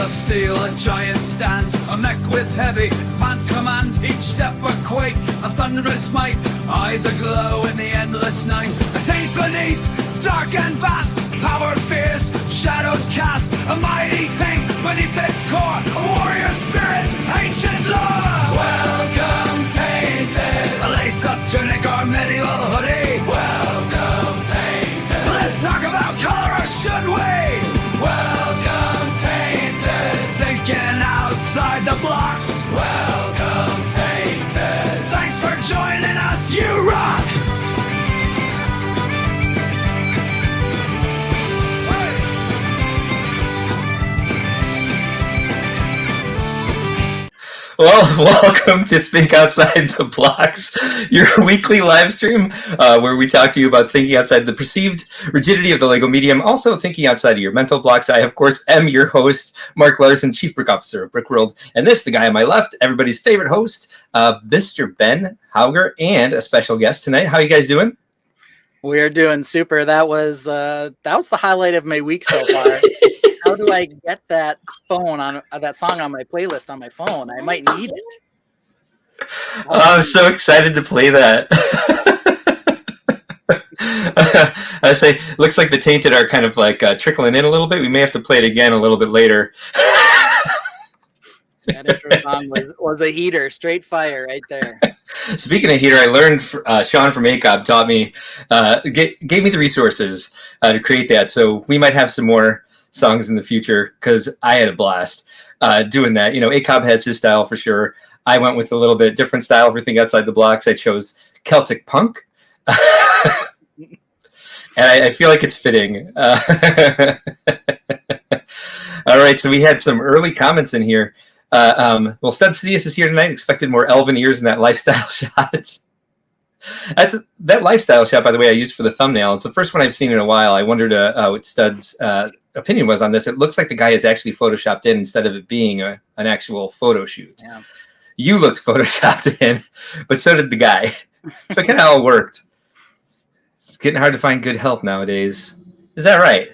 of steel, a giant stands, a mech with heavy pants commands, each step a quake, a thunderous might, eyes aglow in the endless night, a taint beneath, dark and vast, power fierce, shadows cast, a mighty taint beneath its core, a warrior spirit, ancient lore. Welcome tainted, a lace-up tunic or medieval hoodie. Welcome tainted, let's talk about color, or should we? Welcome tainted, thinking outside the blocks. Welcome tainted, thanks for joining us, you rock. Well, welcome to Think Outside the Blocks, your weekly live stream where we talk to you about thinking outside the perceived rigidity of the Lego medium, also thinking outside of your mental blocks. I, of course, am your host, Mark Larson, Chief Brick Officer of Brickworld, and this, the guy on my left, everybody's favorite host, Mr. Ben Hauger, and a special guest tonight. How are you guys doing? We're doing super. That was the highlight of my week so far. How do I get that phone on that song on my playlist on my phone? I might need it. I'm so excited to play that. I say, looks like the Tainted are kind of like trickling in a little bit. We may have to play it again a little bit later. That intro song was a heater, straight fire right there. Speaking of heater, I learned Sean from ACOB taught me, gave me the resources to create that. So we might have some more songs in the future because I had a blast doing that. You know, ACOB has his style for sure. I went with a little bit different style for Think Outside the Blocks. I chose Celtic punk. And I feel like it's fitting. All right, so we had some early comments in here. Well, Stud Sidious is here tonight. Expected more elven ears in that lifestyle shot. That lifestyle shot, by the way, I used for the thumbnail. It's the first one I've seen in a while. I wondered what Stud's opinion was on this. It looks like the guy is actually photoshopped in instead of it being an actual photo shoot. Yeah. You looked photoshopped in, but so did the guy. So it kind of all worked. It's getting hard to find good help nowadays. Is that right?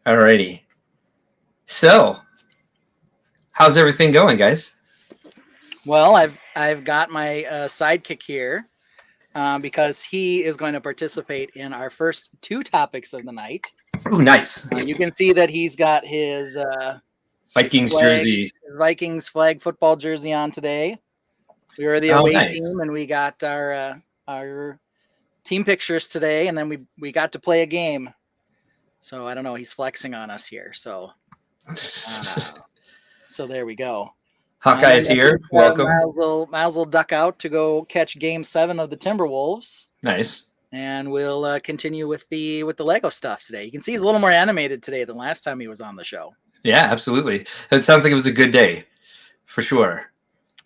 Alrighty. So, how's everything going, guys? Well, I've got my sidekick here because he is going to participate in our first two topics of the night. Ooh, nice. You can see that he's got his Vikings jersey. Vikings flag football jersey on today. We were the away team, and we got our team pictures today, and then we got to play a game. So I don't know. He's flexing on us here. So so there we go. Hawkeye is here. Welcome. Miles will duck out to go catch Game 7 of the Timberwolves. Nice. And we'll continue with the Lego stuff today. You can see he's a little more animated today than last time he was on the show. Yeah, absolutely. It sounds like it was a good day, for sure.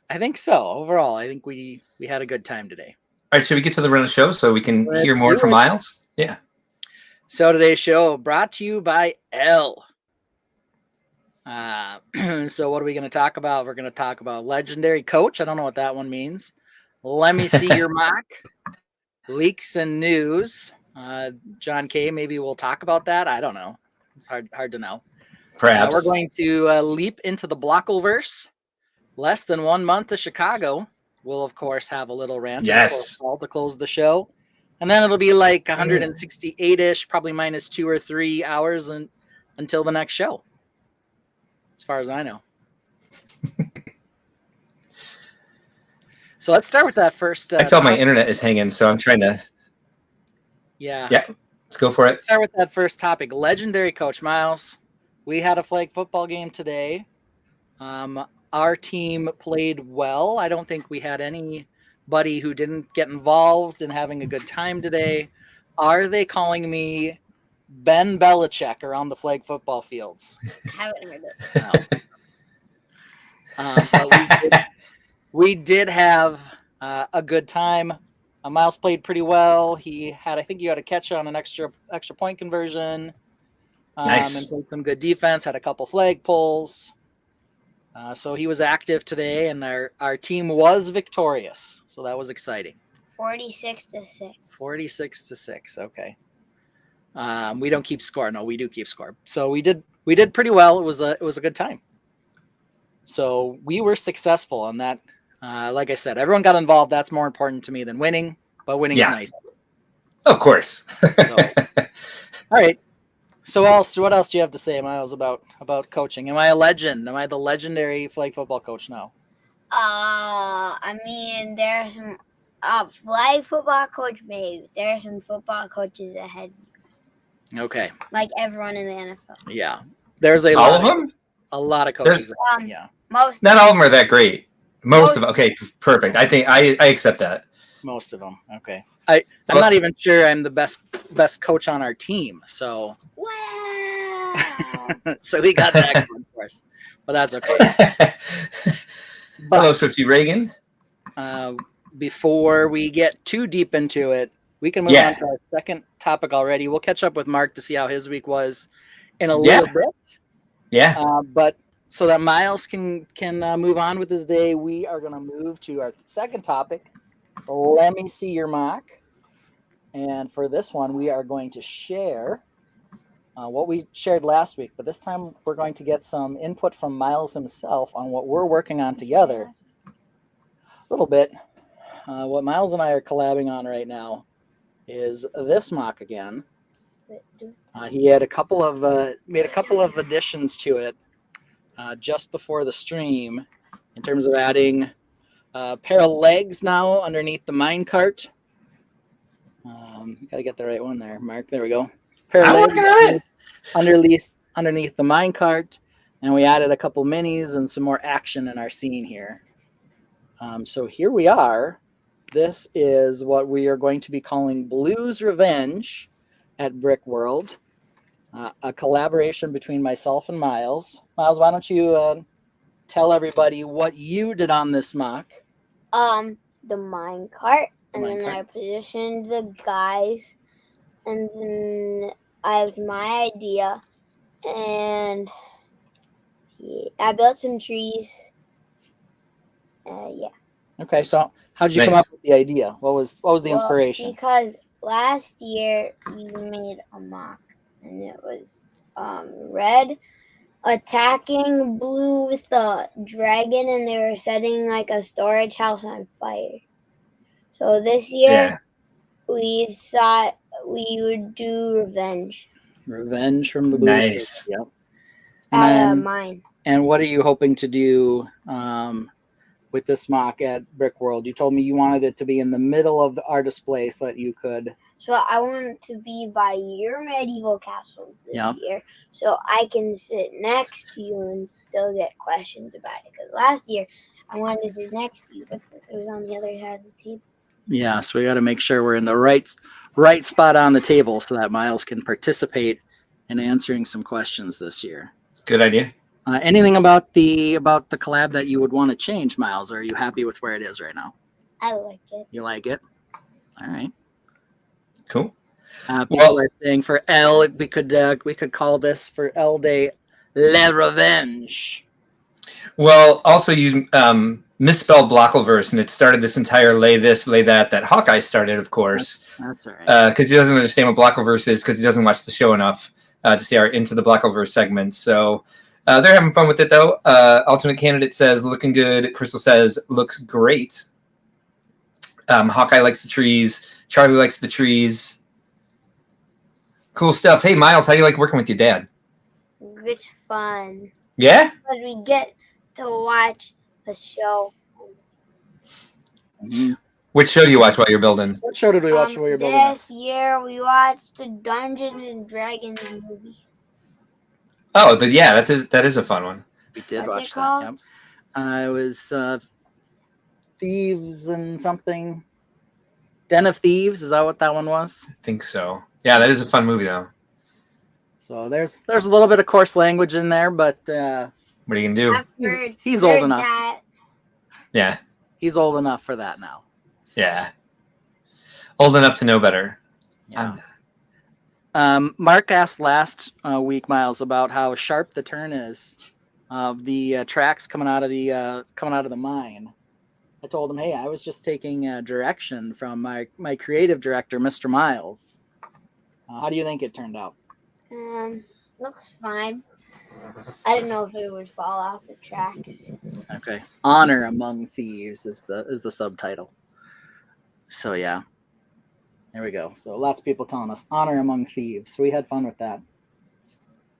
I think so. Overall, I think we had a good time today. All right, should we get to the run of the show so we can hear more from Miles? Yeah. So today's show brought to you by L. So what are we going to talk about? We're going to talk about legendary coach. I don't know what that one means. Let me see your mock. Leaks and news. John K, maybe we'll talk about that. I don't know. It's hard to know. Perhaps. We're going to leap into the Blockleverse. Less than 1 month to Chicago. We'll, of course, have a little rant yes. to close the show. And then it'll be like 168-ish, probably minus 2 or 3 hours until the next show. As far as I know. So let's start with that first. I tell my internet is hanging, so I'm trying to. Yeah. Let's go for it. Let's start with that first topic. Legendary coach Miles. We had a flag football game today. Our team played well. I don't think we had anybody who didn't get involved in having a good time today. Are they calling me Ben Belichick around the flag football fields? I haven't heard it. No. But we did have a good time. Miles played pretty well. I think he had a catch on an extra point conversion. Nice. And played some good defense, had a couple flag pulls. So he was active today, and our team was victorious. So that was exciting. 46-6. 46-6. Okay. We don't keep score. No, we do keep score. So we did we did pretty well. It was a good time. So we were successful on that. Like I said, everyone got involved. That's more important to me than winning, but winning's Yeah. nice. Of course. So, all right. So what else do you have to say, Miles, about coaching? Am I a legend? Am I the legendary flag football coach now? I mean, there's some flag football coach, maybe. There are some football coaches ahead, Okay. like everyone in the NFL. Yeah. There's a All lot of them? a lot of coaches. Yeah. Most. Not all of them are that great. Most Most- of them. Okay, perfect. I think I accept that. Most of them. Okay. I'm not even sure I'm the best coach on our team. So Wow. so we got that going for us. But that's okay. Hello, But Swifty Reagan. before we get too deep into it, we can move on to our second topic already. We'll catch up with Mark to see how his week was in a little bit. Yeah. But so that Miles can move on with his day, we are going to move to our second topic. Let me see your mock. And for this one, we are going to share what we shared last week. But this time, we're going to get some input from Miles himself on what we're working on together. A little bit. What Miles and I are collabing on right now is this mock again. He had made a couple of additions to it just before the stream in terms of adding a pair of legs now underneath the minecart. Gotta get the right one there, Mark. There we go. Pair of legs underneath the minecart, and we added a couple minis and some more action in our scene here. So here we are. This is what we are going to be calling Blues Revenge at Brickworld, a collaboration between myself and Miles. Miles, why don't you tell everybody what you did on this mock? The minecart, and then I positioned the guys, and then I have my idea, and I built some trees. Yeah. Okay, so how'd you come up with the idea? What was the inspiration? Because last year we made a mock, and it was red attacking blue with a dragon, and they were setting like a storage house on fire. So this year we thought we would do revenge. Revenge from the Blues. Nice. Yep. Mine. And what are you hoping to do with this mock at Brickworld? You told me you wanted it to be in the middle of our display so that you could. So I want it to be by your medieval castles this year, so I can sit next to you and still get questions about it. Because last year I wanted to sit next to you, but it was on the other side of the table. Yeah, so we got to make sure we're in the right spot on the table so that Miles can participate in answering some questions this year. Good idea. Anything about the collab that you would want to change, Miles? Or are you happy with where it is right now? I like it. You like it? All right. Cool. People are saying for L, we could call this for L Day Le Revenge. Well, also you misspelled Blockleverse, and it started this entire lay this, lay that Hawkeye started, of course. That's all right. Because he doesn't understand what Blockleverse is because he doesn't watch the show enough to see our Into the Blockleverse segments. So they're having fun with it, though. Alternate Candidate says, looking good. Crystal says, looks great. Hawkeye likes the trees. Charlie likes the trees. Cool stuff. Hey, Miles, how do you like working with your dad? It's fun. Yeah? Because we get to watch the show. Mm-hmm. Which show do you watch while you're building? What show did we watch while you're building? This year we watched the Dungeons and Dragons movie. Oh, but yeah, that is a fun one. We did What's watch it that. called? Yep. It was Thieves and something. Den of Thieves, is that what that one was? I think so. Yeah, that is a fun movie, though. So there's a little bit of coarse language in there, but what are you gonna do? He's old enough. That. Yeah. He's old enough for that now. So, yeah. Old enough to know better. Yeah. Mark asked last week, Miles, about how sharp the turn is of the tracks coming out of the mine. I told him, hey, I was just taking direction from my creative director, Mr. Miles. How do you think it turned out? Looks fine. I didn't know if it would fall off the tracks. Okay. Honor Among Thieves is the subtitle. So yeah. There we go. So lots of people telling us Honor Among Thieves. So we had fun with that.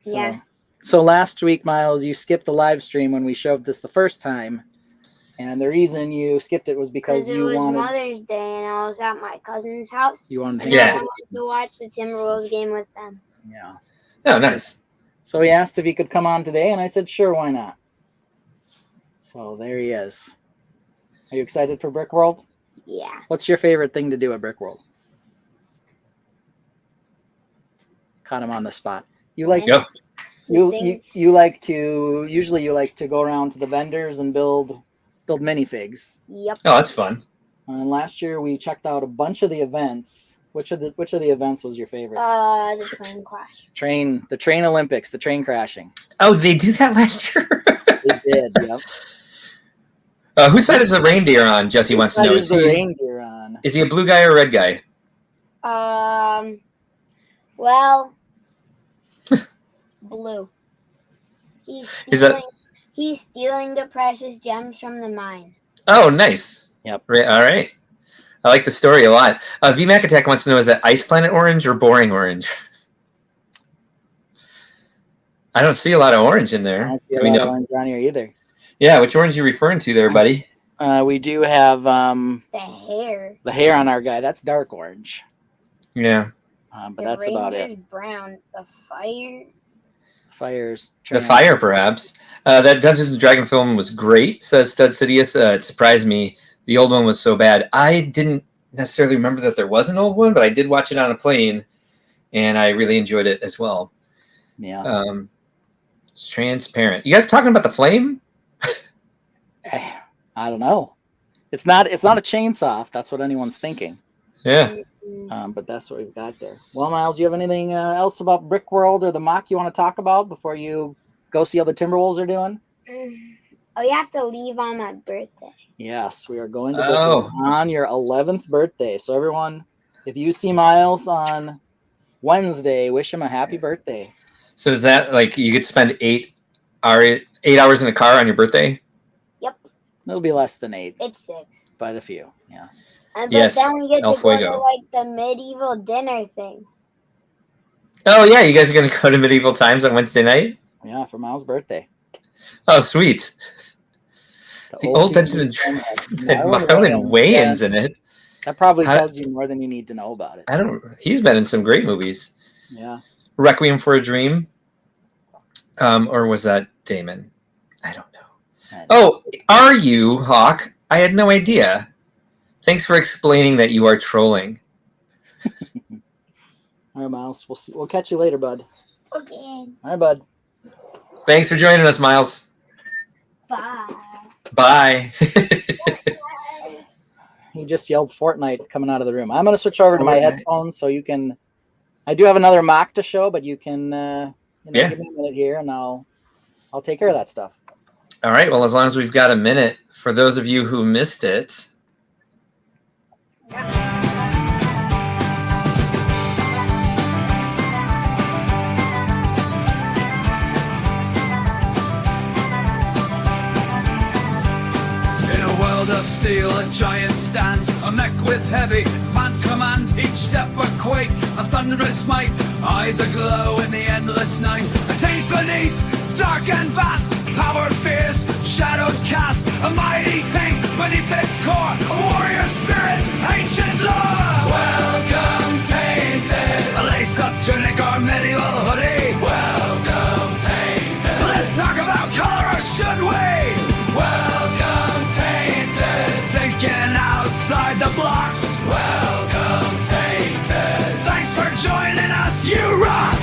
So, Yeah. So last week, Miles, you skipped the live stream when we showed this the first time. And the reason you skipped it was because it you was wanted Mother's Day and I was at my cousin's house. you wanted to And hang I out wanted with to the watch the Timberwolves game with them. kids. Yeah. Oh, nice. So he asked if he could come on today, and I said, sure, why not? So there he is. Are you excited for Brickworld? Yeah. What's your favorite thing to do at Brickworld? Caught him on the spot. You like Yep. you like to usually you like to go around to the vendors and build minifigs. Yep. Oh, that's fun. And last year we checked out a bunch of the events. Which of the events was your favorite? The train crash. The train Olympics, the train crashing. Oh, did they do that last year? They did, yep. Whose side is the reindeer on? Jesse wants to know. Is the reindeer on? Is he a blue guy or a red guy? Well, blue. He's stealing the precious gems from the mine. Oh, nice. Yep. Right, all right. I like the story a lot. VMAC Attack wants to know, is that Ice Planet orange or boring orange? I don't see a lot of orange in I there. don't see a Do we lot of know? orange on here either. Yeah, which orange are you referring to there, buddy? We do have The hair. the hair on our guy. That's dark orange. Yeah. But that's about it. reindeer's brown. The fire. Fire's The fire, perhaps. That Dungeons & Dragon film was great, says Stud Sidious. It surprised me. The old one was so bad. I didn't necessarily remember that there was an old one, but I did watch it on a plane, and I really enjoyed it as well. Yeah. It's transparent. You guys talking about the flame? I don't know. It's not a chainsaw. If that's what anyone's thinking. Yeah. But that's what we've got there. Well, Miles, do you have anything else about Brickworld or the mock you want to talk about before you go see how the Timberwolves are doing? Oh, you have to leave on my birthday. Yes, we are going to Brickworld on your 11th birthday. So everyone, if you see Miles on Wednesday, wish him a happy birthday. So is that like you could spend 8 hours in a car on your birthday? Yep. It'll be less than 8. It's 6. But a few, yeah. But Yes, then we get El to go to Fuego. like the medieval dinner thing. Oh, yeah. You guys are going to go to Medieval Times on Wednesday night? Yeah, for Miles' birthday. Oh, sweet. The old Dungeons & Dragons had Marlon Wayans in it. That probably tells you more than you need to know about it. He's been in some great movies. Yeah. Requiem for a Dream. Or was that Damon? I don't know. Oh, are you, Hawk? I had no idea. Thanks for explaining that you are trolling. All right, Miles. We'll catch you later, bud. Okay. All right, bud. Thanks for joining us, Miles. Bye. Bye. He just yelled Fortnite coming out of the room. I'm going to switch over to my Fortnite. headphones so you can. I do have another mock to show, but you can Yeah. give me a minute here, and I'll take care of that stuff. All right. Well, as long as we've got a minute, for those of you who missed it. In a world of steel, a giant stands, a mech with heavy advanced commands, each step a quake, a thunderous might, eyes aglow in the endless night. A taint beneath, dark and vast, power fierce, shadows cast, a mighty tank beneath its core, a warrior spirit, ancient lore. Welcome, tainted, a lace-up tunic or medieval hoodie. Welcome, tainted, let's talk about color, or should we? Welcome, tainted, thinking outside the blocks. Welcome, tainted, thanks for joining us, you rock.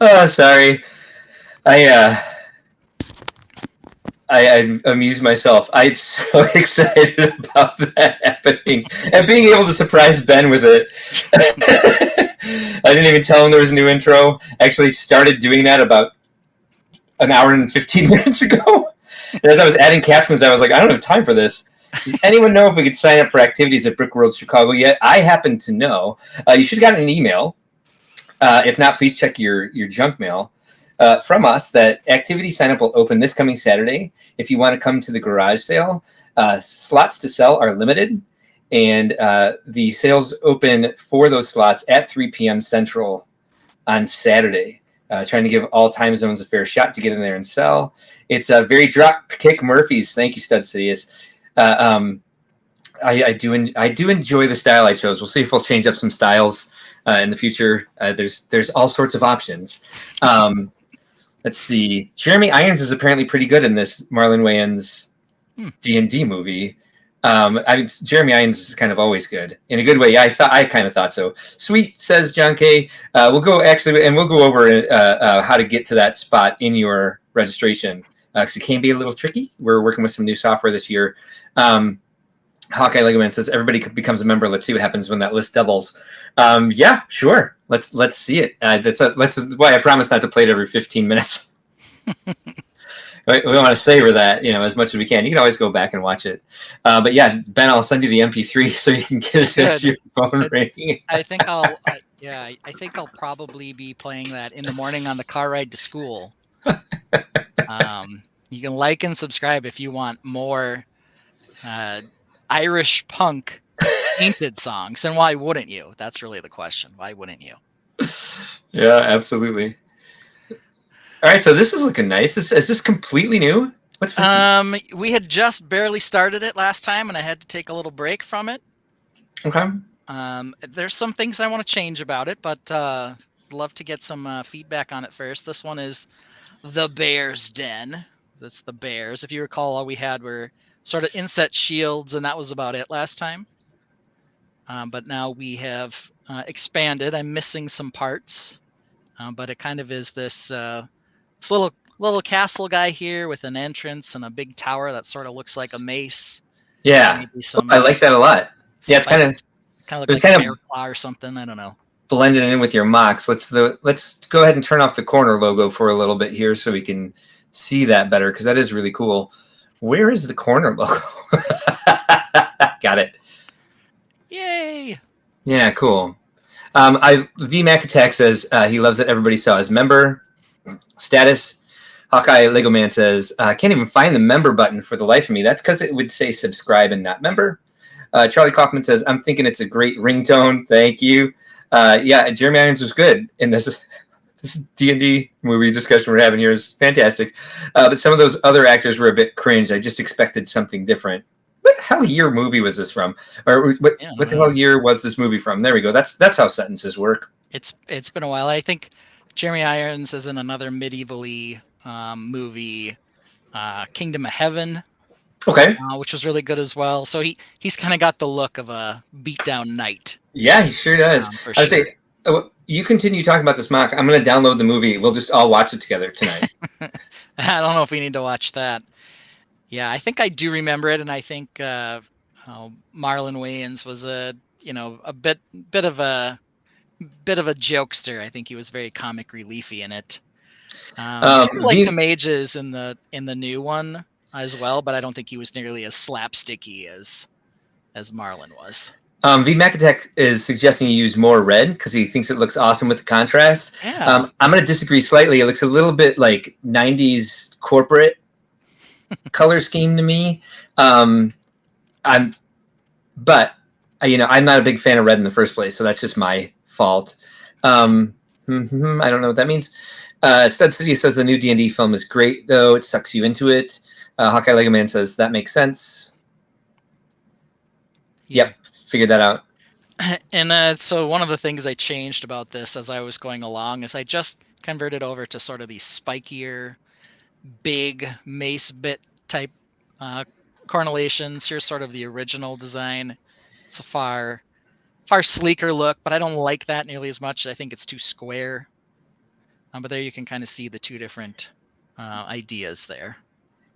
Oh, sorry. I amused myself. I'm so excited about that happening and being able to surprise Ben with it. I didn't even tell him there was a new intro. I actually started doing that about an hour and 15 minutes ago. As I was adding captions, I was like, I don't have time for this. Does anyone know if we could sign up for activities at Brickworld Chicago yet? I happen to know. You should have gotten an email. If not, please check your junk mail from us that activity sign up will open this coming Saturday. If you want to come to the garage sale, slots to sell are limited, and the sales open for those slots at 3 p.m. Central on Saturday. Trying to give all time zones a fair shot to get in there and sell. It's a very drop kick Murphys. Thank you, Stud Sidious. I do enjoy the style I chose. We'll see if we'll change up some styles in the future. There's all sorts of options. Let's see. Jeremy Irons is apparently pretty good in this Marlon Wayans D&D movie. Jeremy Irons is kind of always good in a good way. I kind of thought so. Sweet, says John K. We'll go over how to get to that spot in your registration because it can be a little tricky. We're working with some new software this year. Hawkeye Legoman says everybody becomes a member. Let's see what happens when that list doubles. Yeah, sure. Let's see it. That's why I promise not to play it every 15 minutes. We want to savor that, as much as we can. You can always go back and watch it. But yeah, Ben, I'll send you the MP3 so you can get it at your phone ringing. I think I'll probably be playing that in the morning on the car ride to school. You can like and subscribe if you want more Irish punk tainted songs. And why wouldn't you? That's really the question. Why wouldn't you? Yeah, absolutely. All right, so this is looking nice. Is this completely new? We had just barely started it last time, and I had to take a little break from it. Okay. There's some things I want to change about it, but love to get some feedback on it first. This one is The Bear's Den. It's the bears. If you recall, all we had were sort of inset shields, and that was about it last time. But now we have expanded. I'm missing some parts, but it kind of is this little castle guy here with an entrance and a big tower that sort of looks like a mace. Yeah, I like that a lot. Yeah, it's kind of like a bear claw or something. I don't know. Blended in with your MOCs. Let's go ahead and turn off the corner logo for a little bit here so we can see that better because that is really cool. Where is the corner logo? Got it. Yay! Yeah, cool. V Mac Attack says he loves that everybody saw his member status. Hawkeye Lego Man says I can't even find the member button for the life of me. That's because it would say subscribe and not member. Charlie Kaufman says I'm thinking it's a great ringtone. Thank you. Yeah, Jeremy Irons was good in this D&D movie discussion we're having here is fantastic. But some of those other actors were a bit cringe. I just expected something different. What hell year movie was this from? Or what the hell year was this movie from? There we go. That's how sentences work. It's been a while. I think Jeremy Irons is in another medievally movie, Kingdom of Heaven. Okay. Which was really good as well. So he's kind of got the look of a beat-down knight. Yeah, he sure does. I would say, you continue talking about this mock. I'm going to download the movie. We'll just all watch it together tonight. I don't know if we need to watch that. Yeah, I think I do remember it, and I think Marlon Wayans was a bit of a jokester. I think he was very comic reliefy in it. Sort of like the mages in the new one as well, but I don't think he was nearly as slapsticky as Marlon was. V Mac Attack is suggesting you use more red because he thinks it looks awesome with the contrast. Yeah. I'm going to disagree slightly. It looks a little bit like 90s corporate color scheme to me. I'm not a big fan of red in the first place, so that's just my fault. I don't know what that means. Stud City says the new D&D film is great, though. It sucks you into it. Hawkeye Lego Man says that makes sense. Yep, figured that out. And so one of the things I changed about this as I was going along is I just converted over to sort of these spikier, big mace bit type correlations. Here's sort of the original design. It's a far sleeker look, but I don't like that nearly as much. I think it's too square. But there you can kind of see the two different ideas there.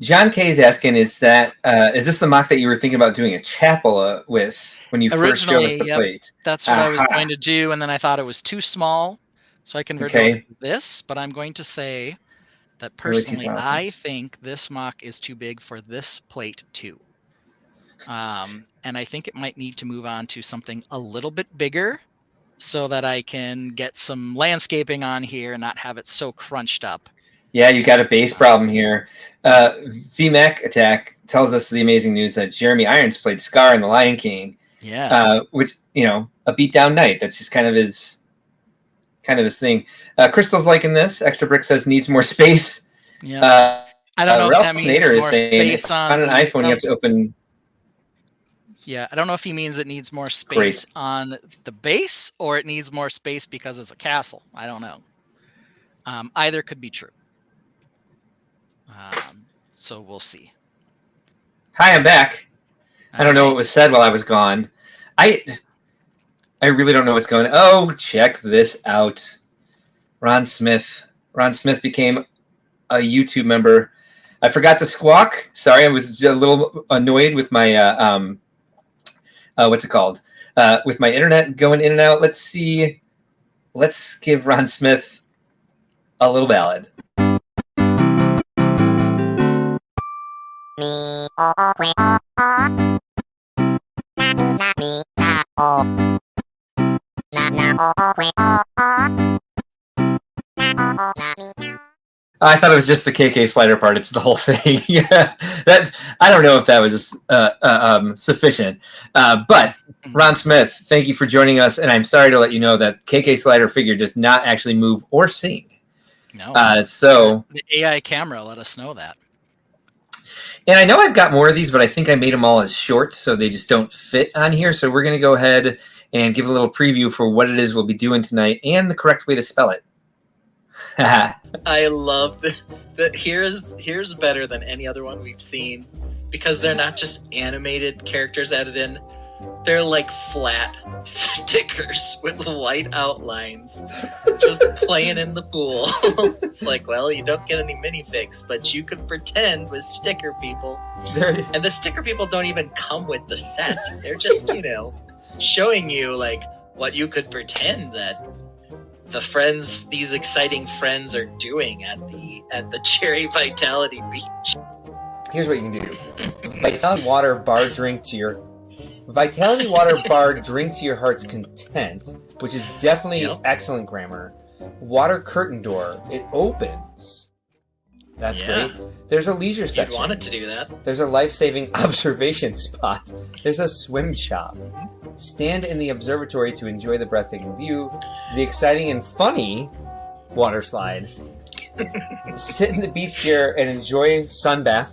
John K is asking, is this the mock that you were thinking about doing a chapel with when you first showed us the plate? That's what I was going to do, and then I thought it was too small, so I converted it to this. But I'm going to say that Early personally 2000s. I think this mock is too big for this plate too. And I think it might need to move on to something a little bit bigger so that I can get some landscaping on here and not have it so crunched up. Yeah, you got a bass problem here. VMAC Attack tells us the amazing news that Jeremy Irons played Scar in The Lion King. Yes. Which, a beatdown night. That's just kind of his thing. Crystal's liking this. Extra Brick says needs more space. Yeah. I don't know Ralph if that means Nader is more saying space on an iPhone you have to open. Yeah, I don't know if he means it needs more space Great. on the base or it needs more space because it's a castle. I don't know. Either could be true. So we'll see. Hi, I'm back. I don't know what was said while I was gone. I really don't know what's going on. Oh, check this out. Ron Smith. Ron Smith became a YouTube member. I forgot to squawk. Sorry, I was a little annoyed with my what's it called? With my internet going in and out. Let's see. Let's give Ron Smith a little ballad. I thought it was just the KK slider part. It's the whole thing. Yeah, that I don't know if that was sufficient. But Ron Smith, thank you for joining us, and I'm sorry to let you know that KK slider figure does not actually move or sing. No. So the AI camera let us know that. And I know I've got more of these, but I think I made them all as shorts, so they just don't fit on here. So we're going to go ahead and give a little preview for what it is we'll be doing tonight and the correct way to spell it. I love that. Here's better than any other one we've seen because they're not just animated characters added in. They're like flat stickers with white outlines just playing in the pool. It's like, well, you don't get any minifigs, but you could pretend with sticker people. And the sticker people don't even come with the set. They're just, showing you like what you could pretend that these exciting friends are doing at the Cherry Vitality Beach. Here's what you can do. Vitality water bar drink to your heart's content, which is definitely Excellent grammar. Water curtain door. It opens. That's great. There's a leisure section. You'd want it to do that. There's a life-saving observation spot. There's a swim shop. Stand in the observatory to enjoy the breathtaking view. The exciting and funny water slide. Sit in the beach chair and enjoy sunbath.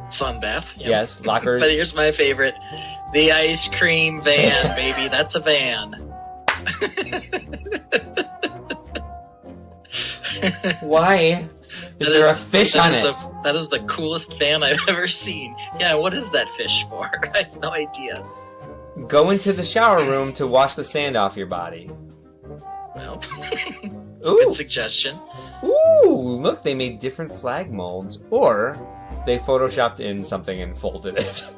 Sunbath. Yep. Yes, lockers. But here's my favorite. The ice cream van, baby. That's a van. Why is there a fish on it? That is the coolest van I've ever seen. Yeah, what is that fish for? I have no idea. Go into the shower room to wash the sand off your body. Well, it's a good suggestion. Ooh, look, they made different flag molds. Or they photoshopped in something and folded it.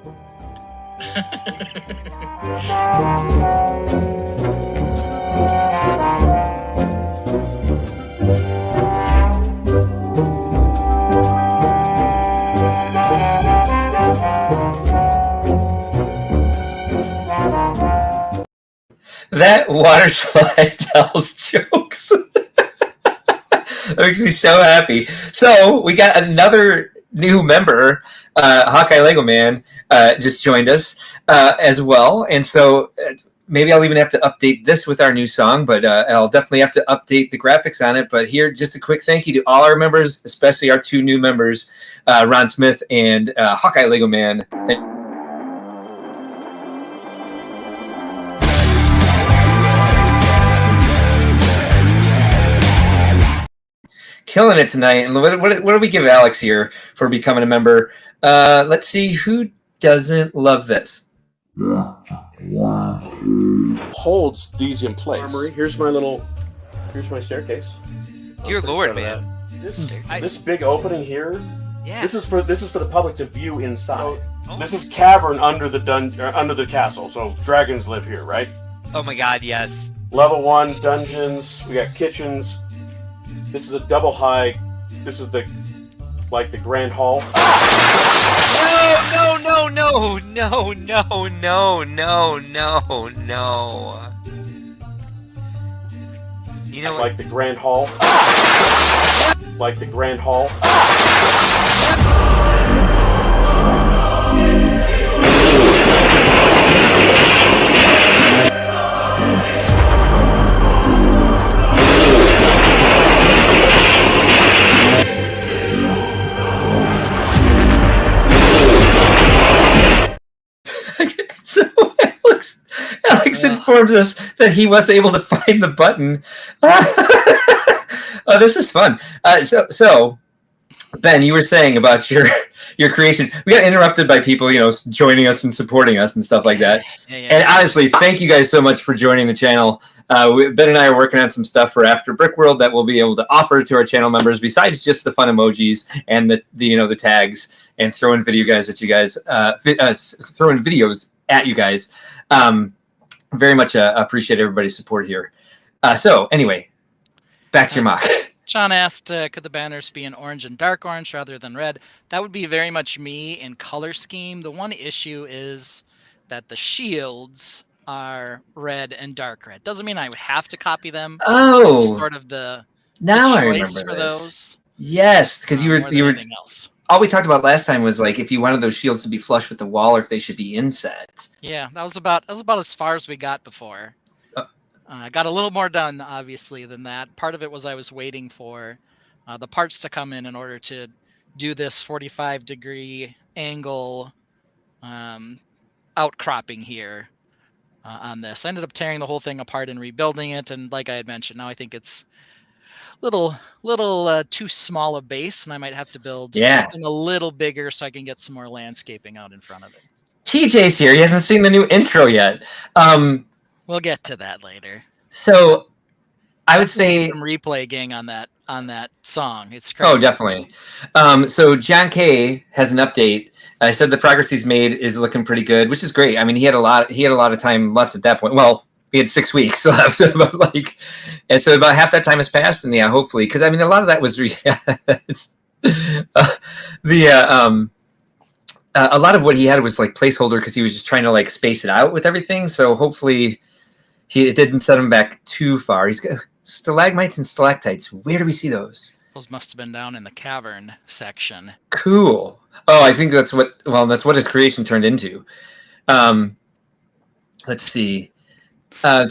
That water slide tells jokes. That makes me so happy. So we got another new member, Hawkeye Lego Man, just joined us as well. And so maybe I'll even have to update this with our new song, but I'll definitely have to update the graphics on it. But here, just a quick thank you to all our members, especially our two new members, Ron Smith and Hawkeye Lego Man. Killing it tonight. And what do we give Alex here for becoming a member? Let's see, who doesn't love this? Holds these in place. Here's my staircase. Dear Lord, man. This big opening here. Yeah. This is for the public to view inside. This is cavern under the castle. So dragons live here, right? Oh my God, yes. Level 1 dungeons. We got kitchens. This is a double high. This is the Like the Grand Hall. No, no, no, no, no, no, no, no, no. You know what? Like the Grand Hall. Like the Grand Hall. So Alex informs us that he was able to find the button. Oh, this is fun. So Ben, you were saying about your creation. We got interrupted by people, joining us and supporting us and stuff like that. Yeah. And honestly, thank you guys so much for joining the channel. Ben and I are working on some stuff for After Brickworld that we'll be able to offer to our channel members, besides just the fun emojis and the tags and throwing video guys at you guys, throwing videos at you guys. Very much appreciate everybody's support here. So anyway, back to your mock. Sean asked, could the banners be in orange and dark orange rather than red? That would be very much me in color scheme. The one issue is that the shields are red and dark red. Doesn't mean I would have to copy them. Oh, sort of the now I choice remember for this. Those. Yes, because you were anything else. All we talked about last time was like if you wanted those shields to be flush with the wall or if they should be inset. Yeah, that was about as far as we got before. Got a little more done, obviously, than that. Part of it was I was waiting for the parts to come in order to do this 45-degree angle outcropping here on this. I ended up tearing the whole thing apart and rebuilding it, and like I had mentioned, now I think it's little too small a base, and I might have to build something a little bigger so I can get some more landscaping out in front of it. TJ's here. He hasn't seen the new intro yet. We'll get to that later. So I would say some replay gang on that song. It's crazy. Oh, definitely. So John K has an update. I said the progress he's made is looking pretty good, which is great. I mean, he had a lot of time left at that point. Well, he had 6 weeks left, and so about half that time has passed. And yeah, hopefully, because I mean, a lot of that was a lot of what he had was like placeholder because he was just trying to like space it out with everything. So hopefully, it didn't set him back too far. He's got stalagmites and stalactites. Where do we see those? Those must have been down in the cavern section. Cool. Oh, I think that's what his creation turned into. Let's see. Oh,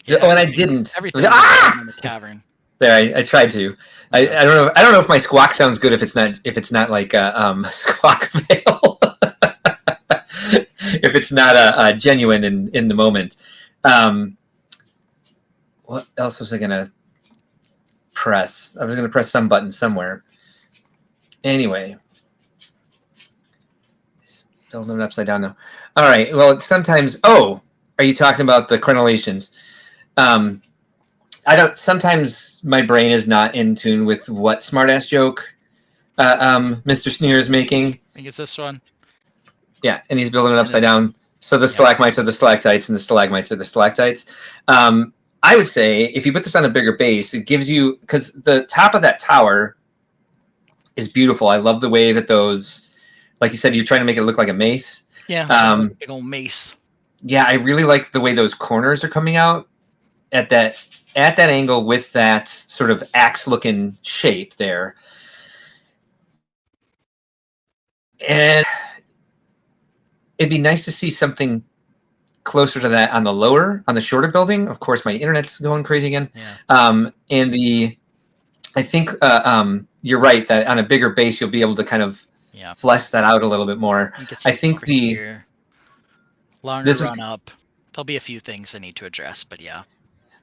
and I didn't. Everything in the cavern. There, I tried to. I don't know if my squawk sounds good if it's not like squawk fail. If it's not genuine in the moment. What else was I gonna press? I was gonna press some button somewhere. Anyway, building it upside down now. All right. Well, sometimes. Oh, are you talking about the crenellations? I don't. Sometimes my brain is not in tune with what smartass joke Mr. Sneer is making. I think it's this one. Yeah, and he's building it upside down. So the stalagmites are the stalactites, and the stalagmites are the stalactites. I would say if you put this on a bigger base, it gives you, because the top of that tower is beautiful. I love the way that those, like you said, you're trying to make it look like a mace. Yeah, like a big old mace. Yeah, I really like the way those corners are coming out at that angle with that sort of axe-looking shape there. And it'd be nice to see something closer to that on the shorter building. Of course, my internet's going crazy again. Yeah. I think you're right that on a bigger base, you'll be able to kind of flesh that out a little bit more. I think longer run up. There'll be a few things I need to address, but yeah.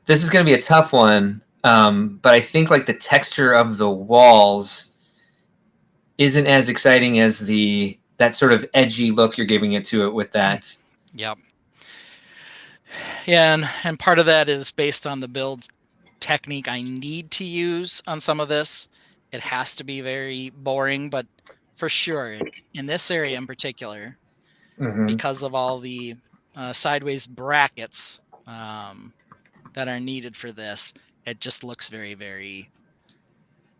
This is going to be a tough one, but I think like the texture of the walls isn't as exciting as that sort of edgy look you're giving it with that. Yep. Yeah, and part of that is based on the build technique I need to use on some of this. It has to be very boring, but for sure, in this area in particular, because of all the sideways brackets that are needed for this, it just looks very, very,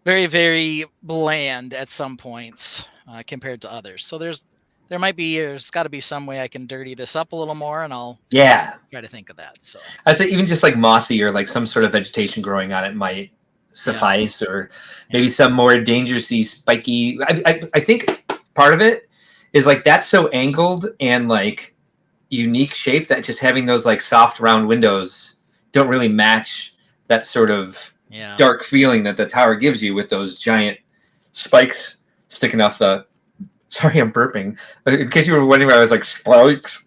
very, very bland at some points compared to others. So there's got to be some way I can dirty this up a little more, and I'll Yeah. try to think of that. So I'd say even just like mossy or like some sort of vegetation growing on it might suffice, or maybe some more dangerously spiky. I think part of it is like that's so angled and like unique shape that just having those like soft round windows don't really match that sort of dark feeling that the tower gives you with those giant spikes sticking off the. Sorry, I'm burping. In case you were wondering, I was like spikes.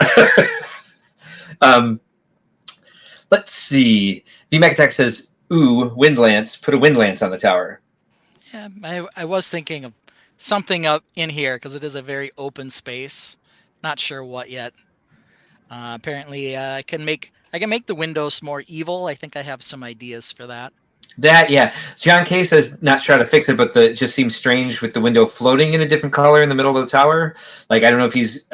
Let's see. VMAC Attack says, "Ooh, wind lance. Put a wind lance on the tower." Yeah, I was thinking of something up in here because it is a very open space. Not sure what yet. Apparently, I can make the windows more evil. I think I have some ideas for that. John K says not try to fix it, but it just seems strange with the window floating in a different color in the middle of the tower. Like I don't know if he's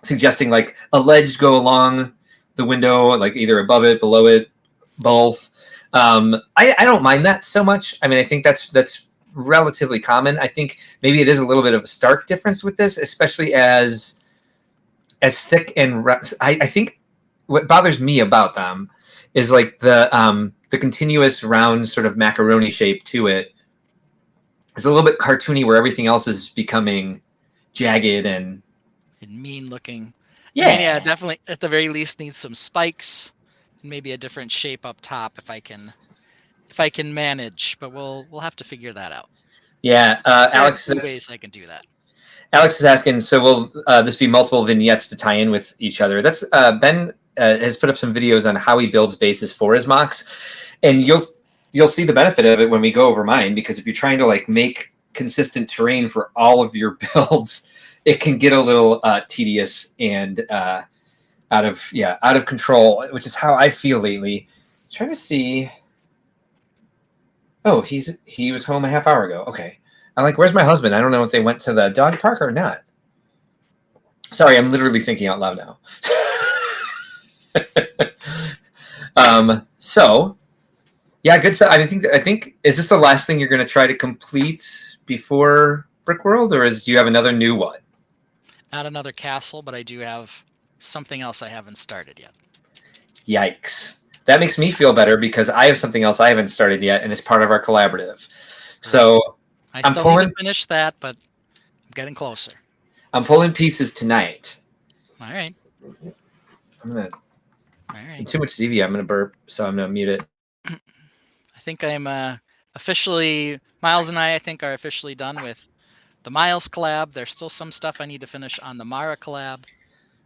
suggesting like a ledge go along the window, like either above it, below it, both. I don't mind that so much. I mean, I think that's relatively common. I think maybe it is a little bit of a stark difference with this, especially as thick and I think what bothers me about them is like the continuous round sort of macaroni shape to it. It's a little bit cartoony where everything else is becoming jagged and mean looking. Yeah. I mean, yeah, definitely at the very least needs some spikes and maybe a different shape up top if I can manage, but we'll have to figure that out. Yeah, Alex There's ways I can do that. Alex is asking, so will this be multiple vignettes to tie in with each other? That's Ben has put up some videos on how he builds bases for his MOCs, and you'll see the benefit of it when we go over mine, because if you're trying to like make consistent terrain for all of your builds, it can get a little tedious and out of control, which is how I feel lately. I'm trying to see. Oh, he was home a half hour ago. Okay. I'm like, where's my husband? I don't know if they went to the dog park or not. Sorry, I'm literally thinking out loud now. So, yeah, good stuff. I think is this the last thing you're going to try to complete before Brickworld, or do you have another new one? Not another castle, but I do have something else I haven't started yet. Yikes. That makes me feel better because I have something else I haven't started yet, and it's part of our collaborative. So I still need to finish that, but I'm getting closer. I'm pulling pieces tonight. All right. All right. Too much Zevia. I'm gonna burp, so I'm gonna mute it. I think I'm officially. Miles and I think, are officially done with the Miles collab. There's still some stuff I need to finish on the Mara collab.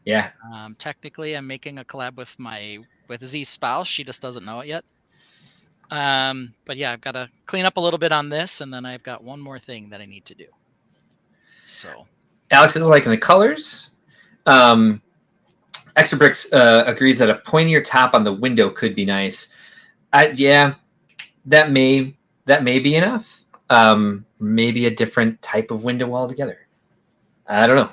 Yeah. Technically, I'm making a collab with Z's spouse. She just doesn't know it yet. But yeah, I've got to clean up a little bit on this, and then I've got one more thing that I need to do. So, Alex is liking the colors. Extra Bricks agrees that a pointier top on the window could be nice. Yeah, that may be enough. Maybe a different type of window altogether. I don't know.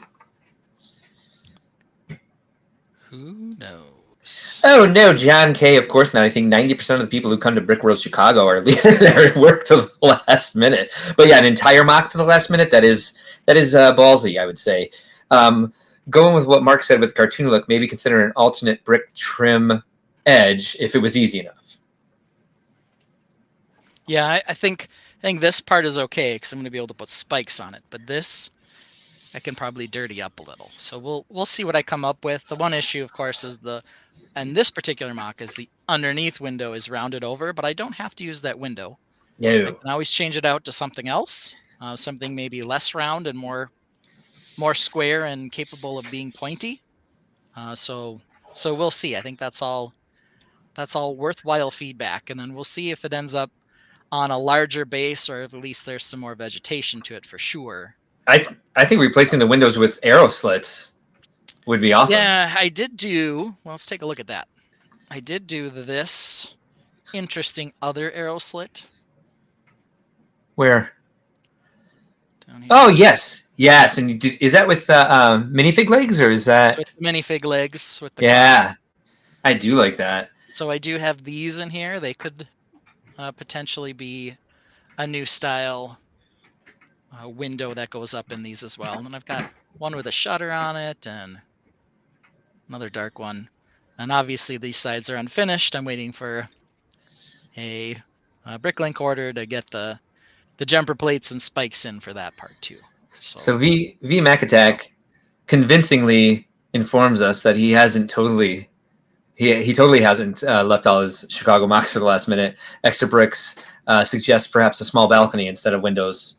Who knows? Oh no, John K. Of course not. I think 90% of the people who come to Brickworld Chicago are leaving their work to the last minute. But yeah, an entire mock to the last minute, that is ballsy, I would say. Going with what Mark said with cartoon look, maybe consider an alternate brick trim edge if it was easy enough. Yeah, I think this part is okay because I'm going to be able to put spikes on it. But this, I can probably dirty up a little. So we'll see what I come up with. The one issue, of course, is and this particular mock is the underneath window is rounded over, but I don't have to use that window. No. I can always change it out to something else, something maybe less round and more square and capable of being pointy. So we'll see. I think that's all worthwhile feedback, and then we'll see if it ends up on a larger base, or at least there's some more vegetation to it for sure. I think replacing the windows with arrow slits would be awesome. Yeah, I did do. Well, let's take a look at that. I did do this interesting other arrow slit. Where? Down here. Oh yes. And is that with minifig legs, or is that with minifig legs? With the cross? I do like that. So I do have these in here. They could potentially be a new style window that goes up in these as well. And then I've got one with a shutter on it and another dark one. And obviously these sides are unfinished. I'm waiting for a Bricklink order to get the jumper plates and spikes in for that part too. So V Mac Attack convincingly informs us that he hasn't totally hasn't left all his Chicago mocks for the last minute. Extra bricks suggests perhaps a small balcony instead of windows.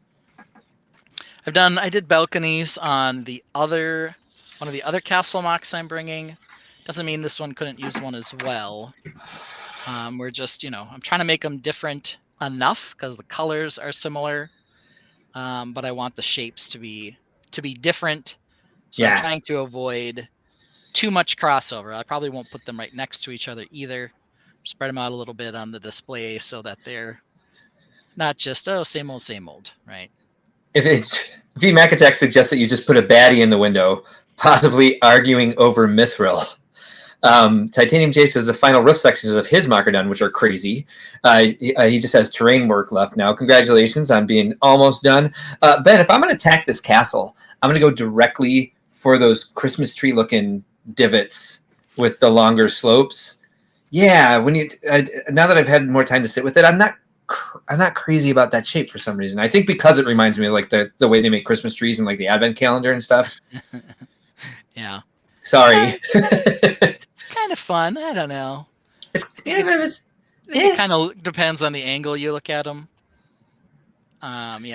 I did balconies on one of the other castle mocks I'm bringing. Doesn't mean this one couldn't use one as well. We're just, I'm trying to make them different enough because the colors are similar, but I want the shapes to be different. So I'm trying to avoid too much crossover. I probably won't put them right next to each other either. Spread them out a little bit on the display so that they're not just same old, right? V Mac Attack suggests that you just put a baddie in the window, possibly arguing over Mithril. Titanium J says the final roof sections of his mock are done, which are crazy. He just has terrain work left now. Congratulations on being almost done. Ben, if I'm going to attack this castle, I'm going to go directly for those Christmas tree looking divots with the longer slopes. Yeah, now that I've had more time to sit with it, I'm not crazy about that shape for some reason. I think because it reminds me of like the way they make Christmas trees and like the advent calendar and stuff. Yeah. Sorry. It's kind of fun. I don't know. It kind of depends on the angle you look at them.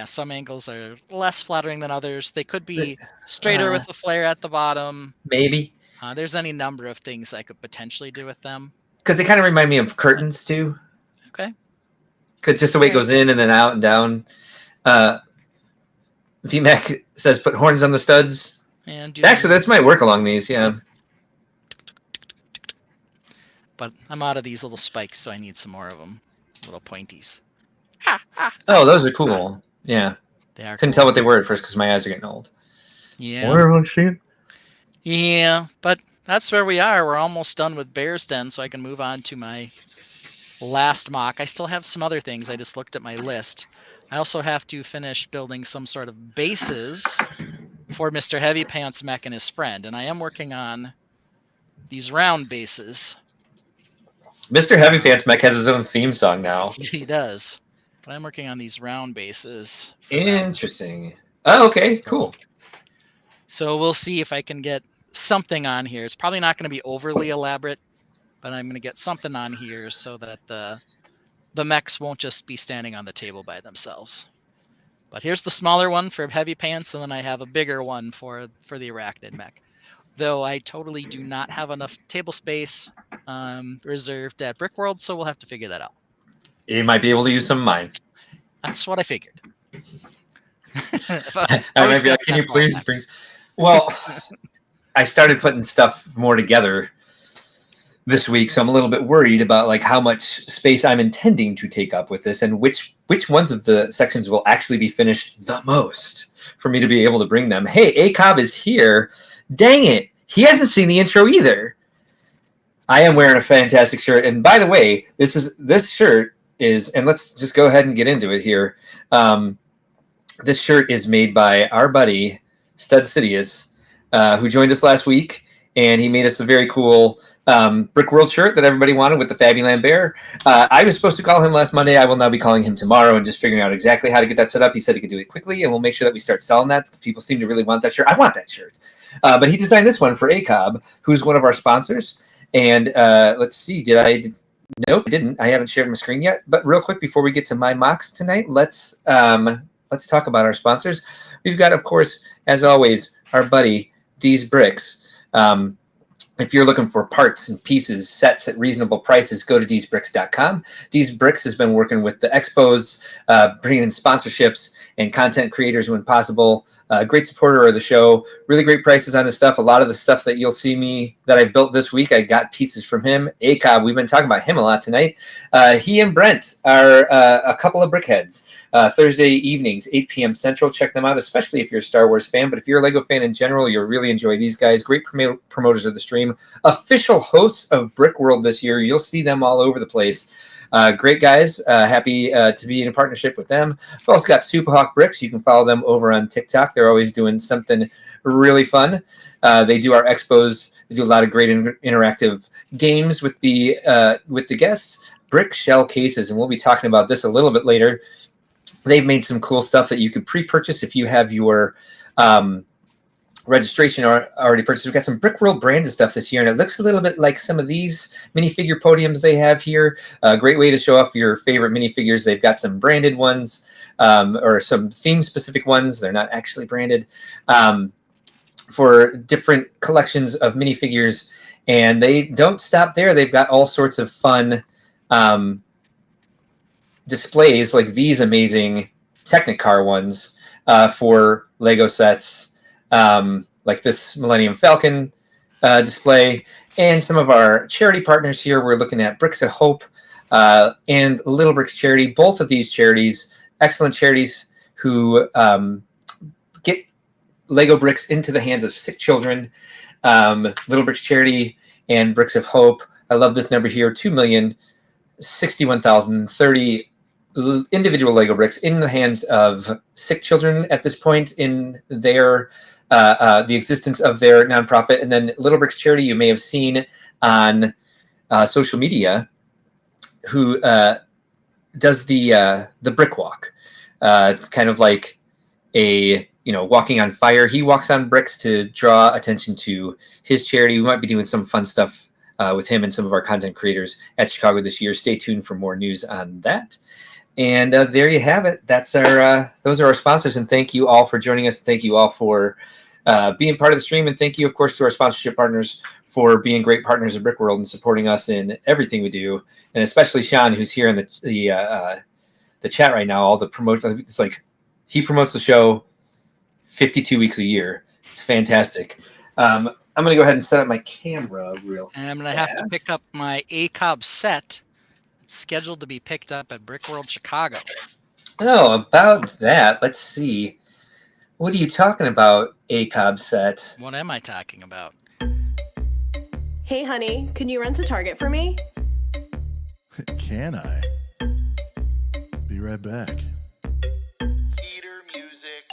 Some angles are less flattering than others. They could be straighter with the flare at the bottom. Maybe. There's any number of things I could potentially do with them. Because they kind of remind me of curtains too. Okay. Because just the way it goes in and then out and down. VMAC says put horns on the studs. And actually, this might work along these, yeah. But I'm out of these little spikes, so I need some more of them. Little pointies. Oh, those are cool. Yeah. They are. Couldn't tell what they were at first because my eyes are getting old. Yeah. Where am I seeing? Yeah, but that's where we are. We're almost done with Bear's Den, so I can move on to my last mock. I still have some other things. I just looked at my list. I also have to finish building some sort of bases for Mr. Heavy Pants Mech and his friend, and I am working on these round bases. Mr. Heavy Pants Mech has his own theme song now. He does. But I'm working on these round bases. Interesting. Oh, okay, cool. So we'll see if I can get something on here. It's probably not going to be overly elaborate, but I'm going to get something on here so that the mechs won't just be standing on the table by themselves. But here's the smaller one for Heavy Pants, and then I have a bigger one for the Arachnid mech. Though I totally do not have enough table space reserved at Brickworld, so we'll have to figure that out. You might be able to use some of mine. That's what I figured. I might be like, can you please bring... Well, I started putting stuff more together this week, so I'm a little bit worried about like how much space I'm intending to take up with this and which ones of the sections will actually be finished the most for me to be able to bring them. Hey, ACOB is here. Dang it. He hasn't seen the intro either. I am wearing a fantastic shirt. And by the way, this shirt is, and let's just go ahead and get into it here. This shirt is made by our buddy, Stud Sidious, who joined us last week. And he made us a very cool Brickworld shirt that everybody wanted with the Fabuland Bear. I was supposed to call him last Monday. I will now be calling him tomorrow and just figuring out exactly how to get that set up. He said he could do it quickly, and we'll make sure that we start selling that. People seem to really want that shirt. I want that shirt. But he designed this one for ACOB, who's one of our sponsors. And let's see, Nope, I didn't. I haven't shared my screen yet. But real quick, before we get to my mocks tonight, let's talk about our sponsors. We've got, of course, as always, our buddy, D's Bricks. If you're looking for parts and pieces, sets at reasonable prices, go to dsbricks.com. D's Bricks has been working with the expos, bringing in sponsorships and content creators when possible. Great supporter of the show. Really great prices on this stuff. A lot of the stuff that you'll see me that I built this week, I got pieces from him. ACOB, we've been talking about him a lot tonight. He and Brent are a couple of brickheads. Thursday evenings, 8 p.m. Central. Check them out, especially if you're a Star Wars fan. But if you're a LEGO fan in general, you'll really enjoy these guys. Great promoters of the stream. Official hosts of Brickworld this year. You'll see them all over the place. Great guys. Happy to be in a partnership with them. We've also got Superhawk Bricks. You can follow them over on TikTok. They're always doing something really fun. They do our expos. They do a lot of great interactive games with the guests. Brick shell cases, and we'll be talking about this a little bit later. They've made some cool stuff that you could pre-purchase if you have your registration already purchased. We've got some Brickworld branded stuff this year, and it looks a little bit like some of these minifigure podiums they have here. A great way to show off your favorite minifigures. They've got some branded ones or some theme-specific ones. They're not actually branded for different collections of minifigures, and they don't stop there. They've got all sorts of fun displays like these amazing Technicar ones for Lego sets, like this Millennium Falcon display, and some of our charity partners here. We're looking at Bricks of Hope and Little Bricks Charity. Both of these charities, excellent charities who get Lego bricks into the hands of sick children. Little Bricks Charity and Bricks of Hope. I love this number here, 2,061,030 individual Lego bricks in the hands of sick children at this point in their the existence of their nonprofit. And then Little Bricks Charity, you may have seen on social media, who does the brick walk. It's kind of like a walking on fire. He walks on bricks to draw attention to his charity. We might be doing some fun stuff with him and some of our content creators at Chicago this year. Stay tuned for more news on that. And there you have it. That's our those are our sponsors, and thank you all for joining us. Thank you all for being part of the stream, and thank you, of course, to our sponsorship partners for being great partners of Brickworld and supporting us in everything we do, and especially Sean, who's here in the chat right now. All the promotion, it's like he promotes the show 52 weeks a year. It's fantastic. I'm going to go ahead and set up my camera real And I'm going to have to pick up my ACOB set. It's scheduled to be picked up at Brickworld Chicago. Oh, about that. Let's see. What are you talking about, ACOB set? What am I talking about? Hey, honey, can you run to Target for me? Can I? Be right back. Heater music.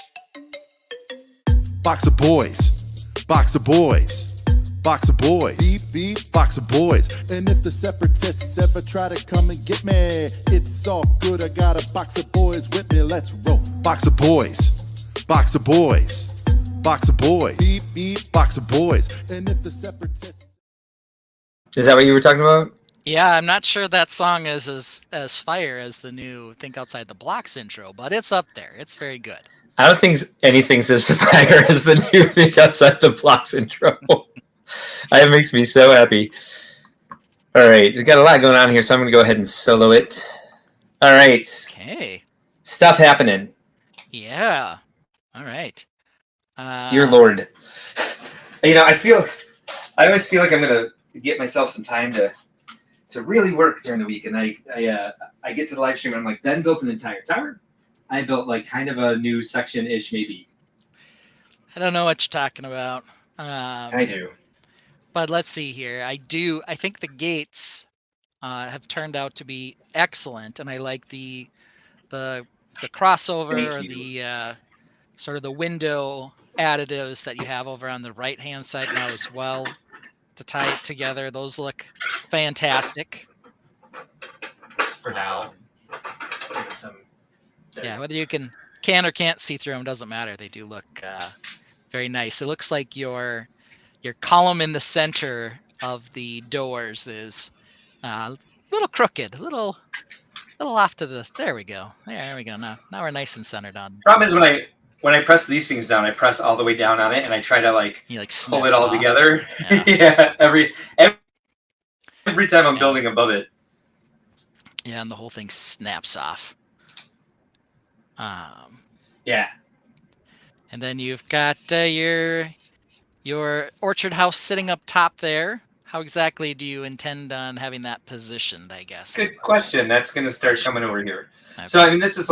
Box of boys. Box of boys. Box of boys. Beep, beep. Box of boys. And if the separatists ever try to come and get me, it's all good. I got a box of boys with me. Let's roll. Box of boys. Box of boys. Box of boys. Beep, beep. Box of boys. And if the separatists... Is that what you were talking about? Yeah, I'm not sure that song is as fire as the new Think Outside the Blocks intro, but it's up there. It's very good. I don't think anything's as fire as the new Think Outside the Blocks intro. It makes me so happy. All right, we've got a lot going on here, so I'm going to go ahead and solo it. All right. Okay. Stuff happening. Yeah. All right. Dear Lord. I always feel like I'm going to get myself some time to really work during the week, and I get to the live stream and I'm like, Ben built an entire tower. I built like kind of a new section-ish maybe. I don't know what you're talking about. I do. But let's see here. I think the gates have turned out to be excellent, and I like the crossover, or the sort of the window additives that you have over on the right-hand side now as well to tie it together. Those look fantastic. For now. Yeah, whether you can or can't see through them doesn't matter. They do look very nice. It looks like your column in the center of the doors is a little crooked, a little off to this. There we go. There we go. Now we're nice and centered on. Problem is when I press these things down, I press all the way down on it, and I try to pull it all together. Yeah. Yeah, every time I'm building above it. Yeah, and the whole thing snaps off. Yeah. And then you've got your orchard house sitting up top there. How exactly do you intend on having that positioned, I guess? Good question. That's going to start coming over here. Okay. So, I mean, this is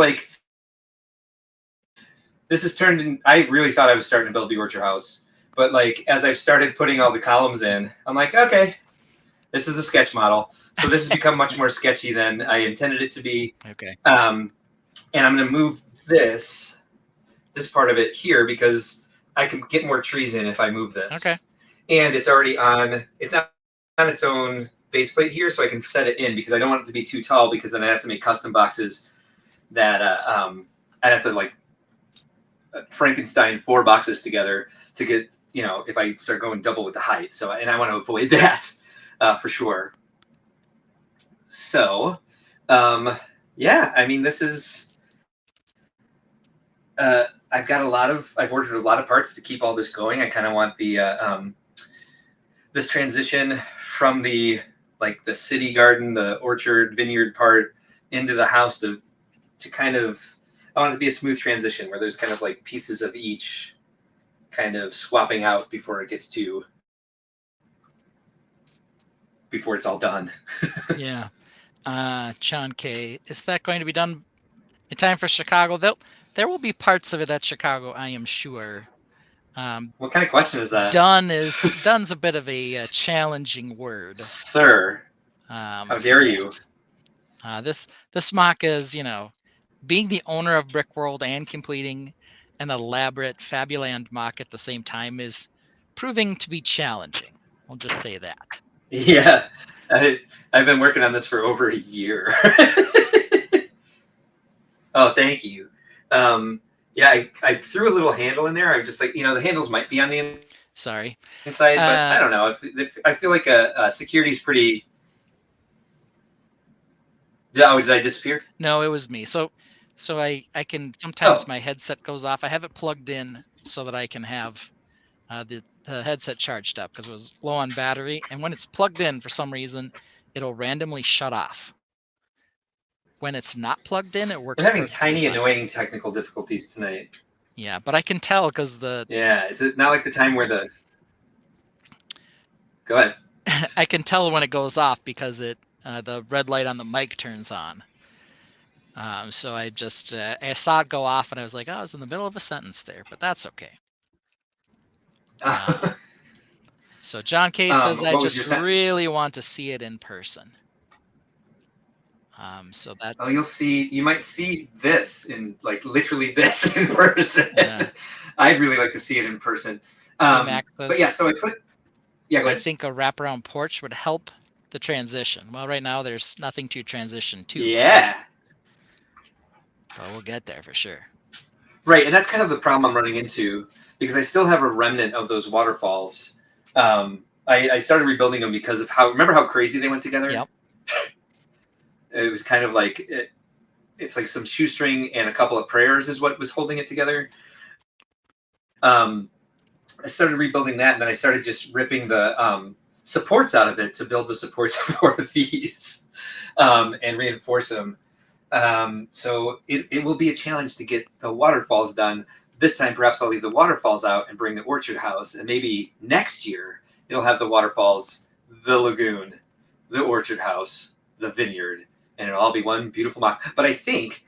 turned in, I really thought I was starting to build the orchard house. But, as I've started putting all the columns in, I'm like, okay, This is a sketch model. So this has become much more sketchy than I intended it to be. Okay. And I'm going to move this part of it here because I can get more trees in if I move this. Okay. And it's already on its own base plate here, so I can set it in because I don't want it to be too tall because then I have to make custom boxes that I'd have to like Frankenstein 4 boxes together to get, if I start going double with the height. So, and I want to avoid that for sure. So, yeah, I mean, this is, I've ordered a lot of parts to keep all this going. I kind of want the, this transition from the city garden, the orchard, vineyard part into the house to kind of, I want it to be a smooth transition where there's kind of like pieces of each kind of swapping out before it's all done. Yeah. John K, is that going to be done in time for Chicago? There will be parts of it at Chicago, I am sure. What kind of question is that? Done's a bit of a challenging word, sir. How dare you? This mock is, being the owner of Brickworld and completing an elaborate Fabuland mock at the same time is proving to be challenging. I'll just say that. Yeah, I've been working on this for over a year. Oh, thank you. Yeah, I threw a little handle in there. I'm just like, the handles might be on the inside, but I don't know. If I feel like a security is pretty. Oh, did I disappear? No, it was me. So I can sometimes my headset goes off. I have it plugged in so that I can have the headset charged up because it was low on battery. And when it's plugged in, for some reason, it'll randomly shut off. When it's not plugged in, it works. We're having tiny, annoying technical difficulties tonight. Yeah, but I can tell because Yeah, is it not like the time where the... Go ahead. I can tell when it goes off because the red light on the mic turns on. So I just I saw it go off and I was like, I was in the middle of a sentence there, but that's okay. So John K says I just really want to see it in person. So that you might see this literally this in person. Yeah. I'd really like to see it in person. But yeah, so go ahead. I think a wraparound porch would help the transition. Well, right now there's nothing to transition to. Yeah. But we'll get there for sure. Right, and that's kind of the problem I'm running into because I still have a remnant of those waterfalls. I started rebuilding them because of remember how crazy they went together? Yep. It was kind of like it's like some shoestring and a couple of prayers is what was holding it together. I started rebuilding that, and then I started just ripping the supports out of it to build the supports for these and reinforce them. So it will be a challenge to get the waterfalls done. This time, perhaps I'll leave the waterfalls out and bring the orchard house, and maybe next year it'll have the waterfalls, the lagoon, the orchard house, the vineyard, and it'll all be one beautiful mock. But I think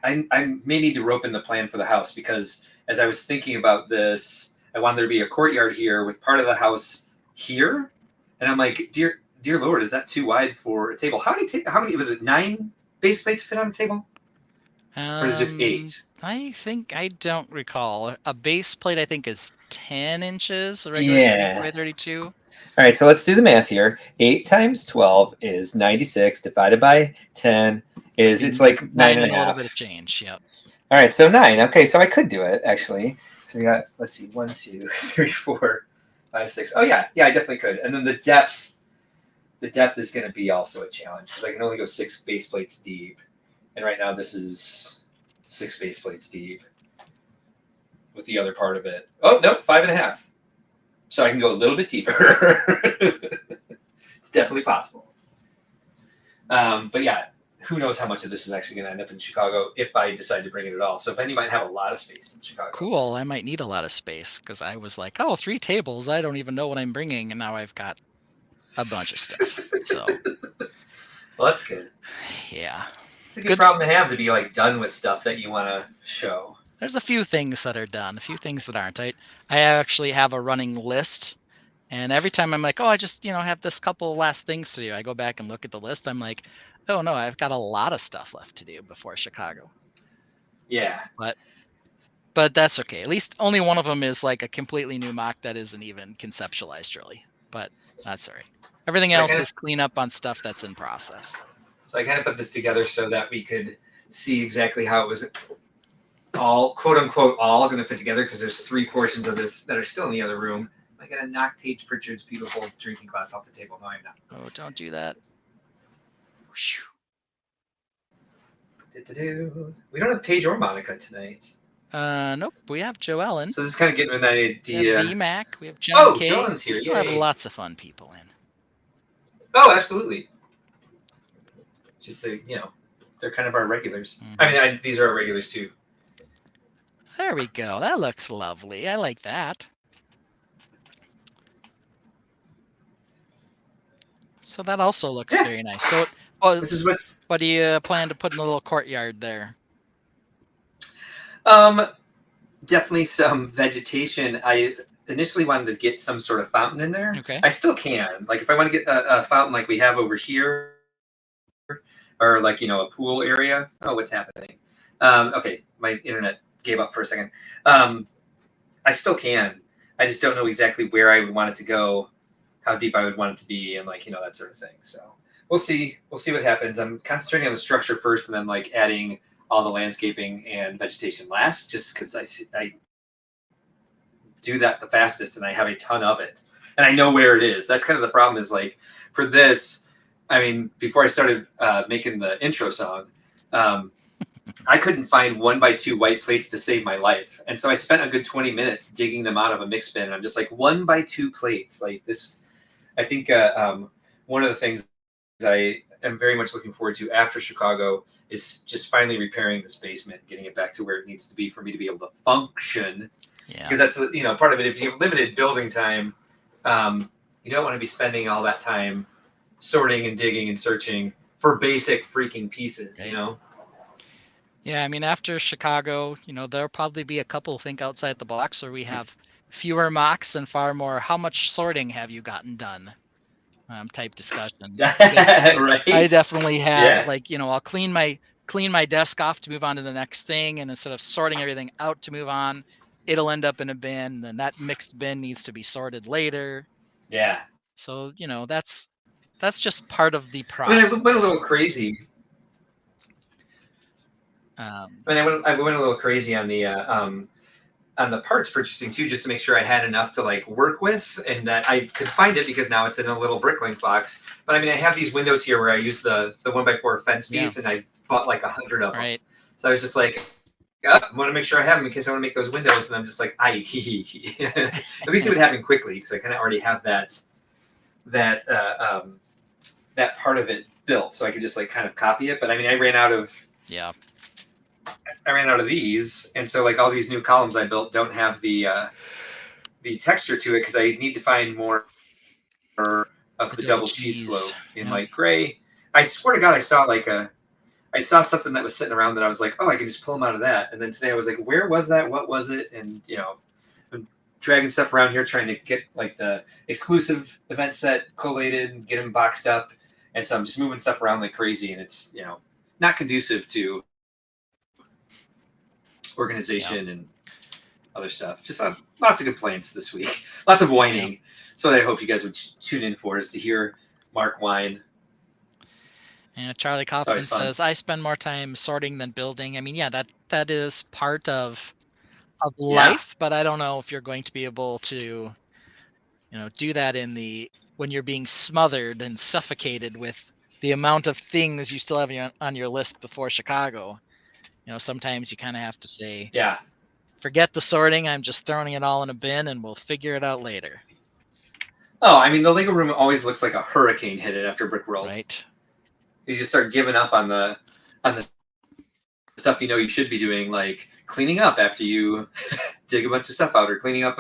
I may need to rope in the plan for the house because as I was thinking about this, I wanted there to be a courtyard here with part of the house here, and I'm like, dear Lord, is that too wide for a table? How many was it 9 base plates fit on a table? Or is it just 8? I don't recall. A base plate I think is 10 inches, a regular 32. All right, so let's do the math here. 8 times 12 is 96 divided by 10 is it's like 9 and a half. A little bit of change, yep. All right, so 9. Okay, so I could do it actually. So we got, let's see, 1, 2, 3, 4, 5, 6. Oh yeah, I definitely could. And then the depth is going to be also a challenge because I can only go 6 base plates deep, and right now this is 6 base plates deep with the other part of it. Oh no, 5.5. So I can go a little bit deeper. It's definitely possible. But yeah, who knows how much of this is actually going to end up in Chicago if I decide to bring it at all. So Benny might have a lot of space in Chicago. Cool. I might need a lot of space because I was like, 3 tables. I don't even know what I'm bringing. And now I've got a bunch of stuff. So, well, that's good. Yeah. It's a good problem to have, to be like done with stuff that you want to show. There's a few things that are done, a few things that aren't. I actually have a running list, And every time I'm like, oh, I just, have this couple last things to do. I go back and look at the list. I'm like, oh no, I've got a lot of stuff left to do before Chicago. Yeah. But that's okay. At least only one of them is like a completely new mock that isn't even conceptualized really. But that's all right. Everything else is cleanup on stuff that's in process. So I kind of put this together so that we could see exactly how it was all, quote unquote, all going to fit together, because there's 3 portions of this that are still in the other room. Am I going to knock Paige Pritchard's beautiful drinking glass off the table? No, I'm not. Oh, don't do that. We don't have Paige or Monica tonight. Nope. We have Joellen. So this is kind of giving an idea. We have VMAC. We have John K. Joellen's here. We still have lots of fun people in. Oh, absolutely. Just they're kind of our regulars. Mm-hmm. I mean, these are our regulars too. There we go. That looks lovely. I like that. So that also looks very nice. So, this is what do you plan to put in the little courtyard there? Definitely some vegetation. I initially wanted to get some sort of fountain in there. Okay. I still can. Like if I want to get a fountain like we have over here, or like a pool area. Oh, what's happening? Okay, my internet gave up for a second. I still can. I just don't know exactly where I would want it to go, how deep I would want it to be, and that sort of thing. So we'll see. We'll see what happens. I'm concentrating on the structure first, and then adding all the landscaping and vegetation last, just because I do that the fastest, and I have a ton of it, and I know where it is. That's kind of the problem. Is for this, I mean, before I started making the intro song, I couldn't find 1x2 white plates to save my life. And so I spent a good 20 minutes digging them out of a mix bin. And I'm just 1x2 plates. This, I think one of the things I am very much looking forward to after Chicago is just finally repairing this basement, getting it back to where it needs to be for me to be able to function. Yeah. Because that's, part of it. If you have limited building time, you don't want to be spending all that time sorting and digging and searching for basic freaking pieces, right. Yeah, I mean, after Chicago, there'll probably be a couple think outside the box where we have fewer mocks and far more how much sorting have you gotten done type discussion. Right. I definitely have I'll clean my desk off to move on to the next thing, and instead of sorting everything out to move on, it'll end up in a bin, and that mixed bin needs to be sorted later. Yeah. So, that's just part of the process. I went a little crazy. I went a little crazy on the parts purchasing too, just to make sure I had enough to work with, and that I could find it because now it's in a little Bricklink box. But I mean, I have these windows here where I use the 1x4 fence piece, and I bought 100 of them. Right. So I was just I want to make sure I have them in case I want to make those windows, and I'm just at least it would happen quickly because I kind of already have that part of it built, so I could just kind of copy it. But I mean, I ran out of these, and so all these new columns I built don't have the texture to it because I need to find more of the double cheese slope in gray. I swear to God, I saw something that was sitting around that I was oh, I can just pull them out of that. And then today I was where was that? What was it? And I'm dragging stuff around here trying to get the exclusive event set collated and get them boxed up. And so I'm just moving stuff around like crazy, and it's not conducive to organization and other stuff. Just lots of complaints this week, lots of whining. So I hope you guys would tune in for is to hear Mark whine. And Charlie Kaufman says, I spend more time sorting than building. I mean, that is part of life, but I don't know if you're going to be able to do that when you're being smothered and suffocated with the amount of things you still have on your list before Chicago. Sometimes you kind of have to say, forget the sorting. I'm just throwing it all in a bin, and we'll figure it out later. Oh, I mean, the Lego room always looks like a hurricane hit it after Brickworld. Right. You just start giving up on the stuff you should be doing, like cleaning up after you dig a bunch of stuff out, or cleaning up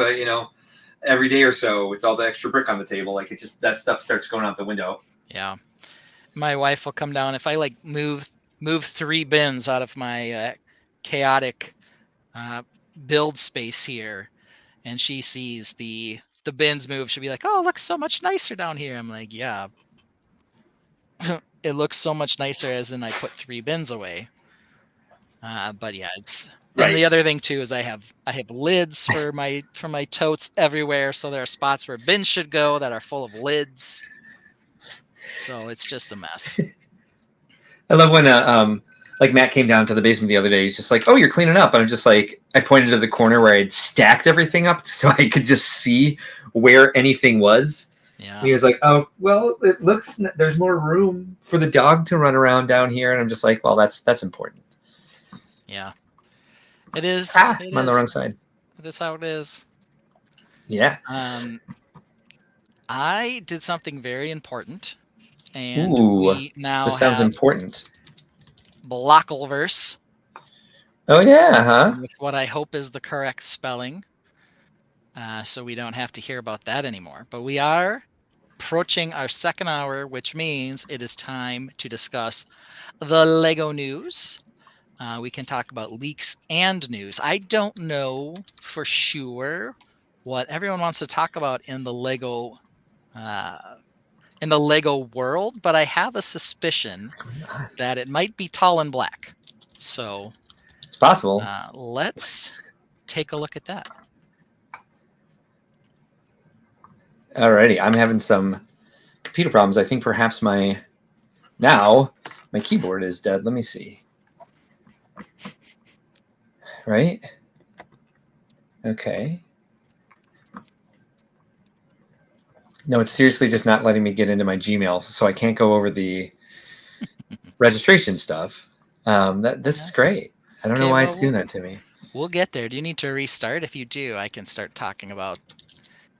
every day or so with all the extra brick on the table. That stuff starts going out the window. Yeah. My wife will come down if I move 3 bins out of my chaotic build space here, and she sees the the bins move, she'll be like, "Oh, it looks so much nicer down here." I'm like, "Yeah, it looks so much nicer as in I put 3 bins away." But yeah, it's and the Right. other thing too is I have lids for my totes everywhere, so there are spots where bins should go that are full of lids. So it's just a mess. I love when like Matt came down to the basement the other day. He's just like, "Oh, you're cleaning up," and I'm just like, I pointed to the corner where I'd stacked everything up so I could just see where anything was. Yeah. And he was like, "Oh, well, it looks there's more room for the dog to run around down here," and I'm just like, "Well, that's important." Yeah. It is. I'm on the wrong side. It is how it is. Yeah. I did something very important, and Ooh, we now this sounds have important. Blockleverse. Oh yeah, huh? With what I hope is the correct spelling. So we don't have to hear about that anymore. But we are approaching our second hour, which means it is time to discuss the Lego news. We can talk about leaks and news. I don't know for sure what everyone wants to talk about in the Lego world, but I have a suspicion that it might be tall and black. So it's possible. Let's take a look at that. Alrighty, I'm having some computer problems. I think perhaps my keyboard is dead. Let me see. Right? Okay. No, it's seriously just not letting me get into my Gmail, so I can't go over the registration stuff. This is great. I don't know why it's doing that to me. We'll get there. Do you need to restart? If you do, I can start talking about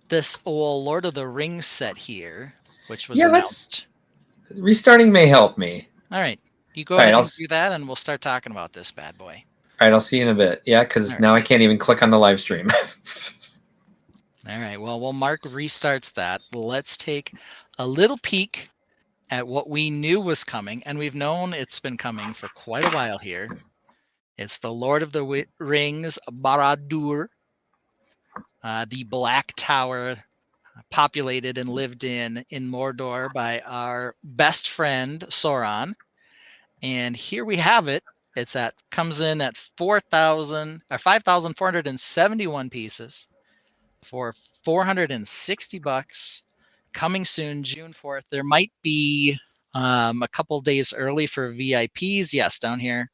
this old Lord of the Rings set here, which was announced. Restarting may help me. All right. You go ahead and do that, and we'll start talking about this bad boy. All right, I'll see you in a bit. Yeah, because now I can't even click on the live stream. All right. Well, while Mark restarts that, let's take a little peek at what we knew was coming, and we've known it's been coming for quite a while here. It's the Lord of the Rings Barad-dûr, the Black Tower, populated and lived in Mordor by our best friend Sauron. And here we have it. Comes in at 5,471 pieces for $460. Coming soon, June 4th. There might be a couple days early for VIPs. Yes, down here.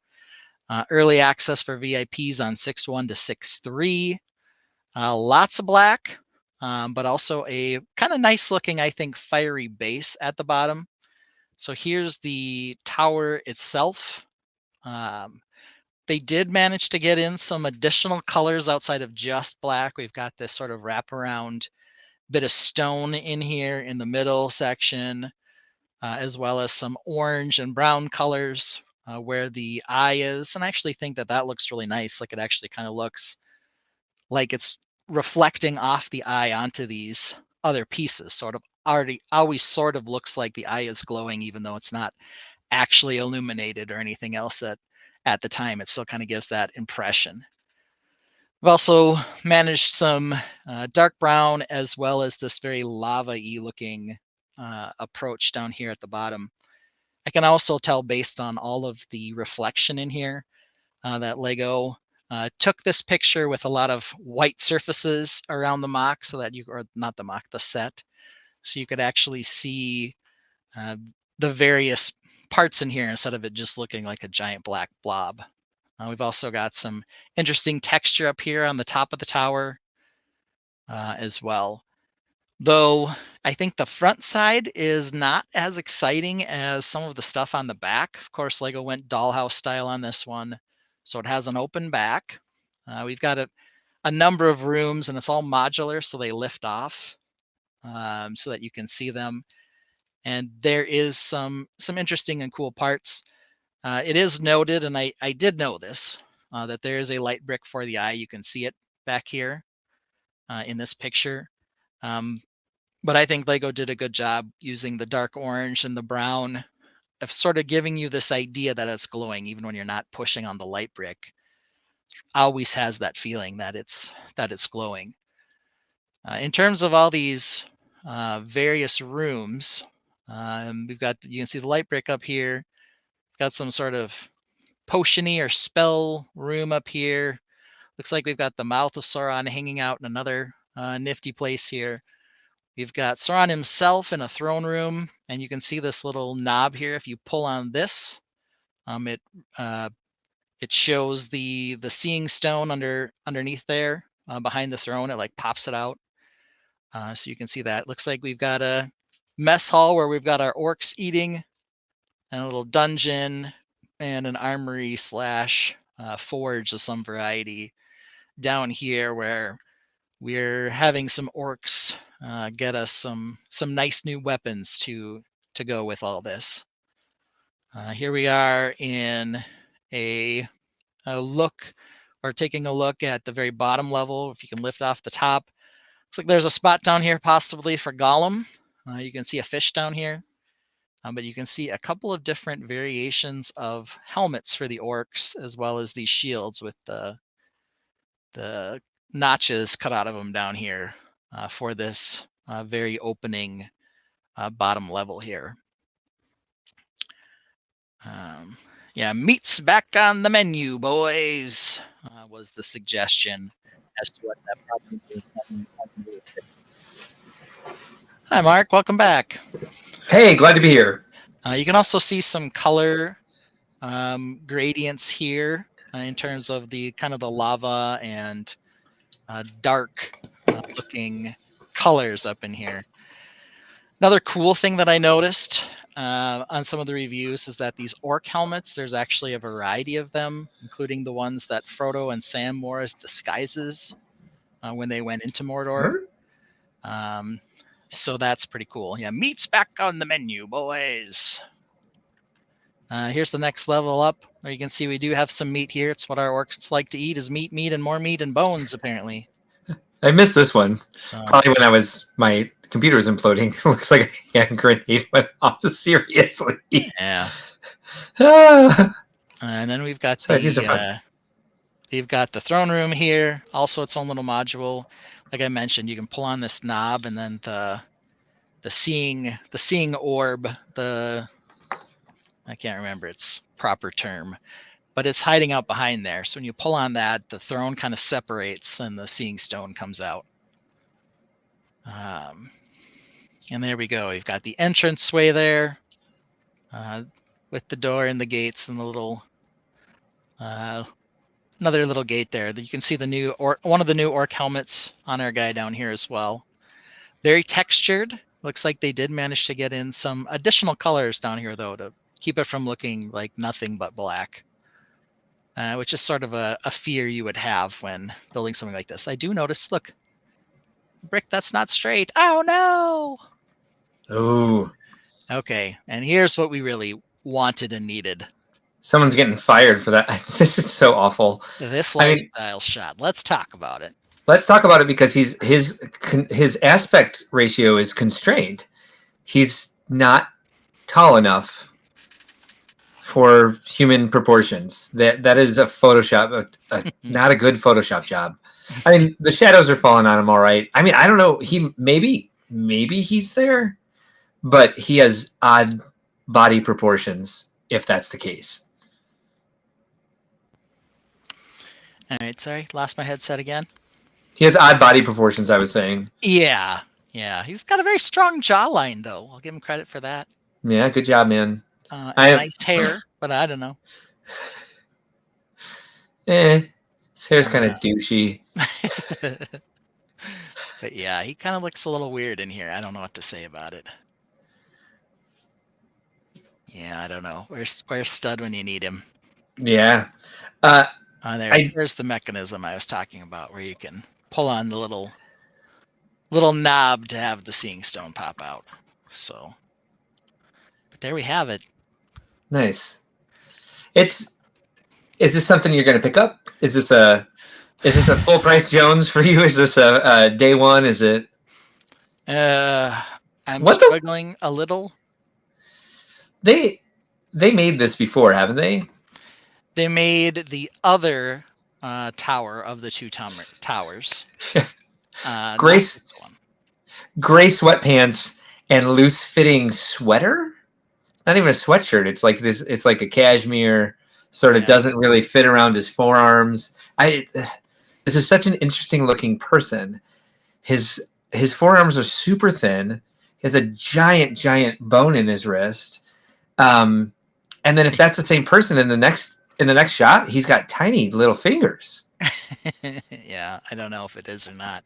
Early access for VIPs on 6/1 to 6/3. Lots of black, but also a kind of nice looking, I think, fiery base at the bottom. So here's the tower itself. They did manage to get in some additional colors outside of just black. We've got this sort of wraparound bit of stone in here in the middle section, as well as some orange and brown colors where the eye is. And I actually think that looks really nice. Like it actually kind of looks like it's reflecting off the eye onto these other pieces. Always sort of looks like the eye is glowing, even though it's not actually illuminated or anything else at the time. It still kind of gives that impression. We've also managed some dark brown as well as this very lava-y looking approach down here at the bottom. I can also tell based on all of the reflection in here that Lego took this picture with a lot of white surfaces around the MOC so that the set. So you could actually see the various parts in here instead of it just looking like a giant black blob. We've also got some interesting texture up here on the top of the tower as well. Though I think the front side is not as exciting as some of the stuff on the back. Of course, Lego went dollhouse style on this one. So it has an open back. We've got a number of rooms and it's all modular, so they lift off so that you can see them. And there is some interesting and cool parts. It is noted, and I did know this, that there is a light brick for the eye. You can see it back here in this picture. But I think Lego did a good job using the dark orange and the brown of sort of giving you this idea that it's glowing, even when you're not pushing on the light brick. Always has that feeling that it's glowing. In terms of all these various rooms, we've got, you can see the light brick up here. Got some sort of potiony or spell room up here. Looks like we've got the mouth of Sauron hanging out in another nifty place here. We've got Sauron himself in a throne room, and you can see this little knob here. If you pull on this, it shows the seeing stone underneath there behind the throne. It like pops it out, so you can see that. Looks like we've got a mess hall where we've got our orcs eating, and a little dungeon, and an armory slash forge of some variety down here where we're having some orcs get us some nice new weapons to go with all this. Here we are in a look, or taking a look at the very bottom level. If you can lift off the top, looks like there's a spot down here possibly for Gollum. You can see a fish down here, but you can see a couple of different variations of helmets for the orcs, as well as these shields with the notches cut out of them down here for this very opening bottom level here. Yeah, meat's back on the menu, boys, was the suggestion as to what that probably is. Hi, Mark. Welcome back. Hey, glad to be here. You can also see some color gradients here in terms of the kind of the lava and dark looking colors up in here. Another cool thing that I noticed on some of the reviews is that these orc helmets, there's actually a variety of them, including the ones that Frodo and Sam wore as disguises when they went into Mordor. So that's pretty cool. Yeah, meat's back on the menu, boys. Here's the next level up, where you can see we do have some meat here. It's what our orcs like to eat, is meat, and more meat and bones, apparently. I missed this one. So, probably when my computer was imploding. It looks like a hand grenade went off. Seriously. Yeah. And then we've got we've got the throne room here. Also, its own little module. Like I mentioned, you can pull on this knob, and then the seeing orb. I can't remember its proper term, but it's hiding out behind there. So when you pull on that, the throne kind of separates and the seeing stone comes out. And there we go. We've got the entranceway there with the door and the gates and the little another little gate there. You can see one of the new orc helmets on our guy down here as well. Very textured. Looks like they did manage to get in some additional colors down here though to keep it from looking like nothing but black, which is sort of a fear you would have when building something like this. I do notice, look, brick that's not straight. Oh no! Oh. Okay, and here's what we really wanted and needed. Someone's getting fired for that. This is so awful. This lifestyle shot. Let's talk about it. Let's talk about it because his aspect ratio is constrained. He's not tall enough for human proportions. That is a Photoshop, not a good Photoshop job. I mean, the shadows are falling on him all right. I mean, I don't know. Maybe he's there, but he has odd body proportions if that's the case. All right, sorry, lost my headset again. He has odd body proportions, I was saying. Yeah. He's got a very strong jawline, though. I'll give him credit for that. Yeah, good job, man. Nice hair, but I don't know. His hair's kind of douchey. But yeah, he kind of looks a little weird in here. I don't know what to say about it. Yeah, I don't know. Where's Stud when you need him? Yeah. There's the mechanism I was talking about, where you can pull on the little knob to have the seeing stone pop out. So, but there we have it. Nice. Is this something you're going to pick up? Is this a full price Jones for you? Is this a day one? Is it? I'm struggling a little. They made this before, haven't they? They made the other tower of the two towers. Grace gray sweatpants and loose fitting sweater. Not even a sweatshirt. It's like this. It's like a cashmere. Sort of doesn't really fit around his forearms. This is such an interesting looking person. His forearms are super thin. He has a giant bone in his wrist. And then if that's the same person in the next shot, he's got tiny little fingers. Yeah, I don't know if it is or not.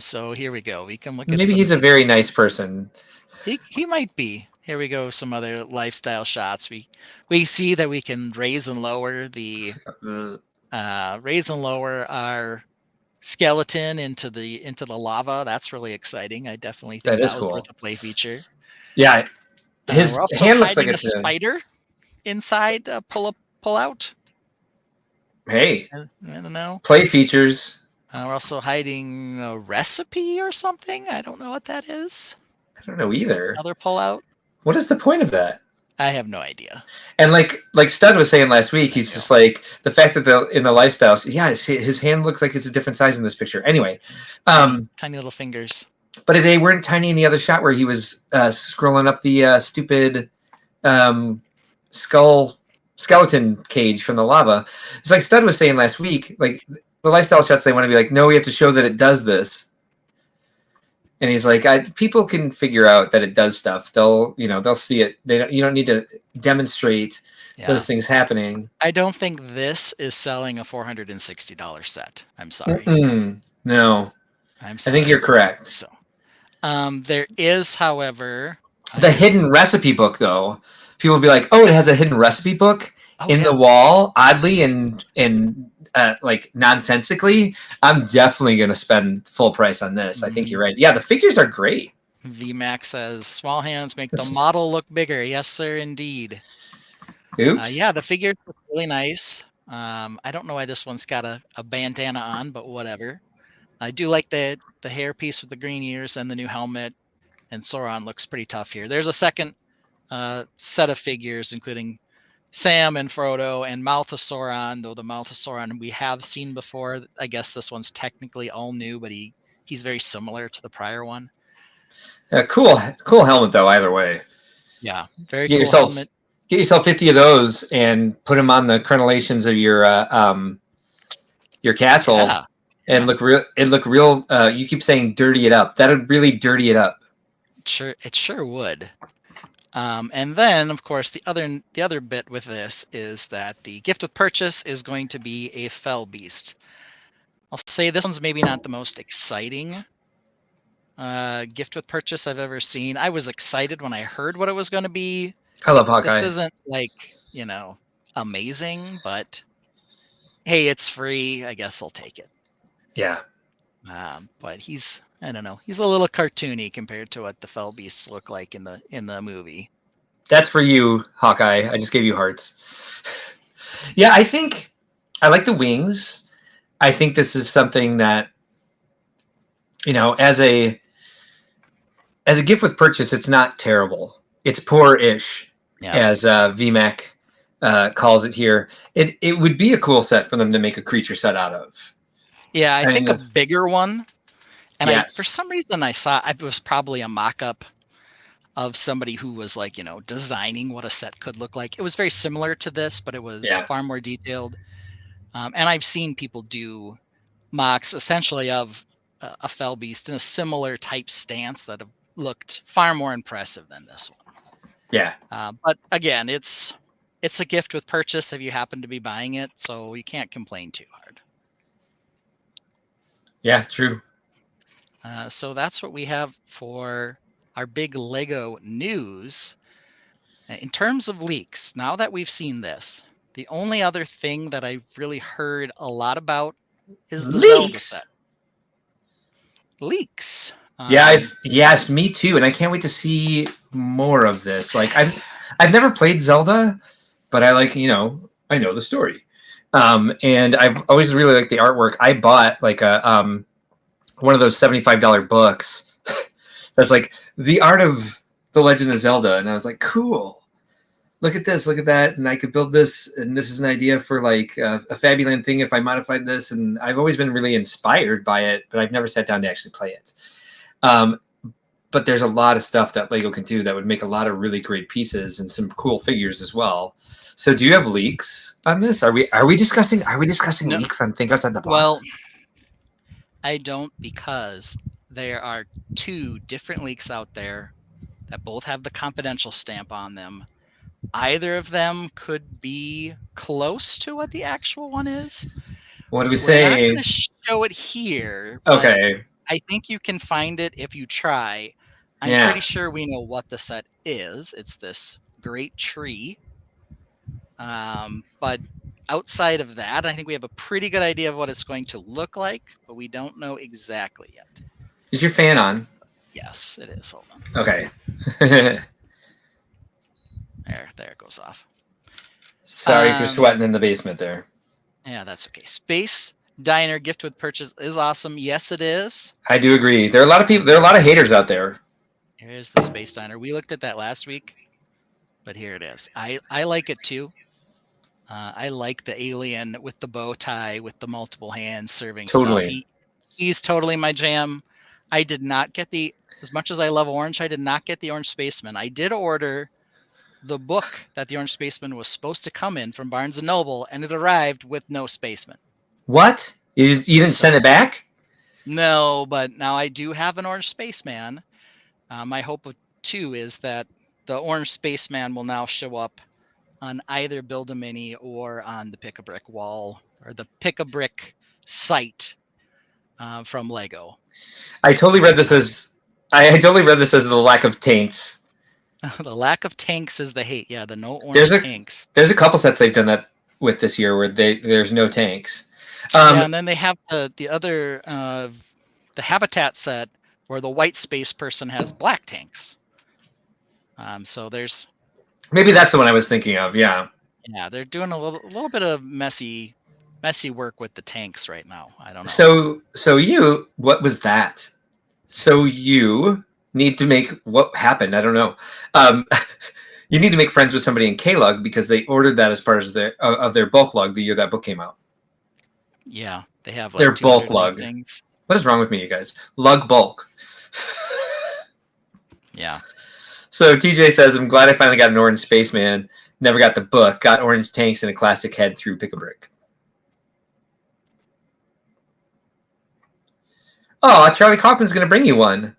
So here we go. We can look at Maybe he's a very nice person. He might be. Here we go. Some other lifestyle shots. We see that we can raise and lower our skeleton into the lava. That's really exciting. I definitely think that was cool. worth a play feature. Yeah, his we're also hand looks like hiding it's a spider inside pull out. Hey, I don't know. Play features. We're also hiding a recipe or something. I don't know what that is. I don't know either. Another pull out. What is the point of that? I have no idea. And like Stud was saying last week, he's just like the fact that in the lifestyles, his hand looks like it's a different size in this picture. Anyway, tiny little fingers. But they weren't tiny in the other shot where he was scrolling up the stupid skeleton cage from the lava. It's like Stud was saying last week, like the lifestyle shots, they want to be like, no, we have to show that it does this. And he's like, people can figure out that it does stuff. They'll see it. You don't need to demonstrate those things happening. I don't think this is selling a $460 set. I'm sorry. No. I'm sorry. I think you're correct. So, there is, however, the hidden recipe book, though. People will be like, oh, it has a hidden recipe book in the wall, oddly and like nonsensically. I'm definitely going to spend full price on this. I think you're right. Yeah, the figures are great. VMAX says small hands make the model look bigger. Yes, sir, indeed. Oops. Yeah, the figures look really nice. I don't know why this one's got a bandana on, but whatever. I do like the hair piece with the green ears and the new helmet. And Sauron looks pretty tough here. There's a second set of figures, including Sam and Frodo and Mouth of Sauron, though the Mouth of Sauron we have seen before. I guess this one's technically all new, but he's very similar to the prior one. Cool helmet, though, either way. Yeah, very cool helmet. Get yourself 50 of those and put them on the crenellations of your castle and look real. It look real. You keep saying dirty it up. That'd really dirty it up. It sure would. And then, of course, the other bit with this is that the gift with purchase is going to be a fell beast. I'll say this one's maybe not the most exciting gift with purchase I've ever seen. I was excited when I heard what it was going to be. I love Hawkeye. This isn't like, amazing, but hey, it's free. I guess I'll take it. Yeah. But I don't know. He's a little cartoony compared to what the fell beasts look like in the movie. That's for you, Hawkeye. I just gave you hearts. Yeah, I think I like the wings. I think this is something that, as a gift with purchase, it's not terrible. It's poor-ish, as VMAC calls it here. It would be a cool set for them to make a creature set out of. Yeah, I think a bigger one. And for some reason I saw it was probably a mock-up of somebody who was like, designing what a set could look like. It was very similar to this, but it was far more detailed. And I've seen people do mocks essentially of a fell beast in a similar type stance that have looked far more impressive than this one. Yeah. But again, it's a gift with purchase if you happen to be buying it, so you can't complain too hard. Yeah, true. So that's what we have for our big Lego news. In terms of leaks, now that we've seen this, the only other thing that I've really heard a lot about is the Zelda set. Leaks. Yes, me too, and I can't wait to see more of this. Like I've never played Zelda, but I I know the story. And I've always really liked the artwork. I bought like a one of those $75 books that's like the art of the Legend of Zelda, and I was like, cool. Look at this, look at that, and I could build this, and this is an idea for like a Fabuland thing if I modified this, and I've always been really inspired by it, but I've never sat down to actually play it. But there's a lot of stuff that Lego can do that would make a lot of really great pieces and some cool figures as well. So do you have leaks on this? Are we discussing No. leaks on Think Outside the Box? Well, I don't, because there are 2 different leaks out there that both have the confidential stamp on them. Either of them could be close to what the actual one is. What do we We're say? not going to show it here. But Okay. I think you can find it if you try. I'm Yeah. pretty sure we know what the set is. It's this great tree. But outside of that, I think we have a pretty good idea of what it's going to look like, but we don't know exactly yet. Is your fan on? Yes, it is. Hold on. Okay. There it goes off. Sorry for sweating in the basement there. Yeah, that's okay. Space Diner gift with purchase is awesome. Yes, it is. I do agree. There are a lot of people. There are a lot of haters out there. Here's the Space Diner. We looked at that last week, but here it is. I like it too. I like the alien with the bow tie with the multiple hands serving Totally. stuff. He's totally my jam. I did not get as much as I love orange, I did not get the orange spaceman. I did order the book that the orange spaceman was supposed to come in from Barnes & Noble, and it arrived with no spaceman. What? You didn't send it back? No, but now I do have an orange spaceman. My hope too is that the orange spaceman will now show up on either Build-A-Mini or on the Pick-A-Brick wall or the Pick-A-Brick site from Lego. I totally read this as the lack of taints. The lack of tanks is the hate. Yeah, the no orange tanks. There's a couple sets they've done that with this year where there's no tanks. Yeah, and then they have the other the habitat set where the white space person has black tanks. So there's maybe that's the one I was thinking of. Yeah. Yeah, they're doing a little bit of messy work with the tanks right now. I don't So know. what was that? So you need to make what happened. I don't know. You need to make friends with somebody in K-Lug because they ordered that as part of their bulk lug the year that book came out. Yeah, they have their bulk 200 lug. things. What is wrong with me, you guys? Lug bulk. Yeah. So TJ says, I'm glad I finally got an orange spaceman. Never got the book. Got orange tanks and a classic head through Pick-A-Brick. Oh, Charlie Kaufman's going to bring you one.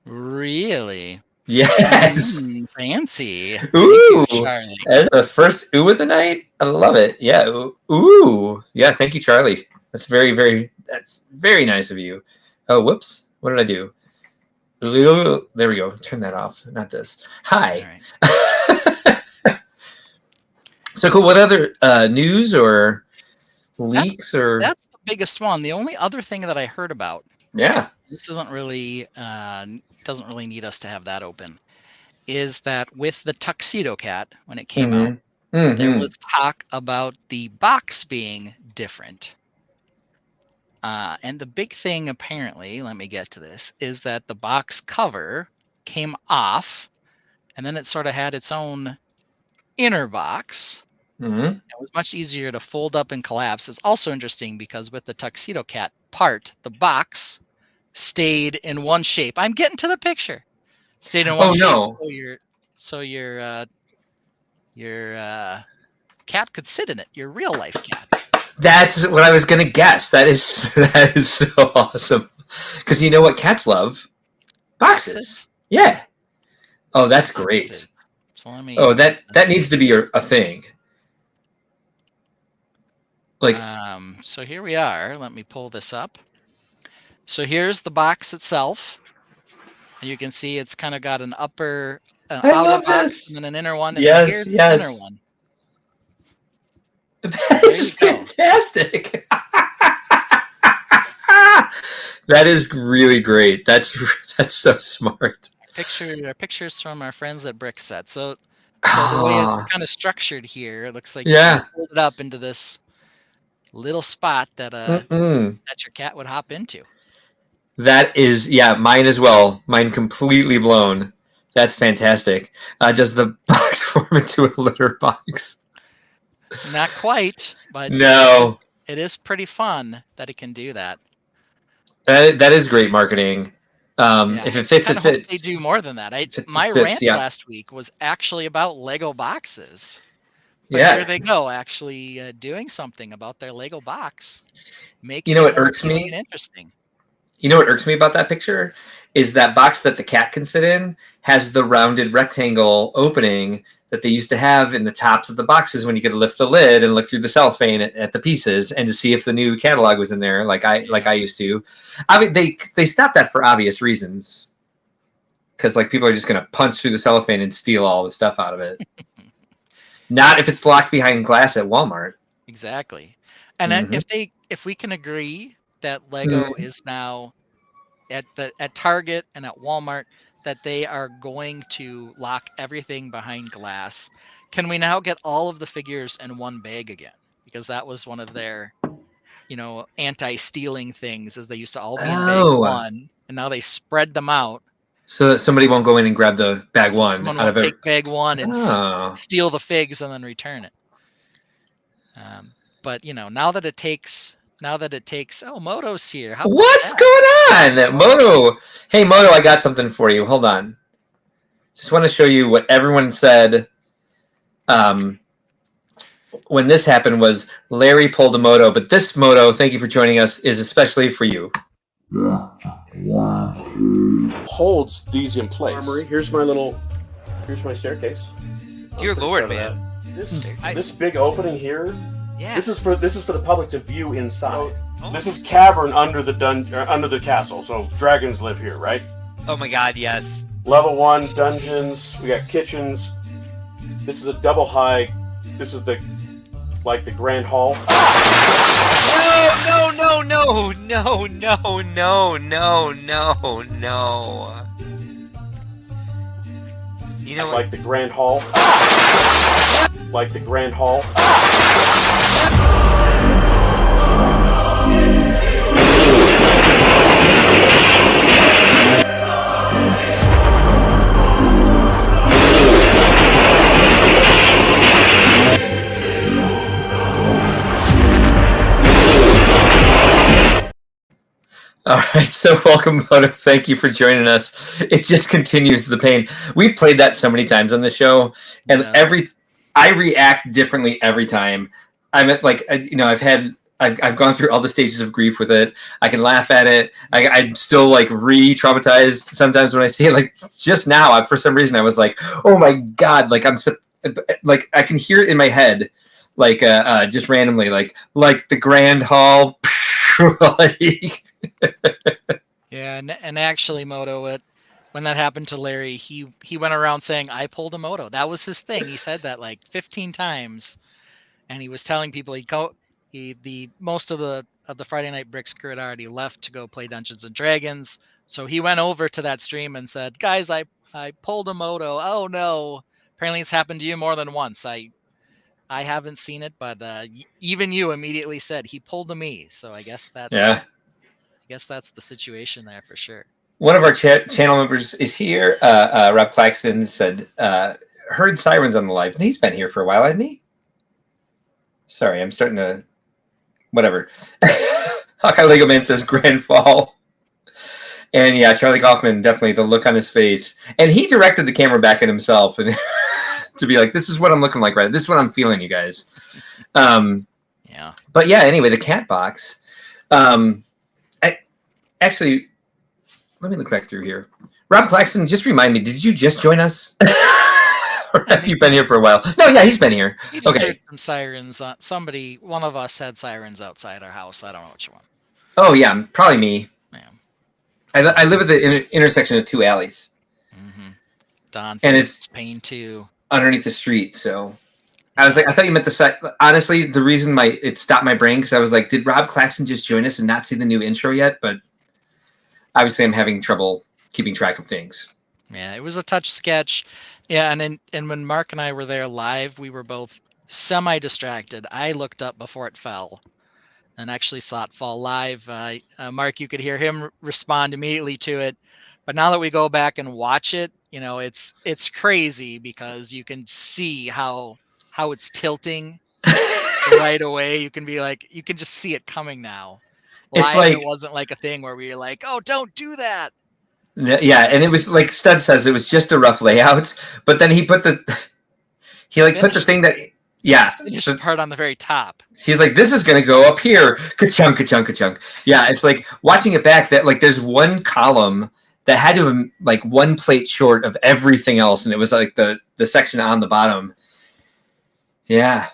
Really? Yes. Fancy. Ooh. Thank you, Charlie. That's the first ooh of the night. I love it. Yeah. Ooh. Yeah. Thank you, Charlie. That's very nice of you. Oh, whoops. What did I do? Ooh, there we go. Turn that off. Not this. Hi. Right. So cool. What other news or leaks or? That's the biggest one. The only other thing that I heard about. Yeah. This isn't really doesn't really need us to have that open. Is that with the Tuxedo Cat when it came out, there was talk about the box being different. And the big thing, apparently, let me get to this, is that the box cover came off, and then it sort of had its own inner box. It was much easier to fold up and collapse. It's also interesting because with the Tuxedo Cat part, the box stayed in one shape. I'm getting to the picture. Stayed in one shape. No. So your cat could sit in it. Your real life cat. That's what I was gonna guess. That is so awesome. Because you know what cats love? Boxes. Yeah. Oh, that's great. So let me. Oh, that needs to be a thing. Like. So here we are. Let me pull this up. So here's the box itself. You can see it's kind of got an outer box and then an inner one. And then here's the inner one. That's fantastic. That is really great. That's so smart. Pictures from our friends at Brick Set. So the way it's kind of structured here, it looks like you fold it up into this little spot that that your cat would hop into. That is, mine as well. Mine completely blown. That's fantastic. Does the box form into a litter box? Not quite, but no, it is pretty fun that it can do that. That is great marketing. Yeah, If it fits, I it kind of hope they fits. do more than that. My Fits, rant yeah. last week was actually about Lego boxes, but Yeah. here they go, actually doing something about their Lego box, You making know it what more irks appealing me? and interesting. You know what irks me about that picture is that box that the cat can sit in has the rounded rectangle opening that they used to have in the tops of the boxes when you could lift the lid and look through the cellophane at the pieces and to see if the new catalog was in there, like I used to. I mean, they stopped that for obvious reasons, because like people are just gonna punch through the cellophane and steal all the stuff out of it. Not if it's locked behind glass at Walmart. Exactly. And Mhm. if we can agree that Lego Mhm. is now at Target and at Walmart, that they are going to lock everything behind glass, can we now get all of the figures in one bag again? Because that was one of their, anti-stealing things, is they used to all be in bag Oh, one, and now they spread them out so that somebody won't go in and grab the bag so one someone out of won't it. take bag one and Oh. steal the figs and then return it. But now that it takes, oh, Moto's here. How about What's that? going on, Moto? Hey, Moto, I got something for you. Hold on. Just want to show you what everyone said when this happened was Larry pulled a Moto, but this Moto, thank you for joining us, is especially for you. Holds these in place. Armory. Here's my staircase. Dear Lord, man. This big opening here. Yeah. This is for the public to view inside. This is cavern under the castle. So dragons live here, right? Oh my God, yes. Level 1 dungeons. We got kitchens. This is a double high. This is the grand hall. No, no, no, no, no, no, no, no, no. You know, like the grand hall. Like the grand hall. All right, so welcome, Moto. Thank you for joining us. It just continues the pain. We've played that so many times on the show, and I react differently every time. I've gone through all the stages of grief with it. I can laugh at it. I'm still like re-traumatized sometimes when I see it. Like just now, for some reason, I was like, "Oh my God!" Like like I can hear it in my head, like just randomly, like the grand hall. Like, Yeah, and actually, Moto, when that happened to Larry, he went around saying, "I pulled a Moto." That was his thing. He said that like 15 times, and he was telling people most of the Friday Night Bricks crew had already left to go play Dungeons and Dragons. So he went over to that stream and said, "Guys, I pulled a Moto. Oh no! Apparently, it's happened to you more than once. I haven't seen it, but even you immediately said he pulled a me. So I guess that's the situation there for sure." One of our channel members is here. Rob Claxton said, heard sirens on the live. And he's been here for a while, hasn't he? Sorry, I'm starting to... Whatever. Hawkeye Lego Man says Grand Fall. And yeah, Charlie Kaufman, definitely the look on his face. And he directed the camera back at himself and to be like, this is what I'm looking like right now. This is what I'm feeling, you guys. Yeah. But yeah, anyway, the cat box. Actually, let me look back through here. Rob Claxton, just remind me, did you just join us? Or have you been here for a while? No, yeah, he's been here. He just heard some sirens. One of us had sirens outside our house. I don't know which one. Oh, yeah, probably me. Yeah. I live at the intersection of two alleys. Mm-hmm. Don and it's pain too. Underneath the street, so... I was like, I thought you meant the site. Honestly, the reason it stopped my brain, because I was like, did Rob Claxton just join us and not see the new intro yet? But obviously I'm having trouble keeping track of things. Yeah, it was a touch sketch. Yeah, and when Mark and I were there live, we were both semi-distracted. I looked up before it fell and actually saw it fall live. Mark, you could hear him respond immediately to it. But now that we go back and watch it, it's crazy because you can see how it's tilting right away. You can just see it coming now. It's Glad like, it wasn't like a thing where we were like, "Oh, don't do that." yeah, and it was like Stud says, it was just a rough layout, but then he put the thing that, yeah, Finish the part on the very top. he's like, this is going to go up here. Ka-chunk, ka-chunk, ka-chunk. Yeah, it's like watching it back that like there's one column that had to have like one plate short of everything else. And it was like the section on the bottom. Yeah.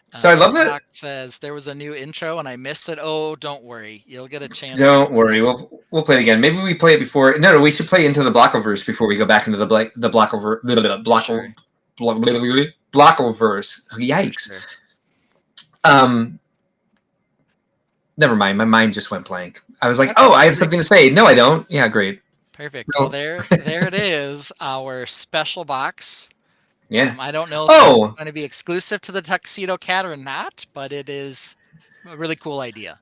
So I love that. Says there was a new intro and I missed it. Oh, don't worry. You'll get a chance. Don't worry. We'll play it again. Maybe we play it before. No, we should play into the Blockoverse before we go back into the Blockoverse. Yikes. Sure. Never mind. My mind just went blank. I was like, oh, I have something to say. No, I don't. Yeah, great. Perfect. No. Well, there it is. Our special box. Yeah. I don't know if it's going to be exclusive to the Tuxedo Cat or not, but it is a really cool idea.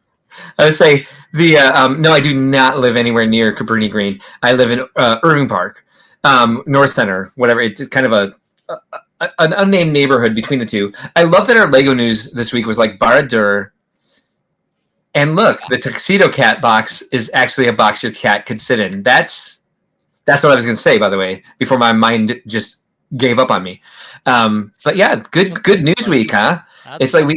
I would say no, I do not live anywhere near Cabrini Green. I live in Irving Park, North Center, whatever. It's kind of an unnamed neighborhood between the two. I love that our Lego news this week was like Baradur. And look, the Tuxedo Cat box is actually a box your cat could sit in. That's what I was going to say, by the way, before my mind just gave up on me. But yeah, good news week, huh? It's like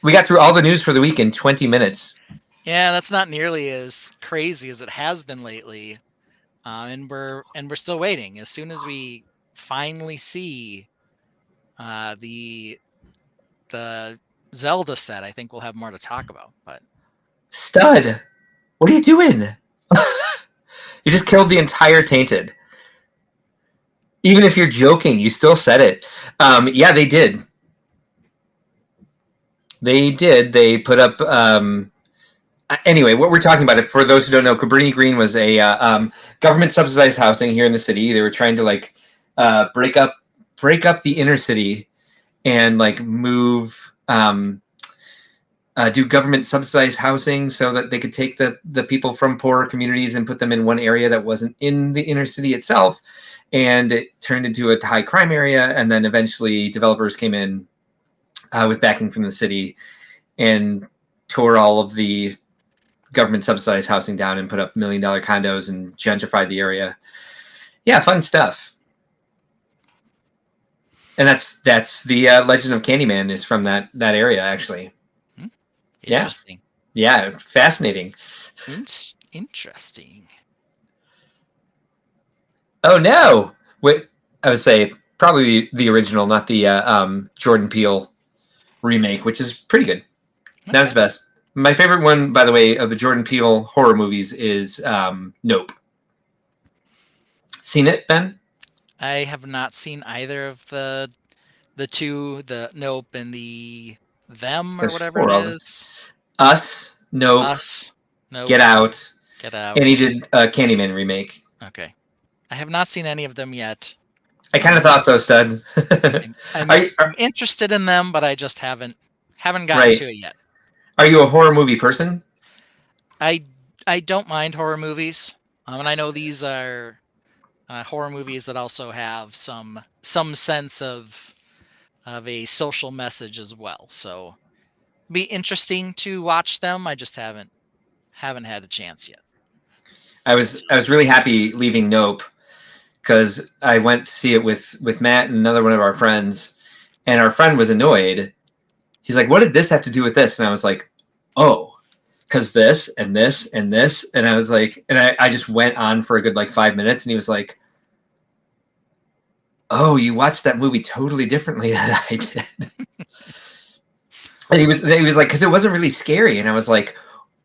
we got through all the news for the week in 20 minutes. Yeah, that's not nearly as crazy as it has been lately. And we're still waiting. As soon as we finally see the Zelda set, I think we'll have more to talk about. But Stud, what are you doing? You just killed the entire Tainted. Even if you're joking, you still said it. Yeah, they did. They put up. Anyway, what we're talking about, for those who don't know, Cabrini Green was a government subsidized housing here in the city. They were trying to like break up the inner city and like move. Do government subsidized housing so that they could take the people from poorer communities and put them in one area that wasn't in the inner city itself. And it turned into a high crime area. And then eventually developers came in with backing from the city and tore all of the government subsidized housing down and put up $1 million condos and gentrified the area. Yeah, fun stuff. And that's the Legend of Candyman is from that area, actually. Interesting. Yeah, fascinating. Interesting. Oh no! Wait, I would say probably the original, not the Jordan Peele remake, which is pretty good. Okay. That's best. My favorite one, by the way, of the Jordan Peele horror movies is Nope. Seen it, Ben? I have not seen either of the two, the Nope and the Them or whatever it is. Us, Nope. Us, Nope. Get Out. Get Out. And he did a Candyman remake. Okay. I have not seen any of them yet. I kind of thought so, Stud. I'm interested in them, but I just haven't gotten to it yet. Are you a horror movie person? I don't mind horror movies, and I know these are horror movies that also have some sense of a social message as well. So, it'd be interesting to watch them. I just haven't had a chance yet. I was really happy leaving Nope because I went to see it with Matt and another one of our friends, and our friend was annoyed. He's like, "What did this have to do with this?" And I was like, "Oh, because this and this and this." And I was like, and I just went on for a good like 5 minutes, and he was like, "Oh, you watched that movie totally differently than I did." And he was like, because it wasn't really scary, and I was like,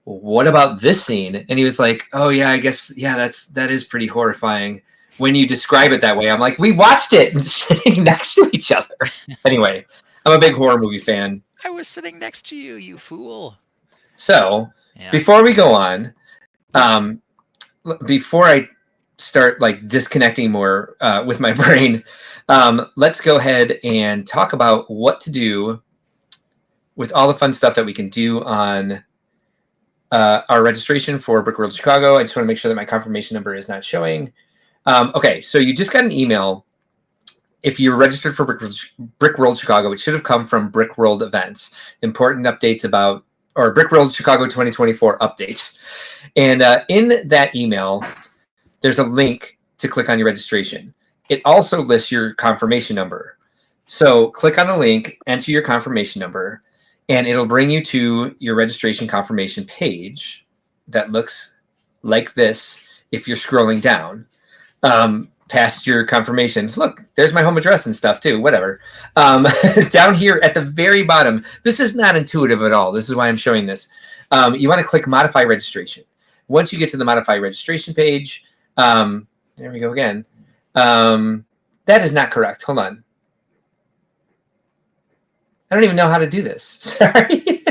"What about this scene?" And he was like, "Oh yeah, I guess that is pretty horrifying when you describe it that way." I'm like, "We watched it sitting next to each other." Anyway, I'm a big horror movie fan. I was sitting next to you, you fool. So before we go on, before I start like disconnecting more with my brain, let's go ahead and talk about what to do with all the fun stuff that we can do on our registration for Brickworld Chicago. I just want to make sure that my confirmation number is not showing. Okay, so you just got an email. If you're registered for Brickworld Chicago, it should have come from Brickworld events. Important updates about or Brickworld Chicago 2024 updates. And in that email, there's a link to click on your registration. It also lists your confirmation number. So click on the link, enter your confirmation number, and it'll bring you to your registration confirmation page that looks like this if you're scrolling down past your confirmation. Look, there's my home address and stuff too, whatever. Down here at the very bottom, this is not intuitive at all. This is why I'm showing this. You want to click Modify Registration. Once you get to the Modify Registration page, there we go again. That is not correct. Hold on. I don't even know how to do this. Sorry.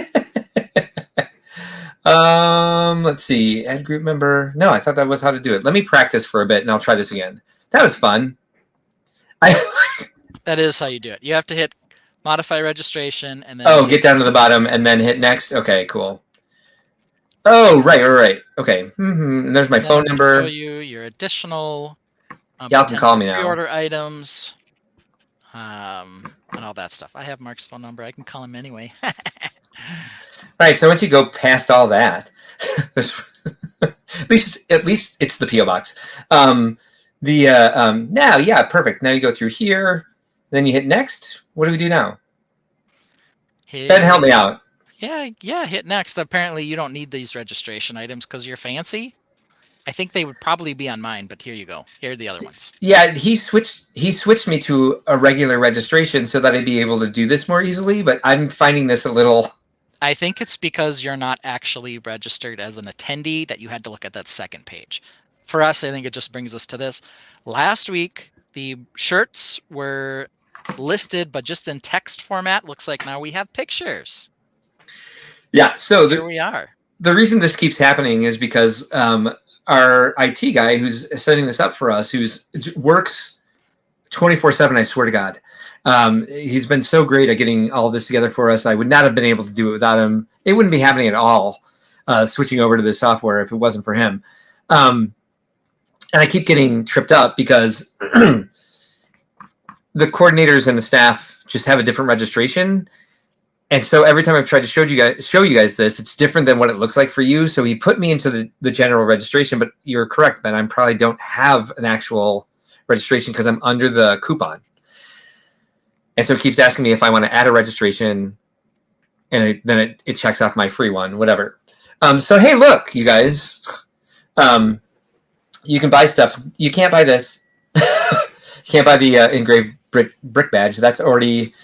Let's see. Add group member. No, I thought that was how to do it. Let me practice for a bit and I'll try this again. That was fun. That is how you do it. You have to hit modify registration and then get down to the bottom and then hit next. Okay, cool. Oh, right. Okay. And there's my phone number. Show you your additional Y'all can call me now. Pre-order items. And all that stuff. I have Mark's phone number. I can call him anyway. All right. So once you go past all that, at least it's the PO box. Now, yeah, perfect. Now you go through here, then you hit next. What do we do now? Ben, help me out. Yeah. Hit next. Apparently, you don't need these registration items because you're fancy. I think they would probably be on mine, but here you go. Here are the other ones. Yeah, he switched me to a regular registration so that I'd be able to do this more easily, but I'm finding this a little... I think it's because you're not actually registered as an attendee that you had to look at that second page. For us, I think it just brings us to this. Last week, the shirts were listed, but just in text format. Looks like now we have pictures. Yeah, so here we are. The reason this keeps happening is because... our IT guy who's setting this up for us, who's works 24/7, I swear to God. He's been so great at getting all this together for us. I would not have been able to do it without him. It wouldn't be happening at all, switching over to this software if it wasn't for him. And I keep getting tripped up because the coordinators and the staff just have a different registration. And so every time I've tried to show you guys this, it's different than what it looks like for you. So he put me into the general registration, but you're correct, Ben. I probably don't have an actual registration because I'm under the coupon. And so it keeps asking me if I want to add a registration, and then it checks off my free one, whatever. So, hey, look, you guys, you can buy stuff. You can't buy this. You can't buy the engraved brick badge. That's already...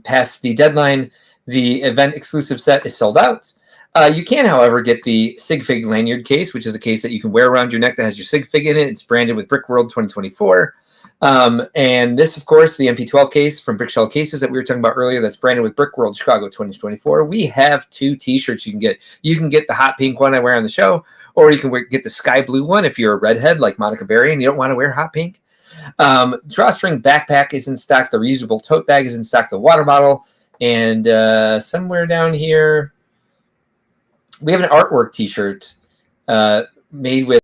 past the deadline. The event exclusive set is sold out. You can, however, get the sig fig lanyard case, which is a case that you can wear around your neck that has your sig fig in it. It's branded with Brickworld 2024. And this, of course, the MP12 case from Brickshell Cases that we were talking about earlier, that's branded with Brickworld Chicago 2024. We have 2 t-shirts you can get. You can get the hot pink one I wear on the show, or you can get the sky blue one if you're a redhead like Monica Berry and you don't want to wear hot pink. Drawstring backpack is in stock. The reusable tote bag is in stock. The water bottle, and somewhere down here we have an artwork T-shirt made with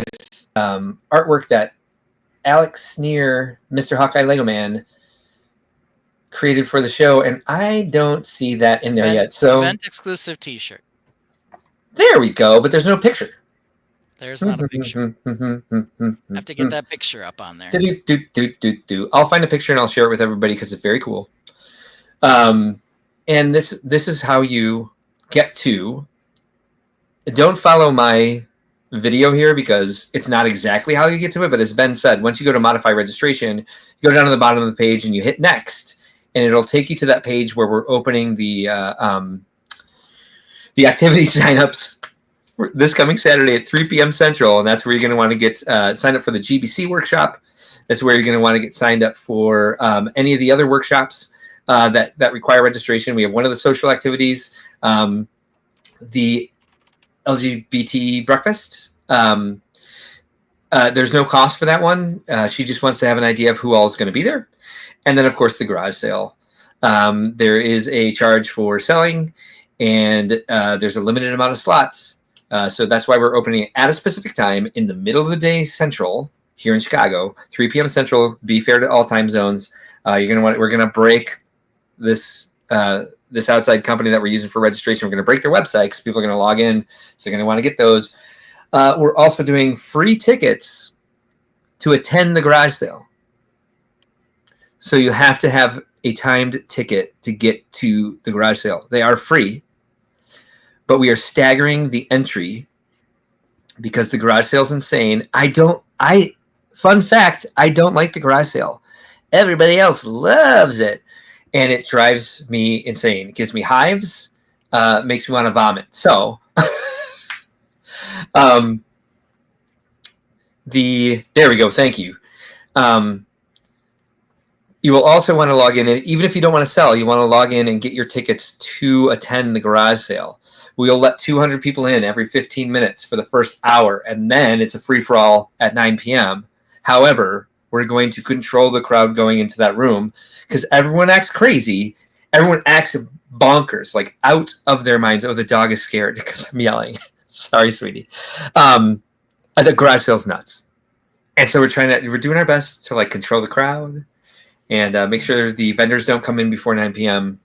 artwork that Alex Sneer, Mr. Hawkeye Lego Man, created for the show, and I don't see that in there yet. So event exclusive T-shirt. There we go, but there's no picture. There's not a picture. Have to get that picture up on there. I'll find a picture and I'll share it with everybody because it's very cool. And this is how you get to. Don't follow my video here because it's not exactly how you get to it. But as Ben said, once you go to modify registration, you go down to the bottom of the page and you hit next, and it'll take you to that page where we're opening the activity signups this coming Saturday at 3 p.m. Central, and that's where you're going to want to get signed up for the GBC workshop. That's where you're going to want to get signed up for any of the other workshops that require registration. We have one of the social activities, the LGBT breakfast. There's no cost for that one. She just wants to have an idea of who all is going to be there. And then, of course, the garage sale. There is a charge for selling, and there's a limited amount of slots. So that's why we're opening it at a specific time in the middle of the day Central here in Chicago, 3 p.m. Central. Be fair to all time zones. We're gonna break this this outside company that we're using for registration. We're going to break their website because people are going to log in, so they're going to want to get those. We're also doing free tickets to attend the garage sale. So you have to have a timed ticket to get to the garage sale. They are free, but we are staggering the entry because the garage sale is insane. Fun fact, I don't like the garage sale. Everybody else loves it, and it drives me insane. It gives me hives, makes me want to vomit. So, there we go. Thank you. You will also want to log in, even if you don't want to sell, you want to log in and get your tickets to attend the garage sale. We'll let 200 people in every 15 minutes for the first hour, and then it's a free-for-all at 9 p.m. However, we're going to control the crowd going into that room because everyone acts crazy. Everyone acts bonkers, like out of their minds. Oh, the dog is scared because I'm yelling. Sorry, sweetie. The garage sale's nuts. And so we're doing our best to like control the crowd and make sure the vendors don't come in before 9 p.m.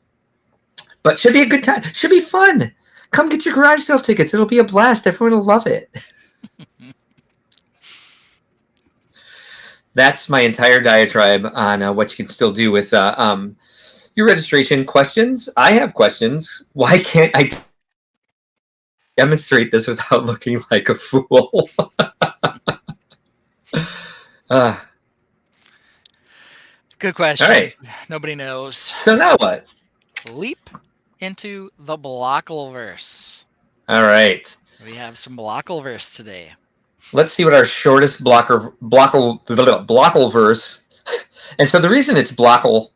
But should be a good time. Should be fun. Come get your garage sale tickets. It'll be a blast. Everyone will love it. That's my entire diatribe on what you can still do with your registration questions. I have questions. Why can't I demonstrate this without looking like a fool? Good question. All right. Nobody knows. So now what? Leap into the Blockleverse. All right. We have some Blockleverse today. Let's see what our shortest Blockleverse. And so the reason it's Blockle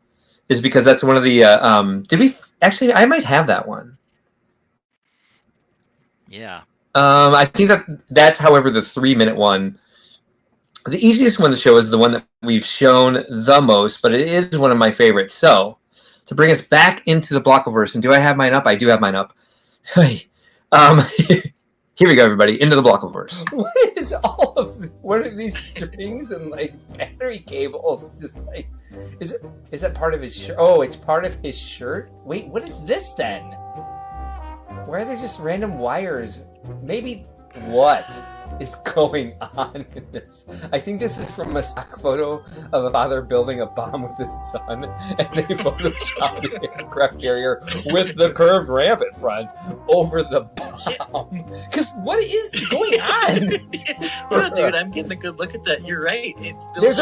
is because that's one of the did we actually I might have that one. Yeah. I think that's however the 3-minute one. The easiest one to show is the one that we've shown the most, but it is one of my favorites. So to bring us back into the Blockleverse, and do I have mine up? I do have mine up. Here we go, everybody, into the Blockleverse. What are these strings and like battery cables? Just like, is that part of his shirt? Oh, it's part of his shirt. Wait, what is this then? Why are there just random wires? Maybe what is going on in this? I think this is from a stock photo of a father building a bomb with his son, and they photoshopped the aircraft carrier with the curved ramp in front over the bomb. Because what is going on? Oh, dude, I'm getting a good look at that. You're right. There's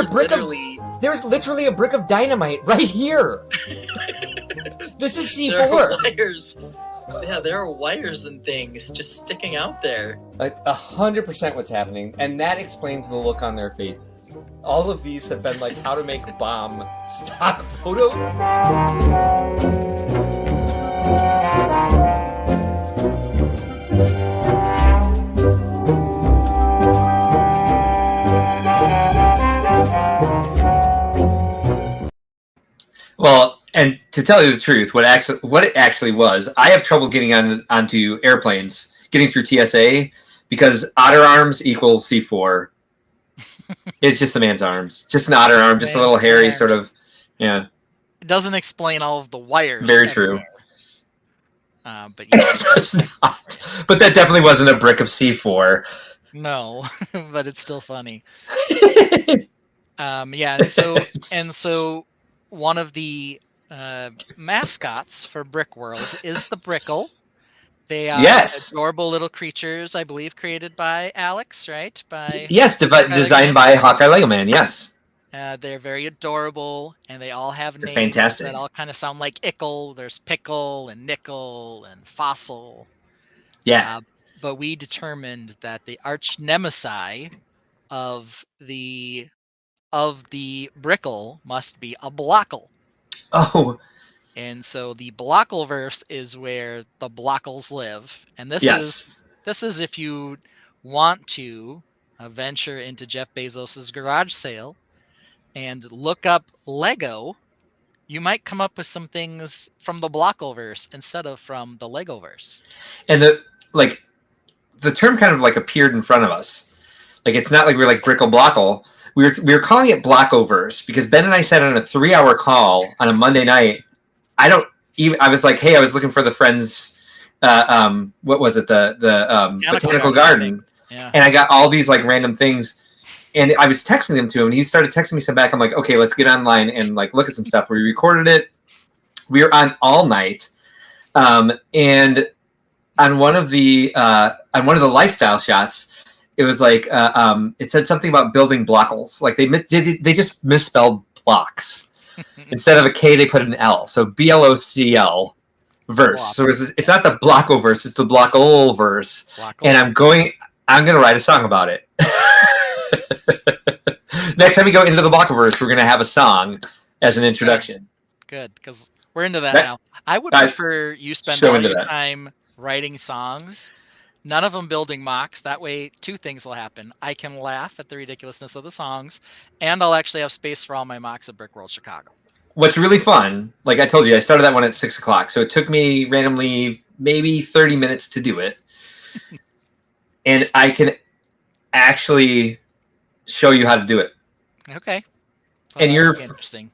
literally a brick of dynamite right here. This is C4. There are wires. Yeah, there are wires and things just sticking out there. 100% what's happening, and that explains the look on their face. All of these have been like how to make a bomb stock photos. Well, and to tell you the truth, what it actually was, I have trouble getting onto airplanes, getting through TSA, because otter arms equals C4. It's just the man's arms, just an otter arm, just a little hairy sort of, yeah. It doesn't explain all of the wires. Very true. But yeah, it does not. But that definitely wasn't a brick of C4. No, but it's still funny. Yeah, and so one of the mascots for Brickworld is the Brickle. They are adorable little creatures, I believe, created by Alex, right? Designed by Hawkeye Lego Man. Yes. They're very adorable, and they all have names fantastic. that all kind of sound like Ickle. There's Pickle and Nickel and Fossil. Yeah. But we determined that the arch nemesis of the Brickle must be a Blockle. Oh. And so the Blockleverse is where the Blockles live. And this is if you want to venture into Jeff Bezos's garage sale and look up Lego, you might come up with some things from the Blockleverse instead of from the Legoverse. And the term kind of like appeared in front of us. Like it's not like we're like Brickle Blockle. We were calling it Blockoverse because Ben and I sat on a 3-hour call on a Monday night. I was like, hey, I was looking for the Friends. What was it? The botanical garden. Yeah. And I got all these like random things, and I was texting them to him, and he started texting me some back. I'm like, okay, let's get online and like look at some stuff. We recorded it. We were on all night, and on one of the lifestyle shots, it was like it said something about building blockles. Like they just misspelled blocks. Instead of a K, they put an L. So BLOCL verse. So it's not the blockoverse, it's the blockle verse. And I'm going to write a song about it. Next time we go into the blockoverse, we're going to have a song as an introduction. Good, because we're into that now. I would prefer you spend all your time writing songs, none of them building mocks. That way, two things will happen. I can laugh at the ridiculousness of the songs, and I'll actually have space for all my mocks at Brickworld Chicago. What's really fun, like I told you, I started that one at 6 o'clock, so it took me randomly maybe 30 minutes to do it. And I can actually show you how to do it. Okay. Well, and you're interesting.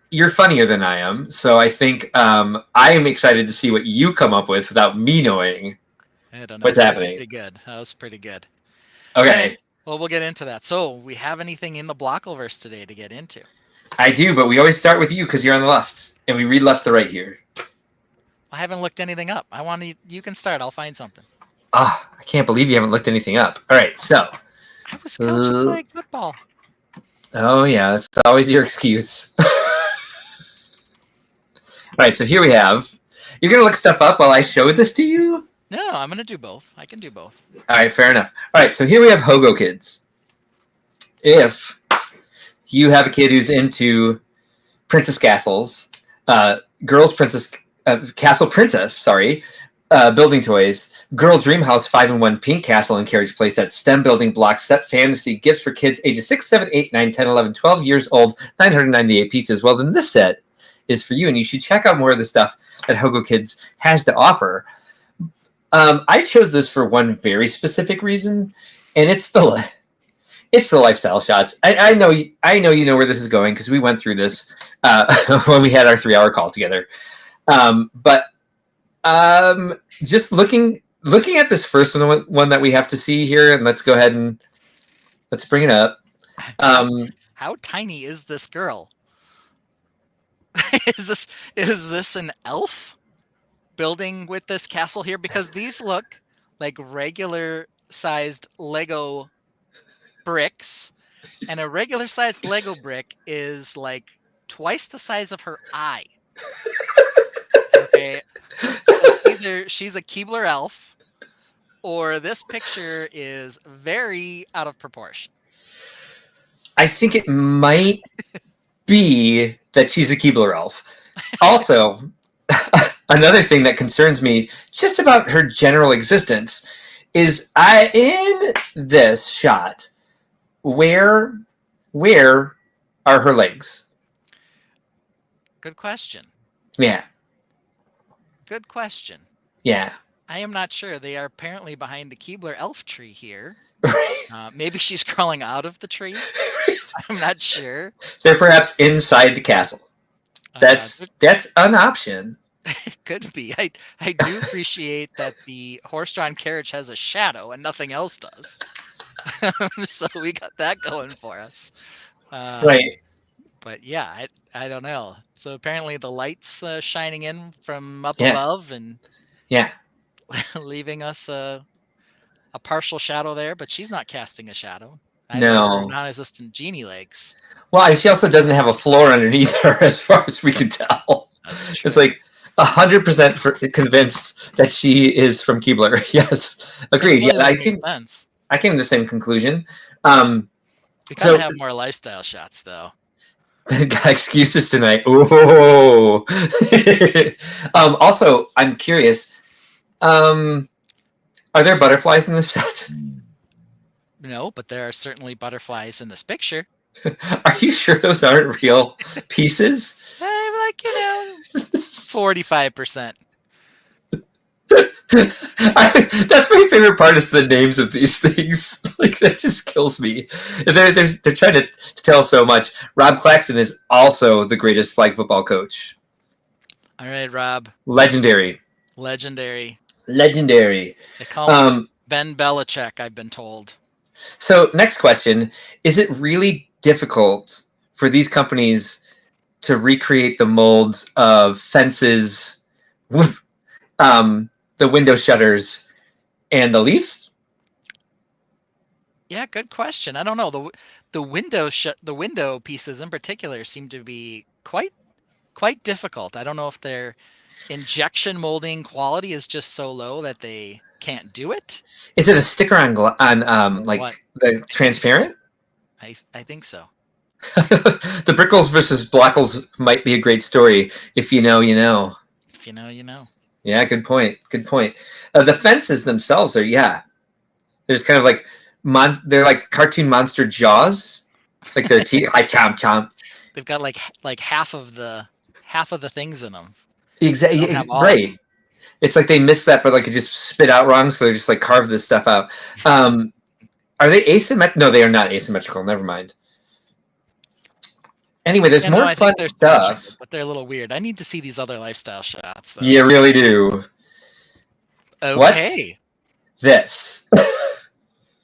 You're funnier than I am, so I think I am excited to see what you come up with without me knowing what's happening. That was pretty good. Okay. Well, we'll get into that. So, we have anything in the Blockleverse today to get into? I do, but we always start with you because you're on the left, and we read left to right here. I haven't looked anything up. You can start. I'll find something. I can't believe you haven't looked anything up. All right, so. I was coaching playing football. Oh, yeah, that's always your excuse. All right, so here we have. You're going to look stuff up while I show this to you? No, I'm going to do both. I can do both. All right, fair enough. All right, so here we have Hogo Kids. If you have a kid who's into princess castles, castle princess, building toys, girl dream house 5-in-1 pink castle and carriage playset, STEM building blocks, set fantasy gifts for kids ages 6, 7, 8, 9, 10, 11, 12 years old, 998 pieces. Well, then this set is for you, and you should check out more of the stuff that Hogo Kids has to offer. I chose this for one very specific reason, and it's the lifestyle shots. I know you know where this is going because we went through this when we had our 3-hour call together. But just looking at this first one that we have to see here, and let's go ahead and let's bring it up. How tiny is this girl? Is this an elf building with this castle here? Because these look like regular sized Lego bricks, and a regular sized Lego brick is like twice the size of her eye. Okay, so either she's a Keebler elf, or this picture is very out of proportion. I think it might be that she's a Keebler elf. Also, another thing that concerns me just about her general existence is in this shot, where are her legs? Good question. Yeah. Good question. Yeah. I am not sure. They are apparently behind the Keebler elf tree here. Maybe she's crawling out of the tree. I'm not sure. They're perhaps inside the castle. That's an option. It could be. I do appreciate that the horse-drawn carriage has a shadow and nothing else does. So we got that going for us. Right. But yeah, I don't know. So apparently the light's shining in from up above and leaving us a partial shadow there, but she's not casting a shadow. No. Non-existent genie legs. Well, she also doesn't have a floor underneath her, as far as we can tell. That's true. It's like 100% convinced that she is from Keebler. Yes, agreed. Yeah, I came to the same conclusion. We gotta have more lifestyle shots, though. Got excuses tonight. Oh. Also, I'm curious. Are there butterflies in this set? No, but there are certainly butterflies in this picture. Are you sure those aren't real pieces? I'm like, 45%. That's my favorite part is the names of these things. Like, that just kills me. They're trying to tell so much. Rob Claxton is also the greatest flag football coach. All right, Rob. Legendary. Legendary. Legendary. They call him Ben Belichick, I've been told. So next question, is it really difficult for these companies to recreate the molds of fences, the window shutters, and the leaves? Yeah, good question. I don't know. The window pieces in particular seem to be quite difficult. I don't know if their injection molding quality is just so low that they can't do it. Is it a sticker on like What? the transparent? I think so. The Brickles versus Blockles might be a great story. If you know, you know. If you know, you know. Yeah, good point. Good point. The fences themselves are there's kind of like they're like cartoon monster jaws, like their teeth. I chomp chomp. They've got like half of the things in them. Exactly. Right. It's like they missed that, but like it just spit out wrong, so they just like carved this stuff out. Are they asymmetrical? No, they are not asymmetrical. Never mind. Anyway, there's more fun stuff, but they're a little weird. I need to see these other lifestyle shots. Though. You really do. Okay. What's this?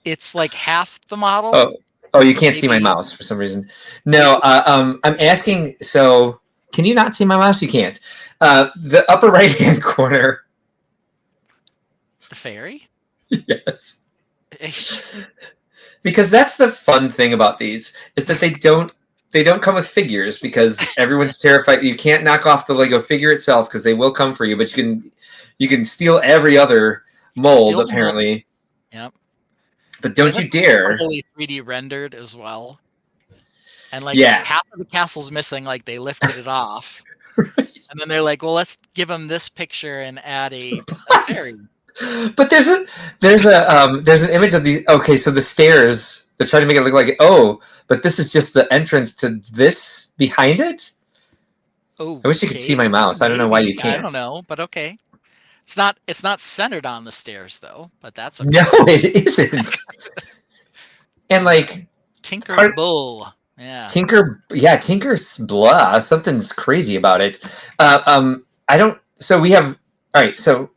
It's like half the model. Oh, you can't see my mouse for some reason. No, I'm asking. So, can you not see my mouse? You can't. The upper right-hand corner. The fairy. Yes. Because that's the fun thing about these is that they don't come with figures because everyone's terrified. You can't knock off the Lego figure itself because they will come for you, but you can steal every other mold apparently. Yep. But don't you dare. Fully 3D rendered as well. And like half of the castle's missing, like they lifted it off. Right. And then they're like, well, let's give them this picture and add a fairy. But there's an image of the so the stairs, they're trying to make it look like but this is just the entrance to this behind it. Oh, I wish you could see my mouse. I don't know why you can't. I don't know, but okay. It's not centered on the stairs though, but that's okay. No, it isn't. And like Tinker Bull. Yeah. Tinker's blah. Something's crazy about it. I don't. So we have. All right. So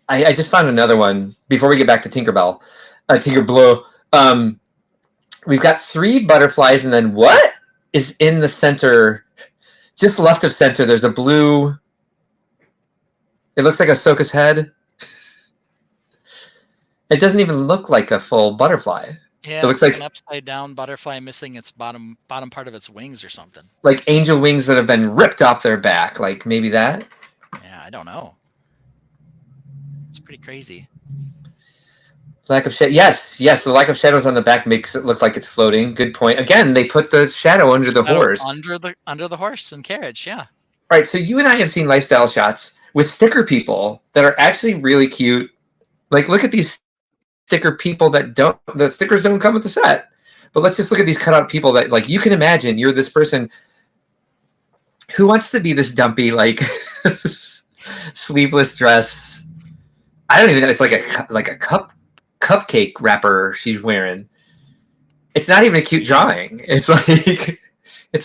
I just found another one before we get back to Tinkerbell. Tinkerbell. We've got 3 butterflies, and then what is in the center? Just left of center, there's a blue. It looks like Ahsoka's head. It doesn't even look like a full butterfly. Yeah, it looks like an upside down butterfly missing its bottom part of its wings or something. Like angel wings that have been ripped off their back. Like maybe that? Yeah, I don't know. It's pretty crazy. Lack of shadow. Yes. The lack of shadows on the back makes it look like it's floating. Good point. Again, they put the shadow under the horse. Under the horse and carriage. Yeah. All right. So you and I have seen lifestyle shots with sticker people that are actually really cute. Like, look at these sticker people the stickers don't come with the set. But let's just look at these cutout people that, like, you can imagine you're this person who wants to be this dumpy, like, sleeveless dress. I don't even know. It's like a cupcake wrapper she's wearing. It's not even a cute drawing. It's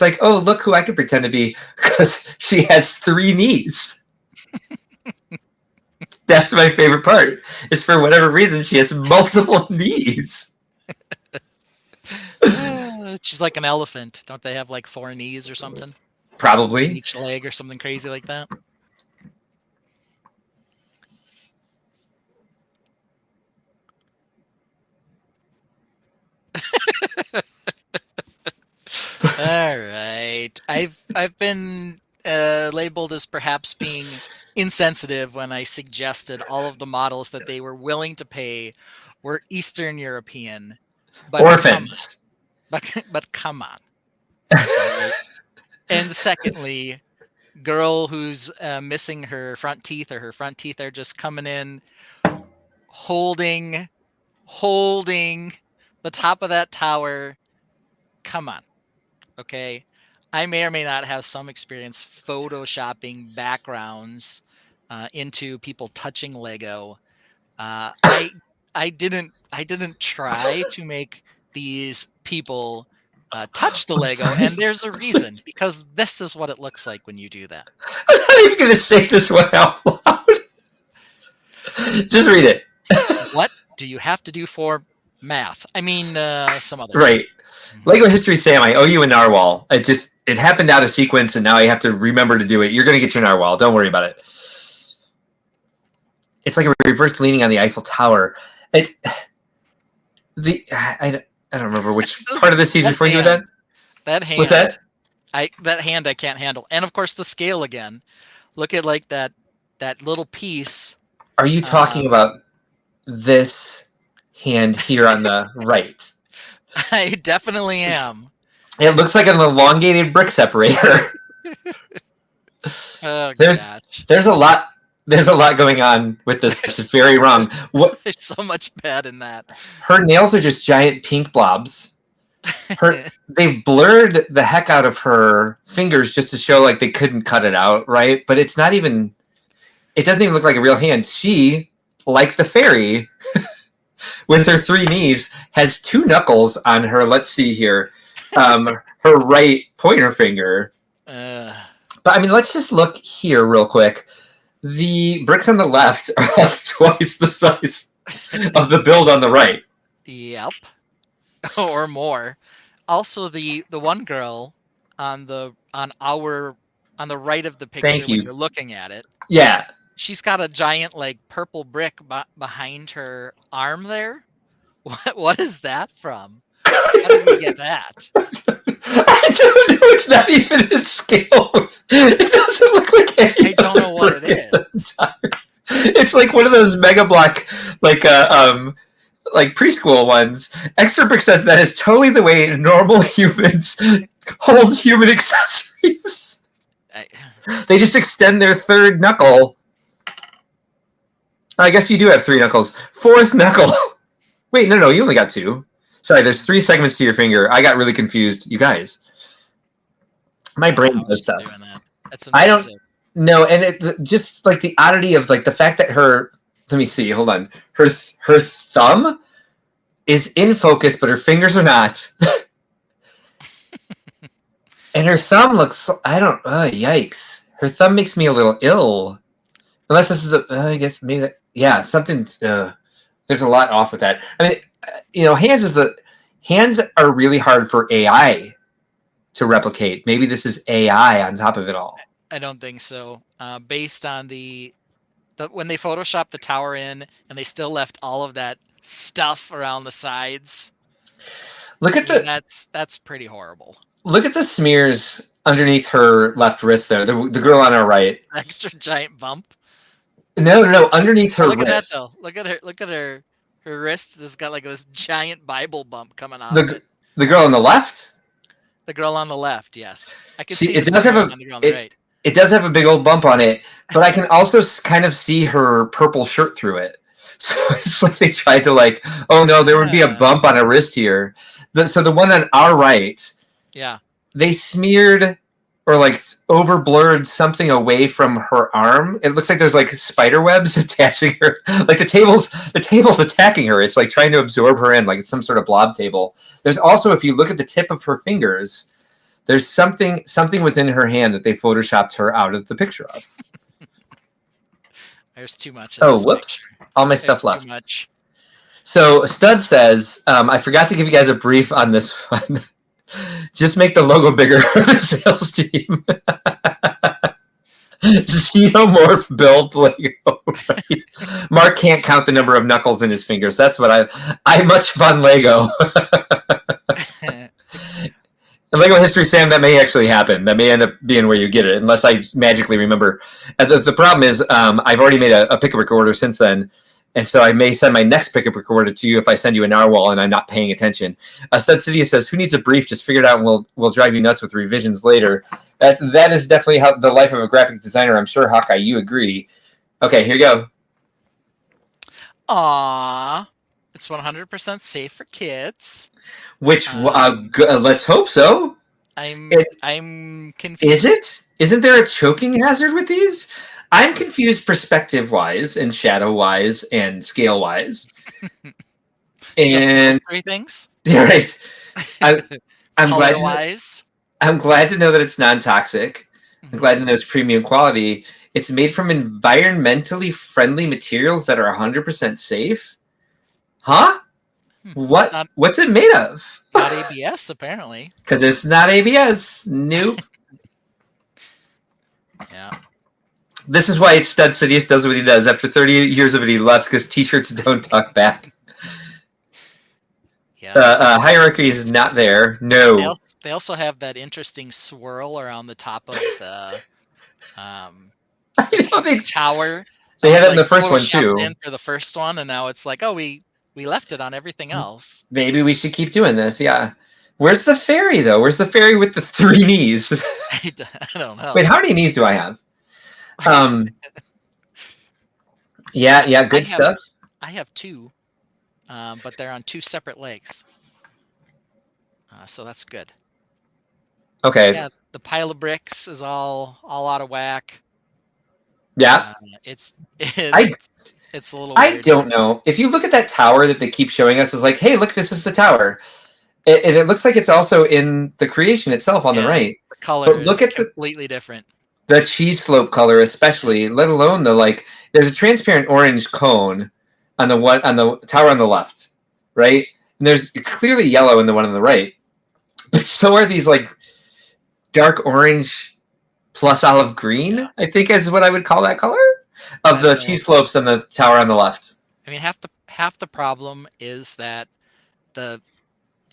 like, oh, look who I could pretend to be because she has 3 knees. That's my favorite part. Is for whatever reason she has multiple knees. She's like an elephant. Don't they have like 4 knees or something? Probably. Each leg or something crazy like that. All right. I've been labeled as perhaps being insensitive when I suggested all of the models that they were willing to pay were Eastern European. But orphans. But come on. Right? And secondly, girl who's missing her front teeth, or her front teeth are just coming in, holding the top of that tower. Come on. Okay. I may or may not have some experience photoshopping backgrounds into people touching Lego. I didn't try to make these people touch the Lego, and there's a reason, because this is what it looks like when you do that. I'm not even going to say this one out loud. Just read it. What do you have to do for math? I mean, some other. Right. Lego History Sam, I owe you a narwhal. It happened out of sequence, and now I have to remember to do it. You're going to get your narwhal. Don't worry about it. It's like a reverse leaning on the Eiffel Tower. I don't remember which part of the season before you do that. That hand. What's that? That hand I can't handle, and of course the scale again. Look at like that little piece. Are you talking about this hand here on the right? I definitely am. It looks like an elongated brick separator. Oh, there's a lot going on with this. It's very wrong. There's so much bad in that. Her nails are just giant pink blobs. They've blurred the heck out of her fingers just to show like they couldn't cut it out, right? But it doesn't even look like a real hand. She, like the fairy, with her 3 knees, has 2 knuckles on her. Let's see here, her right pointer finger. But I mean, let's just look here real quick. The bricks on the left are like twice the size of the build on the right. Yep. Or more. Also, the one girl on the right of the picture when you're looking at it. Yeah. She's got a giant like purple brick behind her arm there. What is that from? How did we get that? I don't know. It's not even in scale. It doesn't look like any. I don't know what it is. It's like one of those Mega Block, like preschool ones. Extra Brick says that is totally the way normal humans hold human accessories. They just extend their 3rd knuckle. I guess you do have 3 knuckles. 4th knuckle. Wait, no, you only got 2. Sorry, there's 3 segments to your finger. I got really confused. You guys. My brain does stuff. That's I don't know. And just like the oddity of like the fact that let me see, hold on. Her thumb is in focus, but her fingers are not. And her thumb looks, yikes. Her thumb makes me a little ill. Unless this is I guess maybe that, yeah, something's, there's a lot off with that. I mean, hands are really hard for AI to replicate. Maybe this is AI on top of it all. I don't think so. Based on when they photoshopped the tower in, and they still left all of that stuff around the sides. Look at that's pretty horrible. Look at the smears underneath her left wrist there. The girl on her right. Extra giant bump. No, underneath her Look wrist. at that though. Look at her wrist. Has got like this giant Bible bump coming out. The girl on the left. The girl on the left, yes. I can see it does have on the girl on the right. It does have a big old bump on it, but I can also kind of see her purple shirt through it. So it's like they tried to like, oh no, there would be a bump on a wrist here. So the one on our right, yeah, they smeared or like over blurred something away from her arm. It looks like there's like spider webs attaching her. Like the table's attacking her. It's like trying to absorb her in, like it's some sort of blob table. There's also, if you look at the tip of her fingers, there's something was in her hand that they photoshopped her out of the picture of. There's too much. Oh, whoops. All my stuff left. Too much. So Stud says, I forgot to give you guys a brief on this one. Just make the logo bigger for the sales team. Xenomorph build Lego. Right? Mark can't count the number of knuckles in his fingers. That's what I much fun Lego. In Lego History, Sam, that may actually happen. That may end up being where you get it, unless I magically remember. The problem is I've already made a pick-a-brick order since then, and so I may send my next pick-a-brick order to you if I send you a narwhal and I'm not paying attention. Stud City says, who needs a brief? Just figure it out and we'll drive you nuts with revisions later. That is definitely how the life of a graphic designer. I'm sure, Hawkeye, you agree. Okay, here you go. Aww. It's 100% safe for kids. Which let's hope so. I'm confused. Is it? Isn't there a choking hazard with these? I'm confused perspective-wise and shadow-wise and scale-wise. Just those 3 things? Yeah, right. I'm glad to know, color-wise. I'm glad to know that it's non-toxic. I'm glad to know it's premium quality. It's made from environmentally friendly materials that are 100% safe. Huh? It's not What's it made of? not ABS apparently. Because it's not ABS. Nope. Yeah. This is why Stud Sidious does what he does. After 30 years of it, he left because t-shirts don't talk back. Yeah. Hierarchy is not there. No. They also have that interesting swirl around the top of the tower. They That had was, it in the first one photoshopped too. in for the first one, and now it's like, oh, we left it on everything else. Maybe we should keep doing this. Yeah. Where's the fairy though? Where's the fairy with the 3 knees? I don't know. Wait, how many knees do I have? Yeah, good stuff. I have 2, but they're on 2 separate legs. So that's good. Okay. Yeah, the pile of bricks is all out of whack. Yeah. It's a little weird. I don't know. If you look at that tower that they keep showing us, is like, hey, look, this is the tower. And it looks like it's also in the creation itself on the right. The color but look is at completely different. The cheese slope color, especially, let alone there's a transparent orange cone on the tower on the left, right? And it's clearly yellow in the one on the right, but so are these like dark orange plus olive green. I think is what I would call that color of the cheese slopes on the tower on the left. I mean, half the problem is that the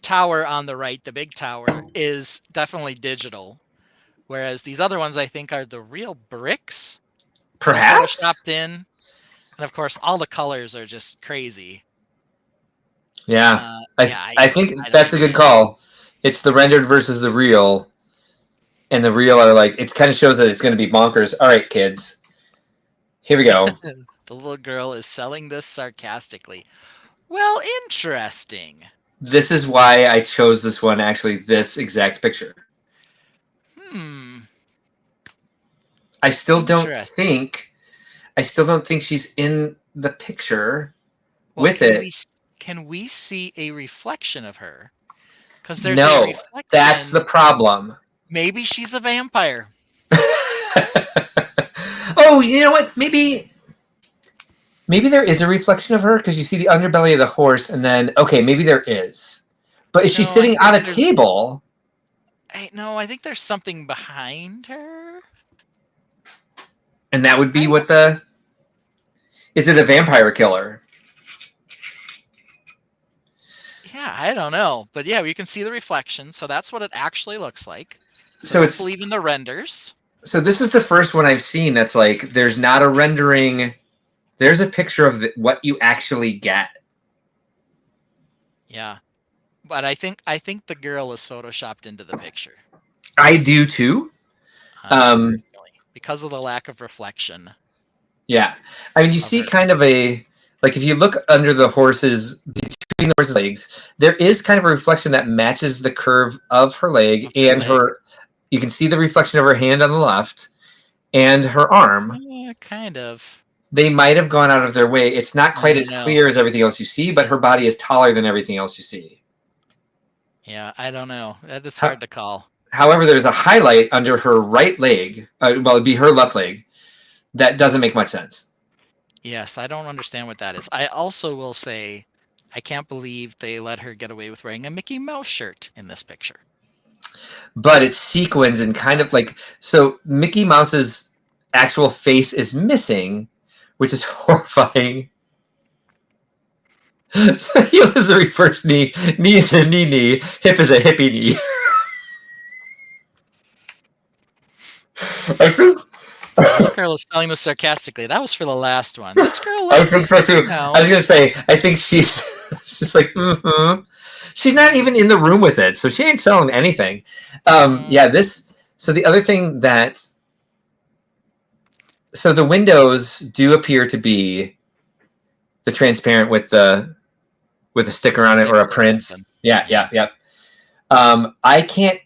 tower on the right, the big tower, is definitely digital. Whereas these other ones, I think, are the real bricks. Perhaps. Photoshopped in. And of course, all the colors are just crazy. Yeah. I think that's a good call. It's the rendered versus the real. And the real are like, it kind of shows that it's going to be bonkers. All right, kids. Here we go. The little girl is selling this sarcastically. Well, interesting. This is why I chose this one, actually, this exact picture. I still don't think she's in the picture with it. Can we see a reflection of her? Because there's no, a reflection. That's the problem. Maybe she's a vampire. Oh, you know what? Maybe there is a reflection of her because you see the underbelly of the horse, and then maybe there is. But is she sitting on a table? I think there's something behind her. And that would be is it a vampire killer? Yeah, I don't know. But yeah, we can see the reflection. So that's what it actually looks like. So it's even the renders. So this is the first one I've seen that's like, there's not a rendering. There's a picture of what you actually get. Yeah. But I think the girl is photoshopped into the picture. I do too. Because of the lack of reflection. Yeah. I mean, you see kind of if you look under the horse's, between the horse's legs, there is kind of a reflection that matches the curve of her leg and her, you can see the reflection of her hand on the left and her arm. Yeah, kind of. They might have gone out of their way. It's not quite as clear as everything else you see, but her body is taller than everything else you see. Yeah, I don't know. That is hard to call. However, there's a highlight under her right leg. It'd be her left leg. That doesn't make much sense. Yes, I don't understand what that is. I also will say, I can't believe they let her get away with wearing a Mickey Mouse shirt in this picture. But it's sequins and kind of so Mickey Mouse's actual face is missing, which is horrifying. Heel is a reverse knee, knee is a knee, hip is a hippie knee. I think The girl is telling this sarcastically. That was for the last one. This girl looks, I think so too. I was gonna say, I think she's like, she's not even in the room with it, so she ain't selling anything. Yeah, so the other thing so the windows do appear to be the transparent with a sticker on it or a print. Yeah. I can't.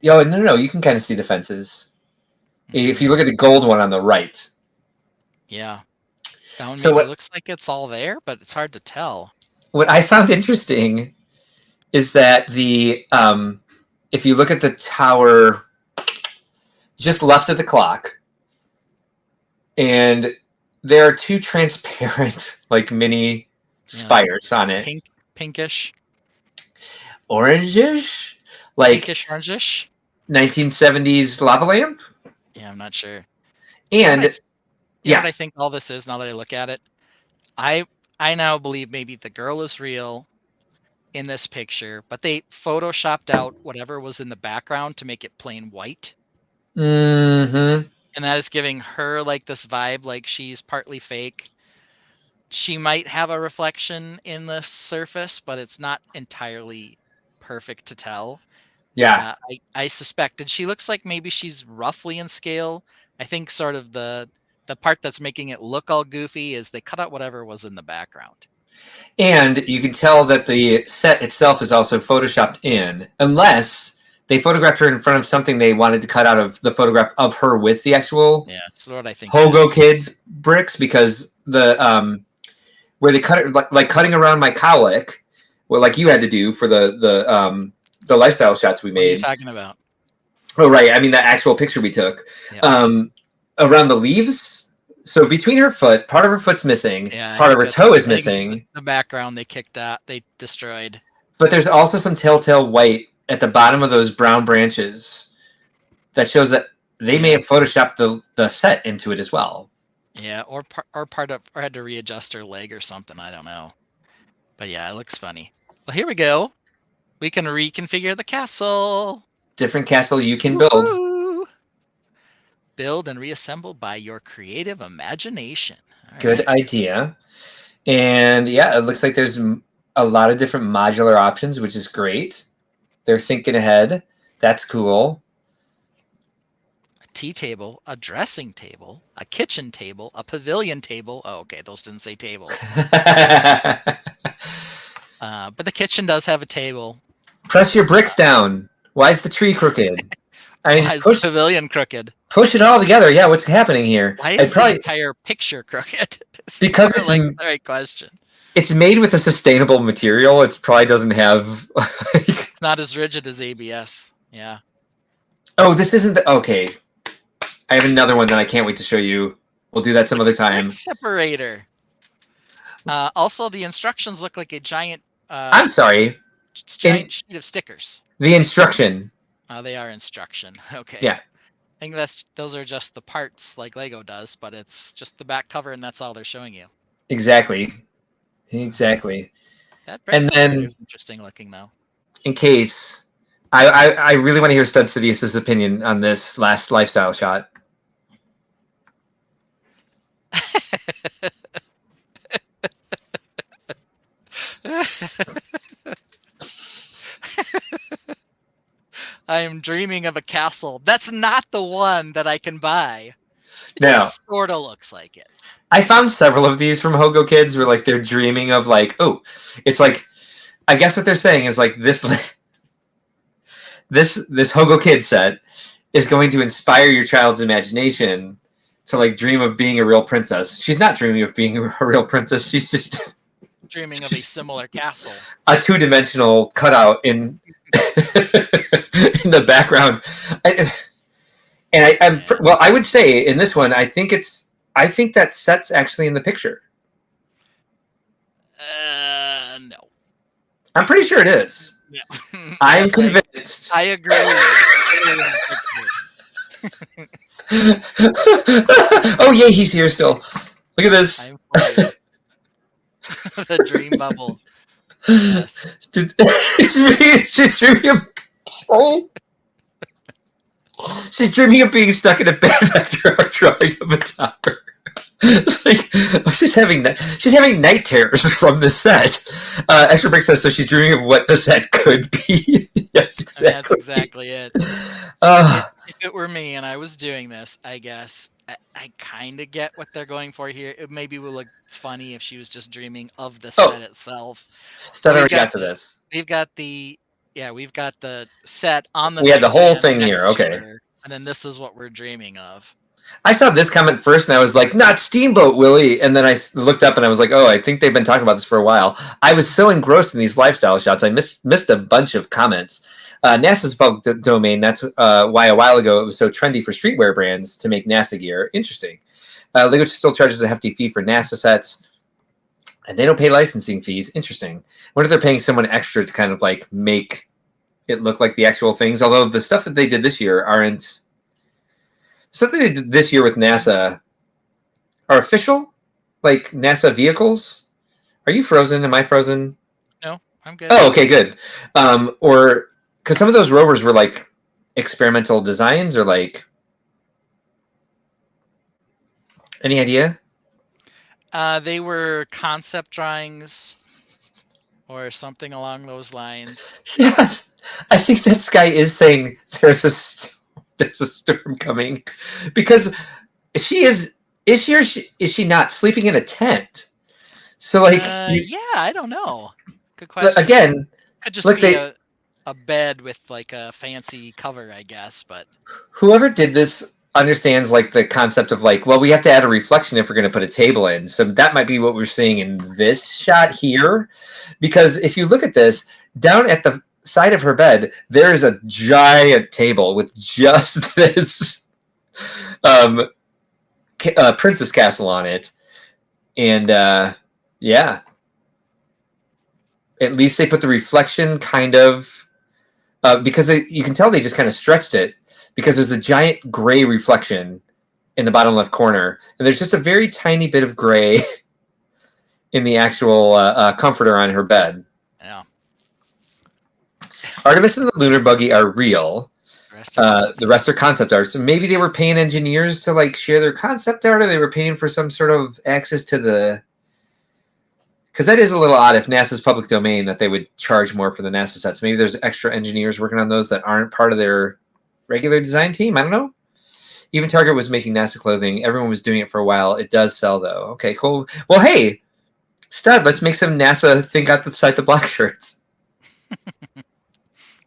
No, you can kind of see the fences. If you look at the gold one on the right. Yeah. So it looks like it's all there, but it's hard to tell. What I found interesting is that the if you look at the tower just left of the clock, and there are two transparent, like, mini spires on it. Pinkish. Orangish? Like pinkish, orangish? 1970s lava lamp? Yeah, I'm not sure. And you know what I think all this is now that I look at it? I now believe maybe the girl is real in this picture, but they photoshopped out whatever was in the background to make it plain white. Mm-hmm. And that is giving her like this vibe, like she's partly fake. She might have a reflection in the surface, but it's not entirely perfect to tell. Yeah. I suspected she looks like maybe she's roughly in scale. I think sort of the part that's making it look all goofy is they cut out whatever was in the background. And you can tell that the set itself is also photoshopped in, unless they photographed her in front of something they wanted to cut out of the photograph of her with the actual that's what I think Hogo Kids bricks, because the where they cut it like cutting around my cowlick, well, like you had to do for the lifestyle shots we made. What are you talking about? Oh, right. I mean, the actual picture we took around the leaves. So between her foot, part of her foot's missing. Yeah, part of her toe is missing. The background they kicked out, they destroyed. But there's also some telltale white at the bottom of those brown branches that shows that they may have photoshopped the set into it as well. Yeah, or had to readjust her leg or something. I don't know. But yeah, it looks funny. Well, here we go. We can reconfigure the castle. Different castle you can build. Woo-hoo! Build and reassemble by your creative imagination. All Good idea. And yeah, it looks like there's a lot of different modular options, which is great. They're thinking ahead. That's cool. A tea table, a dressing table, a kitchen table, a pavilion table. Oh, okay, those didn't say table. But the kitchen does have a table. Press your bricks down. Why is the tree crooked? I mean, why is the pavilion crooked? Push it all together. Yeah, what's happening here? Why is the entire picture crooked? Because it's like the right question. It's made with a sustainable material. It probably doesn't have. It's not as rigid as ABS. Yeah. Oh, this isn't the okay. I have another one that I can't wait to show you. We'll do that some other time. Separator. Also, the instructions look like a giant. I'm sorry. Giant sheet of stickers. The instruction. They are instruction. Okay. Yeah. I think those are just the parts like Lego does, but it's just the back cover and that's all they're showing you. Exactly. Exactly. That and then is interesting looking though. In case I really want to hear Stud Sidious's opinion on this last lifestyle shot. I am dreaming of a castle. That's not the one that I can buy. It No. Sort of looks like it. I found several of these from Hogo Kids where like they're dreaming of like, oh, it's like, I guess what they're saying is like this Hogo Kid set is going to inspire your child's imagination to like dream of being a real princess. She's not dreaming of being a real princess. She's just dreaming of a similar castle. A two-dimensional cutout in in the background. I would say in this one, I think that set's actually in the picture. No. I'm pretty sure it is. Yeah. I'm convinced. I agree. Oh, yay, he's here still. Look at this. The dream bubble. Yes. She's dreaming of being stuck in a bed after our drawing of a tower. It's like she's having night terrors from the set. Extra Brick says so. She's dreaming of what the set could be. Yes, exactly. And that's exactly it. If it were me and I was doing this, I guess I kind of get what they're going for here. It maybe would look funny if she was just dreaming of the set itself. Stud already got to this. We've got the set on the. We had the whole thing here. Okay. And then this is what we're dreaming of. I saw this comment first, and I was like, "Not Steamboat Willie." And then I looked up, and I was like, "Oh, I think they've been talking about this for a while." I was so engrossed in these lifestyle shots, I missed a bunch of comments. NASA's public domain. That's why a while ago it was so trendy for streetwear brands to make NASA gear. Interesting. Lego still charges a hefty fee for NASA sets, and they don't pay licensing fees. Interesting. I wonder if they're paying someone extra to kind of like make it look like the actual things. Although the stuff that they did this year aren't. Stuff that they did this year with NASA are official, like NASA vehicles. Are you frozen? Am I frozen? No, I'm good. Oh, okay, good. Or because some of those rovers were like experimental designs, or like any idea? They were concept drawings or something along those lines. Yes, I think that Sky is saying there's a storm coming, because she is she or is she not sleeping in a tent? So like, Yeah, I don't know. Good question. again, could just look, be a bed with like a fancy cover, I guess. But whoever did this understands like the concept of like, well, we have to add a reflection if we're going to put a table in. So that might be what we're seeing in this shot here, because if you look at this, down at the side of her bed, there's a giant table with just this princess castle on it. And yeah, at least they put the reflection kind of, because you can tell they just kind of stretched it, because there's a giant gray reflection in the bottom left corner, and there's just a very tiny bit of gray in the actual comforter on her bed. yeah, Artemis and the lunar buggy are real. The rest are concept art. So maybe they were paying engineers to like share their concept art, or they were paying for some sort of access to the. Because that is a little odd if NASA's public domain that they would charge more for the NASA sets. Maybe there's extra engineers working on those that aren't part of their regular design team. I don't know. Even Target was making NASA clothing. Everyone was doing it for a while. It does sell though. Okay, cool. Well, hey, stud, let's make some NASA think outside the black shirts.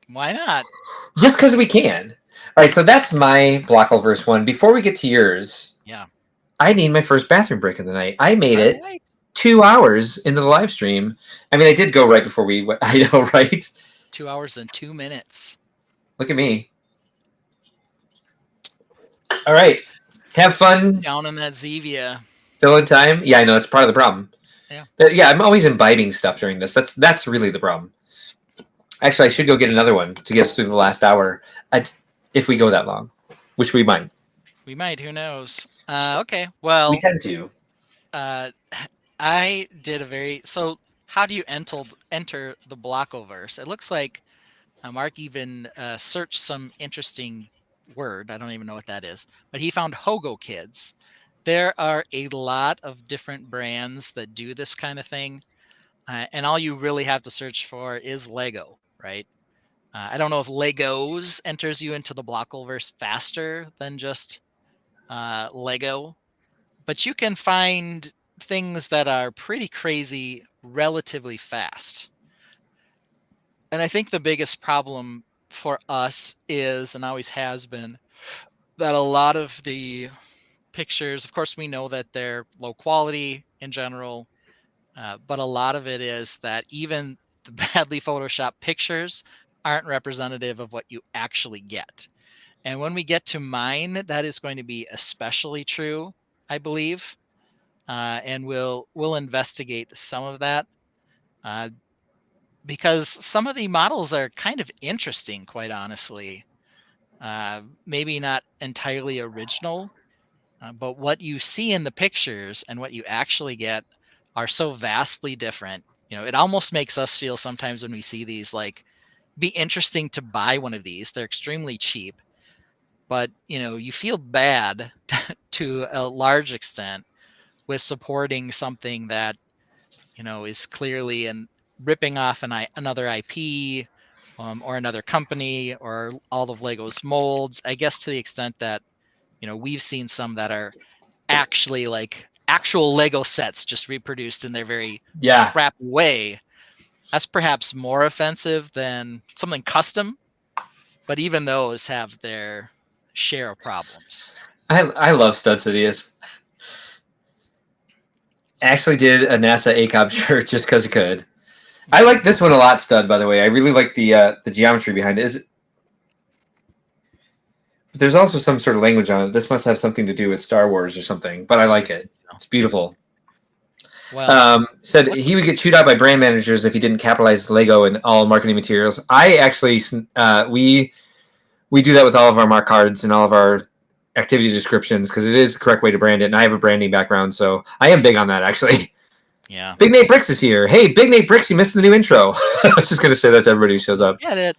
why not? Just because we can. All right, so that's my Blockelverse one. Before we get to yours, Yeah, I need my first bathroom break of the night. I made it Alright. 2 hours into the live stream. I mean, I did go right before we went. I know, right? 2 hours and 2 minutes. Look at me. All right. Have fun. Down in that Zevia. Fill in time. Yeah, I know. That's part of the problem. Yeah. But yeah, I'm always imbibing stuff during this. That's really the problem. Actually, I should go get another one to get us through the last hour. If we go that long, which we might. We might. Who knows? Okay. Well, We tend to. I did a very so. How do you enter the Blockoverse? It looks like Mark even searched some interesting word. I don't even know what that is, but he found Hogo Kids. There are a lot of different brands that do this kind of thing, and all you really have to search for is Lego, right? I don't know if Legos enters you into the Blockoverse faster than just Lego, but you can find things that are pretty crazy relatively fast. And I think the biggest problem for us is, and always has been, that a lot of the pictures, of course, we know that they're low quality in general, but a lot of it is that even the badly photoshopped pictures aren't representative of what you actually get. And when we get to mine, that is going to be especially true, I believe. And we'll investigate some of that because some of the models are kind of interesting, quite honestly. Maybe not entirely original, but what you see in the pictures and what you actually get are so vastly different. You know, it almost makes us feel sometimes when we see these like be interesting to buy one of these. They're extremely cheap, but you know, you feel bad to a large extent with supporting something that, you know, is clearly ripping off another IP or another company or all of Lego's molds. I guess to the extent that, you know, we've seen some that are actually like actual Lego sets just reproduced in their very crap way. That's perhaps more offensive than something custom, but even those have their share of problems. I love Stud Sidious. Actually did a NASA ACOB shirt just because it could. I like this one a lot, Stud. By the way, I really like the geometry behind it. But there's also some sort of language on it. This must have something to do with Star Wars or something. But I like it. It's beautiful. Well, Said he would get chewed out by brand managers if he didn't capitalize Lego in all marketing materials. I actually we do that with all of our mark cards and all of our activity descriptions because it is the correct way to brand it. And I have a branding background, so I am big on that actually. Yeah. Big Nate Bricks is here. Hey, Big Nate Bricks, you missed the new intro. I was just gonna say that to everybody who shows up. Get it.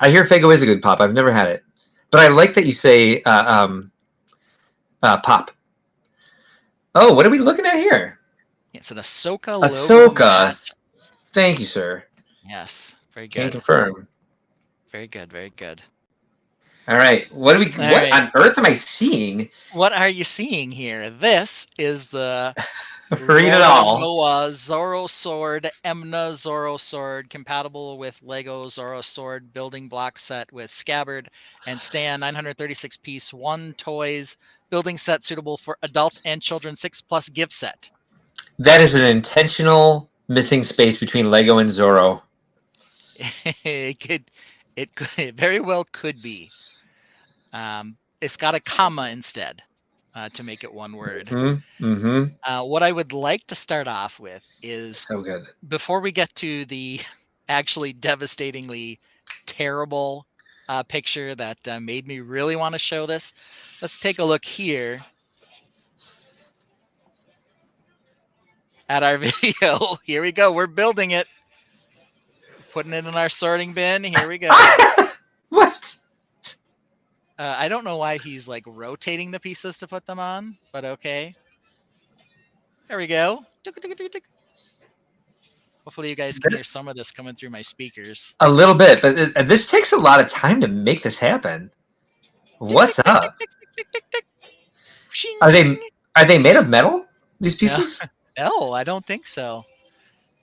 I hear Fago is a good pop. I've never had it, but I like that you say pop. Oh, what are we looking at here? It's an Ahsoka logo. Ahsoka. Mat. Thank you, sir. Yes. Very Can good. confirm. Very good. Very good. All right. What right. on earth am I seeing? What are you seeing here? This is the Read it all. Noah Zoro Sword, Emna Zoro Sword, compatible with Lego Zoro Sword building block set with scabbard and stand, 936 piece, 1 toys, building set suitable for adults and children, 6+ gift set. That is an intentional missing space between Lego and Zorro. It very well could be. It's got a comma instead to make it one word. What I would like to start off with is, so good. Before we get to the actually devastatingly terrible picture that made me really want to show this, let's take a look here at our video. Here we go. We're building it. Putting it in our sorting bin. Here we go. What? I don't know why he's like rotating the pieces to put them on, but okay. There we go. Hopefully you guys can hear some of this coming through my speakers. A little bit, but this takes a lot of time to make this happen. What's up? Are they made of metal? These pieces? No, I don't think so.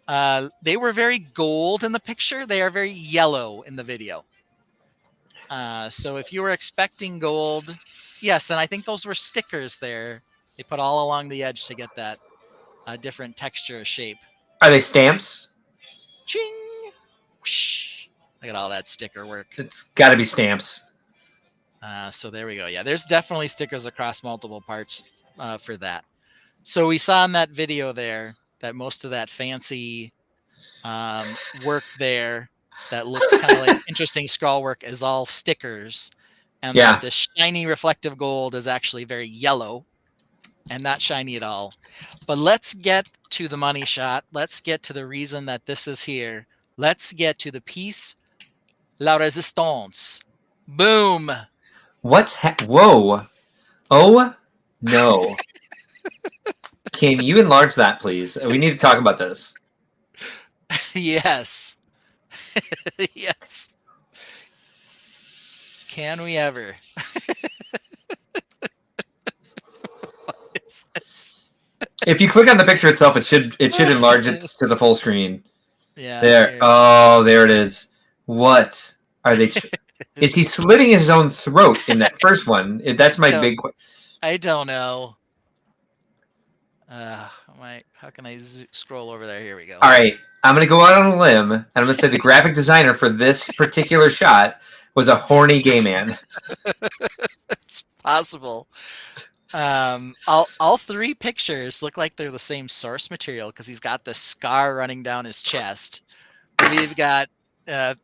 They were very gold in the picture. They are very yellow in the video. So if you were expecting gold, yes, then I think those were stickers there. They put all along the edge to get that different texture shape. Are they stamps? Ching! Whoosh. Look at all that sticker work. It's got to be stamps. So there we go. Yeah, there's definitely stickers across multiple parts for that. So we saw in that video there that most of that fancy work there that looks kind of like interesting scroll work is all stickers. And that the shiny reflective gold is actually very yellow and not shiny at all. But let's get to the money shot. Let's get to the reason that this is here. Let's get to the piece La Resistance. Boom. Whoa. Oh, no. Can you enlarge that, please? We need to talk about this. Yes. Yes. Can we ever? What is this? If you click on the picture itself, it should enlarge it to the full screen. Yeah. There. Oh, there it is. What are they? Is he slitting his own throat in that first one? That's my big question. I don't know. How can I scroll over there? Here we go. All right. I'm going to go out on a limb, and I'm going to say the graphic designer for this particular shot was a horny gay man. It's possible. All 3 pictures look like they're the same source material because he's got the scar running down his chest. We've got I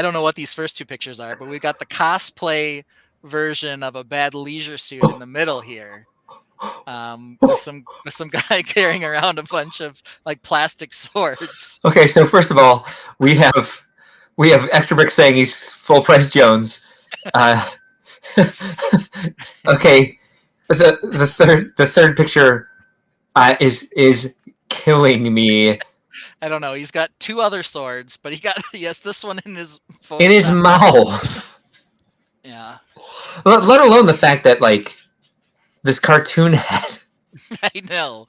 don't know what these first 2 pictures are, but we've got the cosplay version of a bad leisure suit in the middle here. With some guy carrying around a bunch of like plastic swords. Okay, so first of all, we have Extra Brick saying he's full price Jones. Okay, the third picture is killing me. I don't know. He's got 2 other swords, but he has this one in his mouth. Yeah. Let alone the fact that like this cartoon head. I know.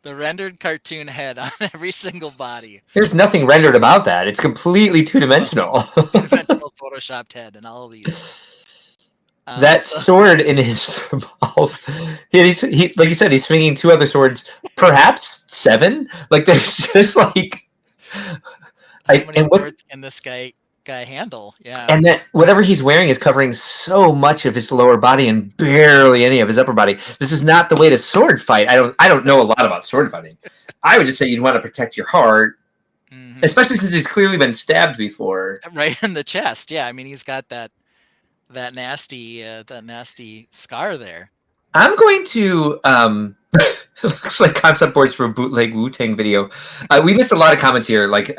The rendered cartoon head on every single body. There's nothing rendered about that. It's completely two-dimensional. Two-dimensional photoshopped head and all of these. That sword in his mouth. He, like you said, he's swinging 2 other swords, perhaps 7. Like there's just like, How many and what's swords can this guy handle? Yeah. and that whatever he's wearing is covering so much of his lower body and barely any of his upper body. This is not the way to sword fight. I don't know a lot about sword fighting. I would just say you'd want to protect your heart, especially since he's clearly been stabbed before. Right in the chest. Yeah, I mean he's got that nasty scar there. I'm going to it looks like concept boards for a bootleg Wu-Tang video. We missed a lot of comments here, like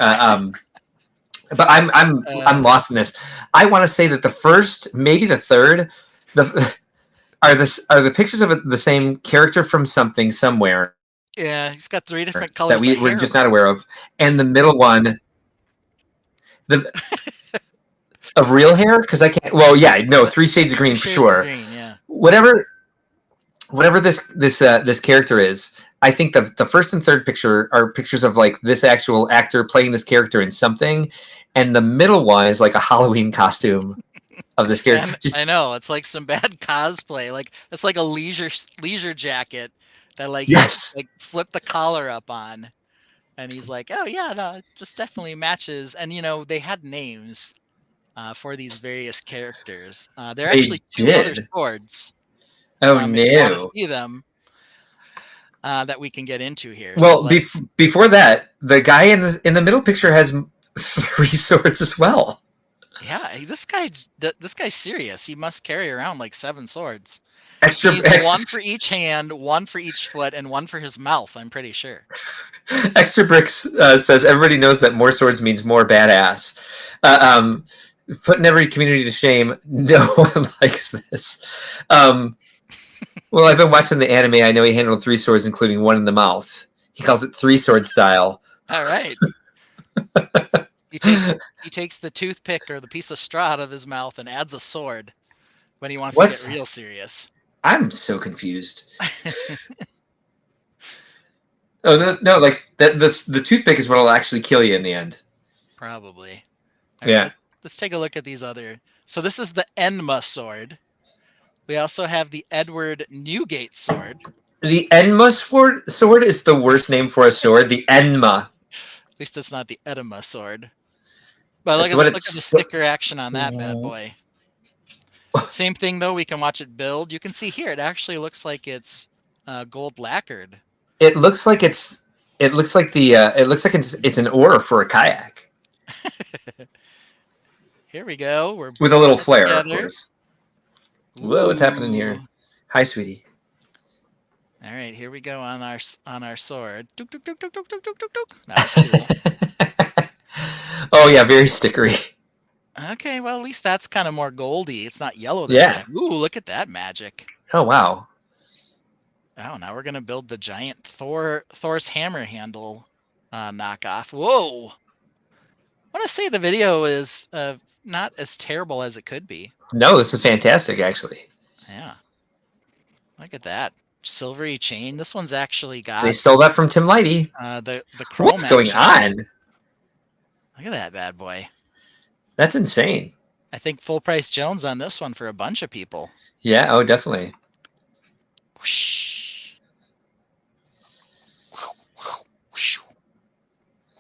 but I'm lost in this. I want to say that the first, maybe the third, are the pictures of the same character from something somewhere. Yeah, he's got 3 different colors that we're just not aware of, and the middle one, of real hair, because I can't. Well, yeah, no, 3 shades of green for sure. Green, yeah. Whatever this character is, I think the first and third picture are pictures of like this actual actor playing this character in something, and the middle one is like a Halloween costume of this character. I know, it's like some bad cosplay. Like it's like a leisure jacket that like like flip the collar up on, and he's like, oh yeah, no, it just definitely matches. And they had names for these various characters. There are actually 2 other swords. Oh if you want to no! see them that we can get into here. Well, before that, the guy in the middle picture has 3 swords as well. Yeah, this guy's serious. He must carry around like 7 swords. Extra 1 for each hand, 1 for each foot, and 1 for his mouth. I'm pretty sure. Extra Bricks says everybody knows that more swords means more badass. Putting every community to shame. No one likes this. Well, I've been watching the anime. I know he handled 3 swords, including 1 in the mouth. He calls it 3-sword style. All right. He takes the toothpick or the piece of straw out of his mouth and adds a sword when he wants to get real serious. I'm so confused. Oh no! Like the toothpick is what'll actually kill you in the end. Probably. Yeah. Let's take a look at these other. So this is the Enma sword. We also have the Edward Newgate sword. The Enma sword is the worst name for a sword. The Enma. At least it's not the Edema sword. But look at the sticker action on that bad boy. Same thing though. We can watch it build. You can see here. It actually looks like it's gold lacquered. It looks like it's an oar for a kayak. Here we go. We're with a little flare, together. Of course. Whoa, what's happening here? Hi, sweetie. All right, here we go on our sword. Tuk, tuk, tuk, tuk, tuk, tuk, tuk, tuk, tuk. That's cool. Oh yeah, very stickery. Okay, well at least that's kind of more goldy. It's not yellow this time. Ooh, look at that magic. Oh wow. Oh, now we're gonna build the giant Thor's hammer handle knockoff. Whoa! I want to say the video is not as terrible as it could be. No, this is fantastic, actually. Yeah. Look at that silvery chain. This one's actually got. They stole that from Tim Lighty. The chrome. What's going on? Look at that bad boy. That's insane. I think full price Jones on this one for a bunch of people. Yeah. Oh, definitely. Whoosh.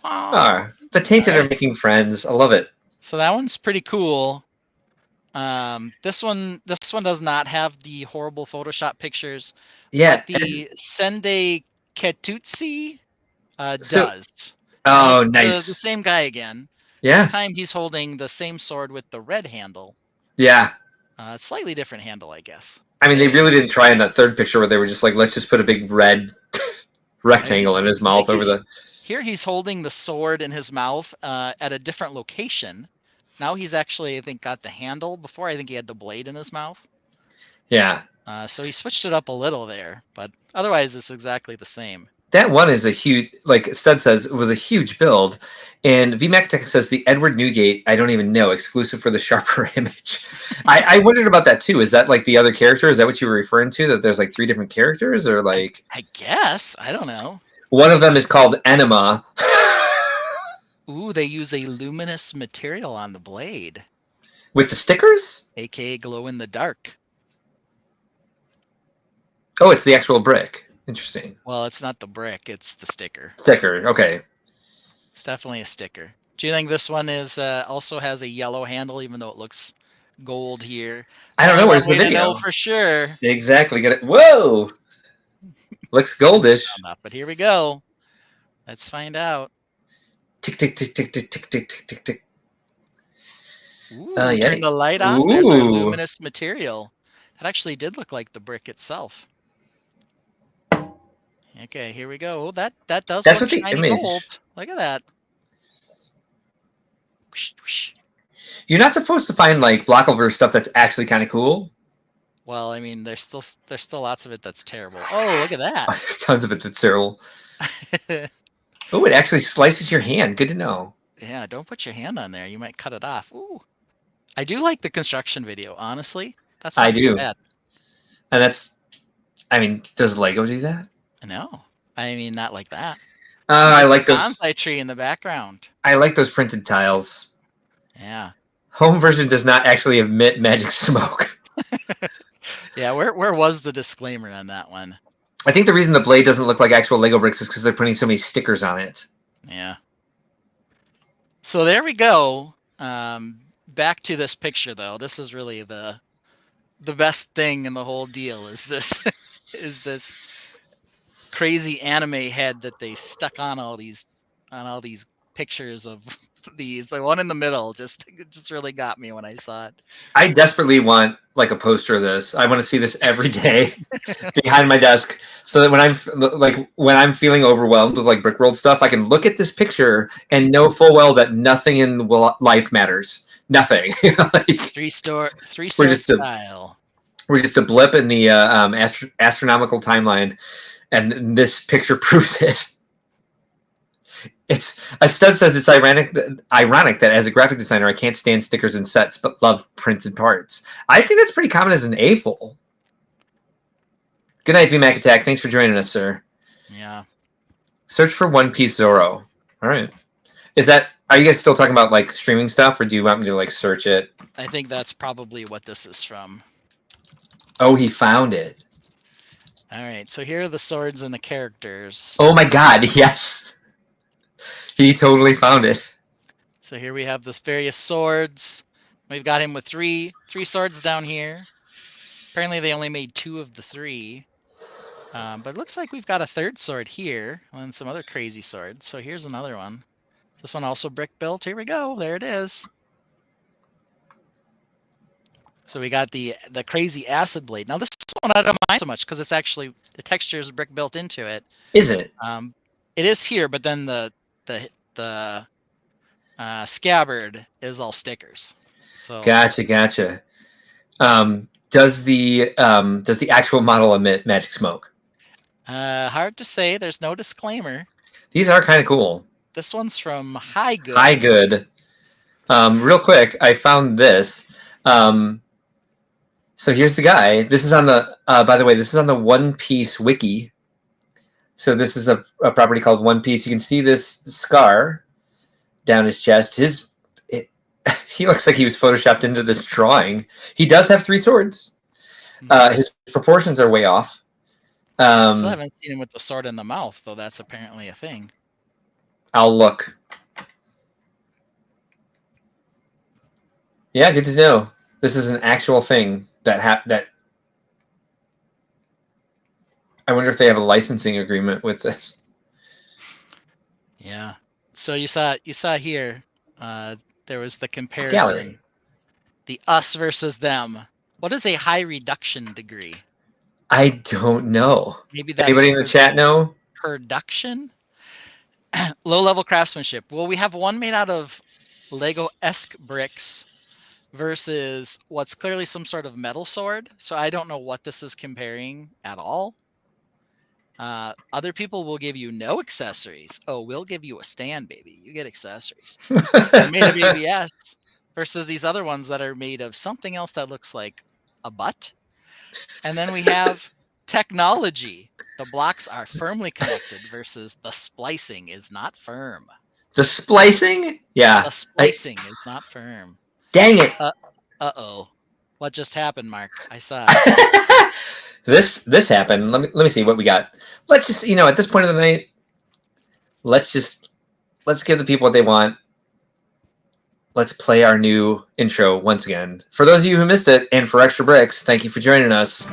The Tainted are making friends. I love it. So that one's pretty cool. This one does not have the horrible Photoshop pictures. Yeah. But the Sendai Ketutsi does. Oh, nice. The same guy again. Yeah. This time he's holding the same sword with the red handle. Yeah. Slightly different handle, I guess. I mean, they really didn't try in that third picture where they were just like, let's just put a big red rectangle in his mouth over the. Here he's holding the sword in his mouth at a different location. Now he's actually, I think, got the handle. Before, I think he had the blade in his mouth. Yeah. So he switched it up a little there, but otherwise it's exactly the same. That one is a huge, like Stud says, it was a huge build. And VMacTech says the Edward Newgate, I don't even know, exclusive for the sharper image. I wondered about that too. Is that like the other character? Is that what you were referring to? That there's like 3 different characters, or like? I guess. I don't know. One of them is called Enema. Ooh, they use a luminous material on the blade. With the stickers? AKA glow in the dark. Oh, it's the actual brick. Interesting. Well, it's not the brick; it's the sticker. Sticker. Okay. It's definitely a sticker. Do you think this one is also has a yellow handle, even though it looks gold here? I don't Only know. one Where's the way to know video? for sure. Exactly. Get it. Whoa. Looks goldish. Sound off, but here we go. Let's find out. Tick tick tick tick tick tick tick tick tick tick. Ooh, Yeah. turn the light off. There's our Ooh. luminous material. That actually did look like the brick itself. Okay, here we go. That does That's look what the shiny image. gold. Look at that. Whoosh, whoosh. You're not supposed to find like Blockover stuff that's actually kind of cool. Well, I mean, there's still lots of it that's terrible. Oh, look at that. Oh, there's tons of it that's terrible. Oh, it actually slices your hand. Good to know. Yeah, don't put your hand on there. You might cut it off. Ooh. I do like the construction video, honestly. That's not I too do. bad. And that's, I mean, does Lego do that? No. I mean, not like that. I like those. Bonsai tree in the background. I like those printed tiles. Yeah. Home version does not actually emit magic smoke. Yeah, where was the disclaimer on that one? I think the reason the blade doesn't look like actual Lego bricks is because they're putting so many stickers on it. Yeah. So there we go. Back to this picture though. This is really the best thing in the whole deal is this is this crazy anime head that they stuck on all these pictures of these. The one in the middle just really got me when I saw it. I desperately want like a poster of this. I want to see this every day behind my desk, so that when I'm feeling overwhelmed with like Brickworld stuff, I can look at this picture and know full well that nothing in life matters. Nothing. Like, three sword style. We're just a blip in the astronomical timeline, and this picture proves it. It's a stud says it's ironic that as a graphic designer I can't stand stickers and sets but love printed parts. I think that's pretty common as an A-full. Good night, VMAC Attack. Thanks for joining us, sir. Yeah. Search for One Piece Zoro. All right. Are you guys still talking about like streaming stuff, or do you want me to like search it? I think that's probably what this is from. Oh, he found it. All right, so here are the swords and the characters. Oh my god, yes. He totally found it. So here we have this various swords. We've got him with three swords down here. Apparently they only made 2 of the 3. But it looks like we've got a third sword here and some other crazy swords. So here's another one. This one also brick built. Here we go. There it is. So we got the crazy acid blade. Now this one I don't mind so much because it's actually the texture is brick built into it. Is it? It is here, but then the scabbard is all stickers. So Gotcha. Does the actual model emit magic smoke? hard to say. There's no disclaimer. These are kind of cool. This one's from High Good. High Good. Real quick, I found this. So here's the guy. This is on the. By the way, this is on the One Piece wiki. So this is a property called One Piece. You can see this scar down his chest. He looks like he was photoshopped into this drawing. He does have 3 swords. His proportions are way off. I still haven't seen him with the sword in the mouth, though. That's apparently a thing. I'll look. Yeah, good to know. This is an actual thing that I wonder if they have a licensing agreement with this. Yeah. So you saw here, there was the comparison. Gallery. The us versus them. What is a high reduction degree? I don't know. Maybe that's Anybody in the chat know? Production? Low level craftsmanship. Well, we have one made out of Lego-esque bricks versus what's clearly some sort of metal sword. So I don't know what this is comparing at all. Other people will give you no accessories. Oh, we'll give you a stand, baby. You get accessories. They're made of ABS versus these other ones that are made of something else that looks like a butt. And then we have technology. The blocks are firmly connected versus the splicing is not firm. The splicing? Yeah. The splicing is not firm. Dang it. Uh-oh. What just happened, Mark? I saw it. this happened. Let me see what we got. Let's just, at this point of the night, let's give the people what they want. Let's play our new intro once again. For those of you who missed it, and for Extra Bricks, thank you for joining us.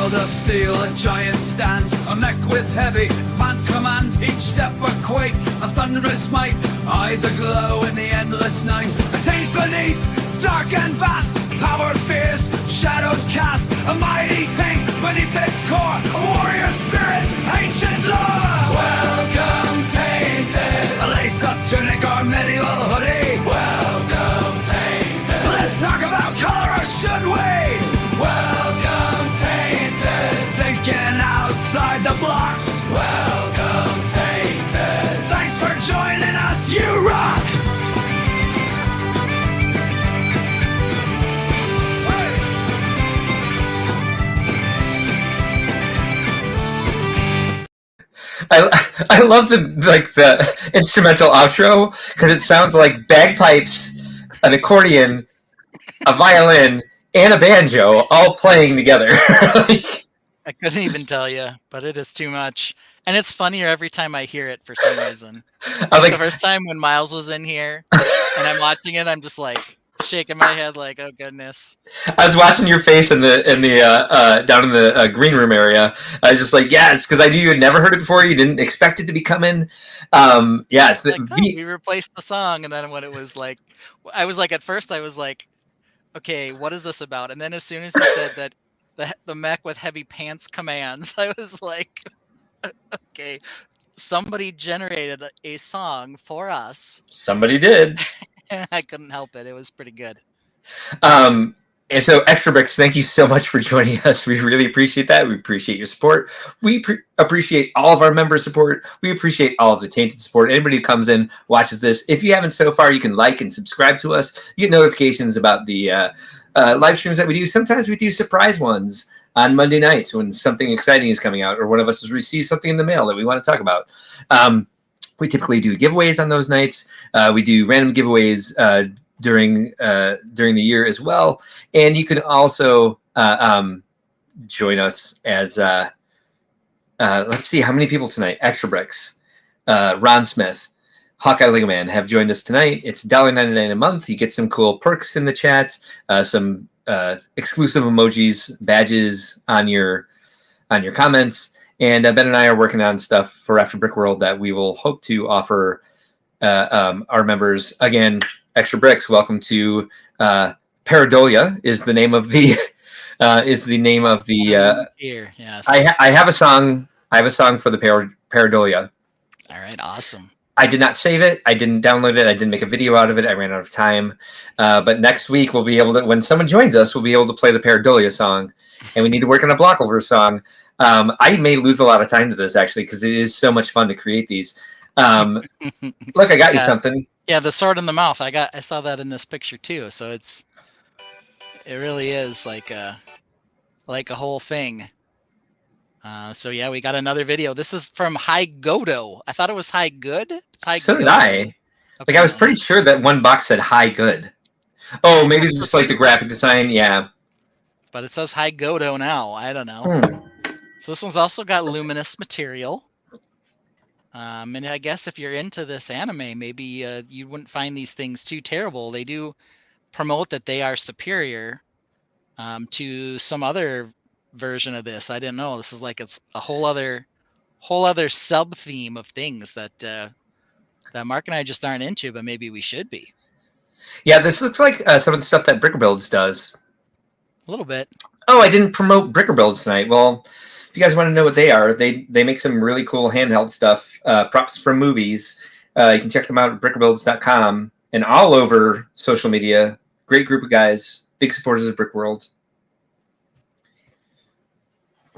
Of steel, a giant stands, a mech with heavy man's commands, each step a quake, a thunderous might, eyes aglow in the endless night, a taint beneath, dark and vast, power fierce, shadows cast, a mighty taint beneath its core, a warrior spirit, ancient lore. Welcome tainted, a lace-up tunic or medieval hoodie. Welcome tainted, let's talk about color, or should we? Welcome tainted, thinking outside the blocks. Welcome tainted, thanks for joining us, you rock. I love the instrumental outro because it sounds like bagpipes, an accordion, a violin, and a banjo all playing together. I couldn't even tell you, but it is too much. And it's funnier every time I hear it for some reason. The first time when Miles was in here and I'm watching it, I'm just like shaking my head like, oh goodness. I was watching your face in the down in the green room area. I was just like, yes, because I knew you had never heard it before. You didn't expect it to be coming. We replaced the song, and then when it was like, I was like, at first I was like, okay, what is this about? And then as soon as he said that the mech with heavy pants commands, I was like, okay, somebody generated a song for us. Somebody did. I couldn't help it. It was pretty good. And so, Extra Bricks, thank you so much for joining us. We really appreciate that. We appreciate your support. We appreciate all of our member support. We appreciate all of the Tainted support. Anybody who comes in, watches this. If you haven't so far, you can like and subscribe to us. You get notifications about the live streams that we do. Sometimes we do surprise ones on Monday nights when something exciting is coming out or one of us has received something in the mail that we want to talk about. We typically do giveaways on those nights. We do random giveaways during the year as well, and you can also join us as let's see how many people tonight. Extra Bricks, Ron Smith, Hawkeye Lego Man have joined us tonight. It's $1.99 a month. You get some cool perks in the chat, some exclusive emojis, badges on your comments, and Ben and I are working on stuff for After Brickworld that we will hope to offer our members. Again, Extra Bricks, welcome to Paradolia is the name of the Here, yes. I have a song. I have a song for the Paradolia. All right, awesome. I did not save it. I didn't download it. I didn't make a video out of it. I ran out of time. But next week we'll be able to, when someone joins us, we'll be able to play the Paradolia song, and we need to work on a Blockover song. I may lose a lot of time to this actually because it is so much fun to create these. Look, I got you something. Yeah, the sword in the mouth. I saw that in this picture too. So it really is like a whole thing. So yeah, we got another video. This is from High Godo. I thought it was High Good. It's High So Godo. did I. Okay. Like I was pretty sure that one box said High Good. Oh, maybe it's just like the graphic design. Yeah. But it says High Godo now. I don't know. So this one's also got luminous material. And I guess if you're into this anime, maybe you wouldn't find these things too terrible. They do promote that they are superior to some other version of this. I didn't know. This is like it's a whole other sub theme of things that Mark and I just aren't into, but maybe we should be. Yeah, this looks like some of the stuff that Brickworld does. A little bit. Oh, I didn't promote Brickworld tonight. Well, if you guys want to know what they are, they make some really cool handheld stuff, props from movies. You can check them out at brickbuilds.com and all over social media. Great group of guys, big supporters of Brickworld.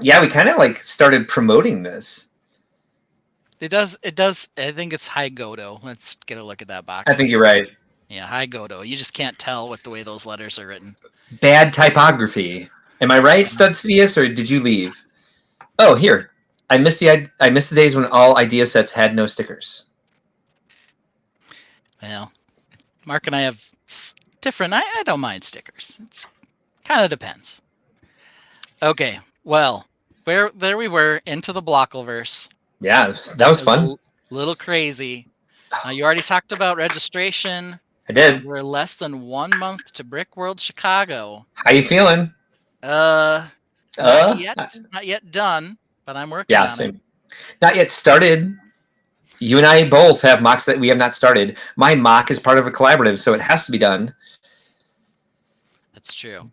Yeah, we kind of like started promoting this. It does. I think it's High Godo. Let's get a look at that box. I think you're right. Yeah, High Godo. You just can't tell with the way those letters are written. Bad typography. Am I right, Stud Studios, or did you leave? Oh, here. I miss the days when all idea sets had no stickers. Well, Mark and I have different. I don't mind stickers. It's kind of depends. Okay, well, there we were into the Blockleverse. Yeah, that was fun. A little crazy. You already talked about registration. I did. We're less than 1 month to Brickworld Chicago. How you feeling? Not yet done, but I'm working on same. it. Not yet started. You and I both have mocks that we have not started. My mock is part of a collaborative, so it has to be done. That's true.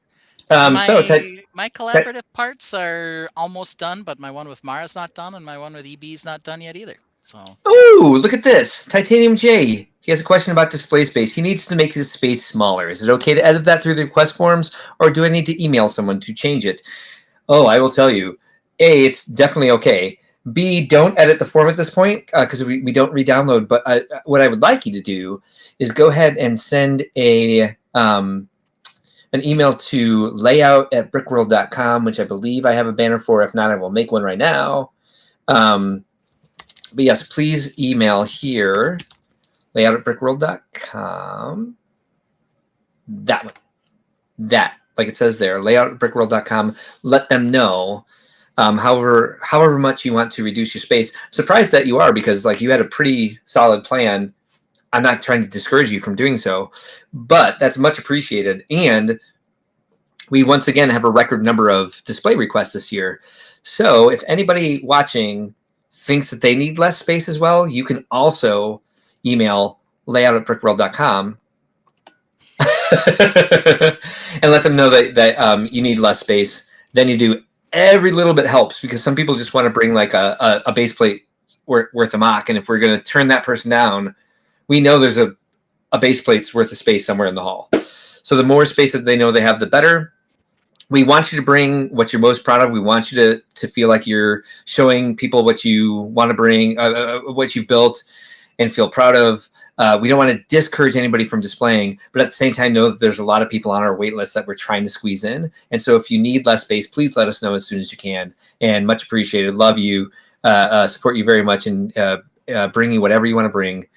My collaborative parts are almost done, but my one with Mara's not done, and my one with EB's not done yet either. So. Ooh, look at this. Titanium J. He has a question about display space. He needs to make his space smaller. Is it okay to edit that through the request forms, or do I need to email someone to change it? Oh, I will tell you. A, it's definitely okay. B, don't edit the form at this point because we don't re-download. But what I would like you to do is go ahead and send an email to layout@brickworld.com, which I believe I have a banner for. If not, I will make one right now. But yes, please email here, layout@brickworld.com. That one. That, like it says there, layout@brickworld.com. Let them know however much you want to reduce your space. I'm surprised that you are, because like you had a pretty solid plan. I'm not trying to discourage you from doing so, but that's much appreciated. And we once again have a record number of display requests this year. So if anybody watching thinks that they need less space as well, you can also email layout@brickworld.com and let them know that you need less space than you do. Every little bit helps, because some people just want to bring like a base plate worth a mock. And if we're going to turn that person down, we know there's a base plate's worth of space somewhere in the hall. So the more space that they know they have, the better. We want you to bring what you're most proud of. We want you to feel like you're showing people what you want to bring, what you've built, and feel proud of. We don't want to discourage anybody from displaying, but at the same time, know that there's a lot of people on our wait list that we're trying to squeeze in. And so if you need less space, please let us know as soon as you can. And much appreciated. Love you. Support you very much in bringing whatever you want to bring,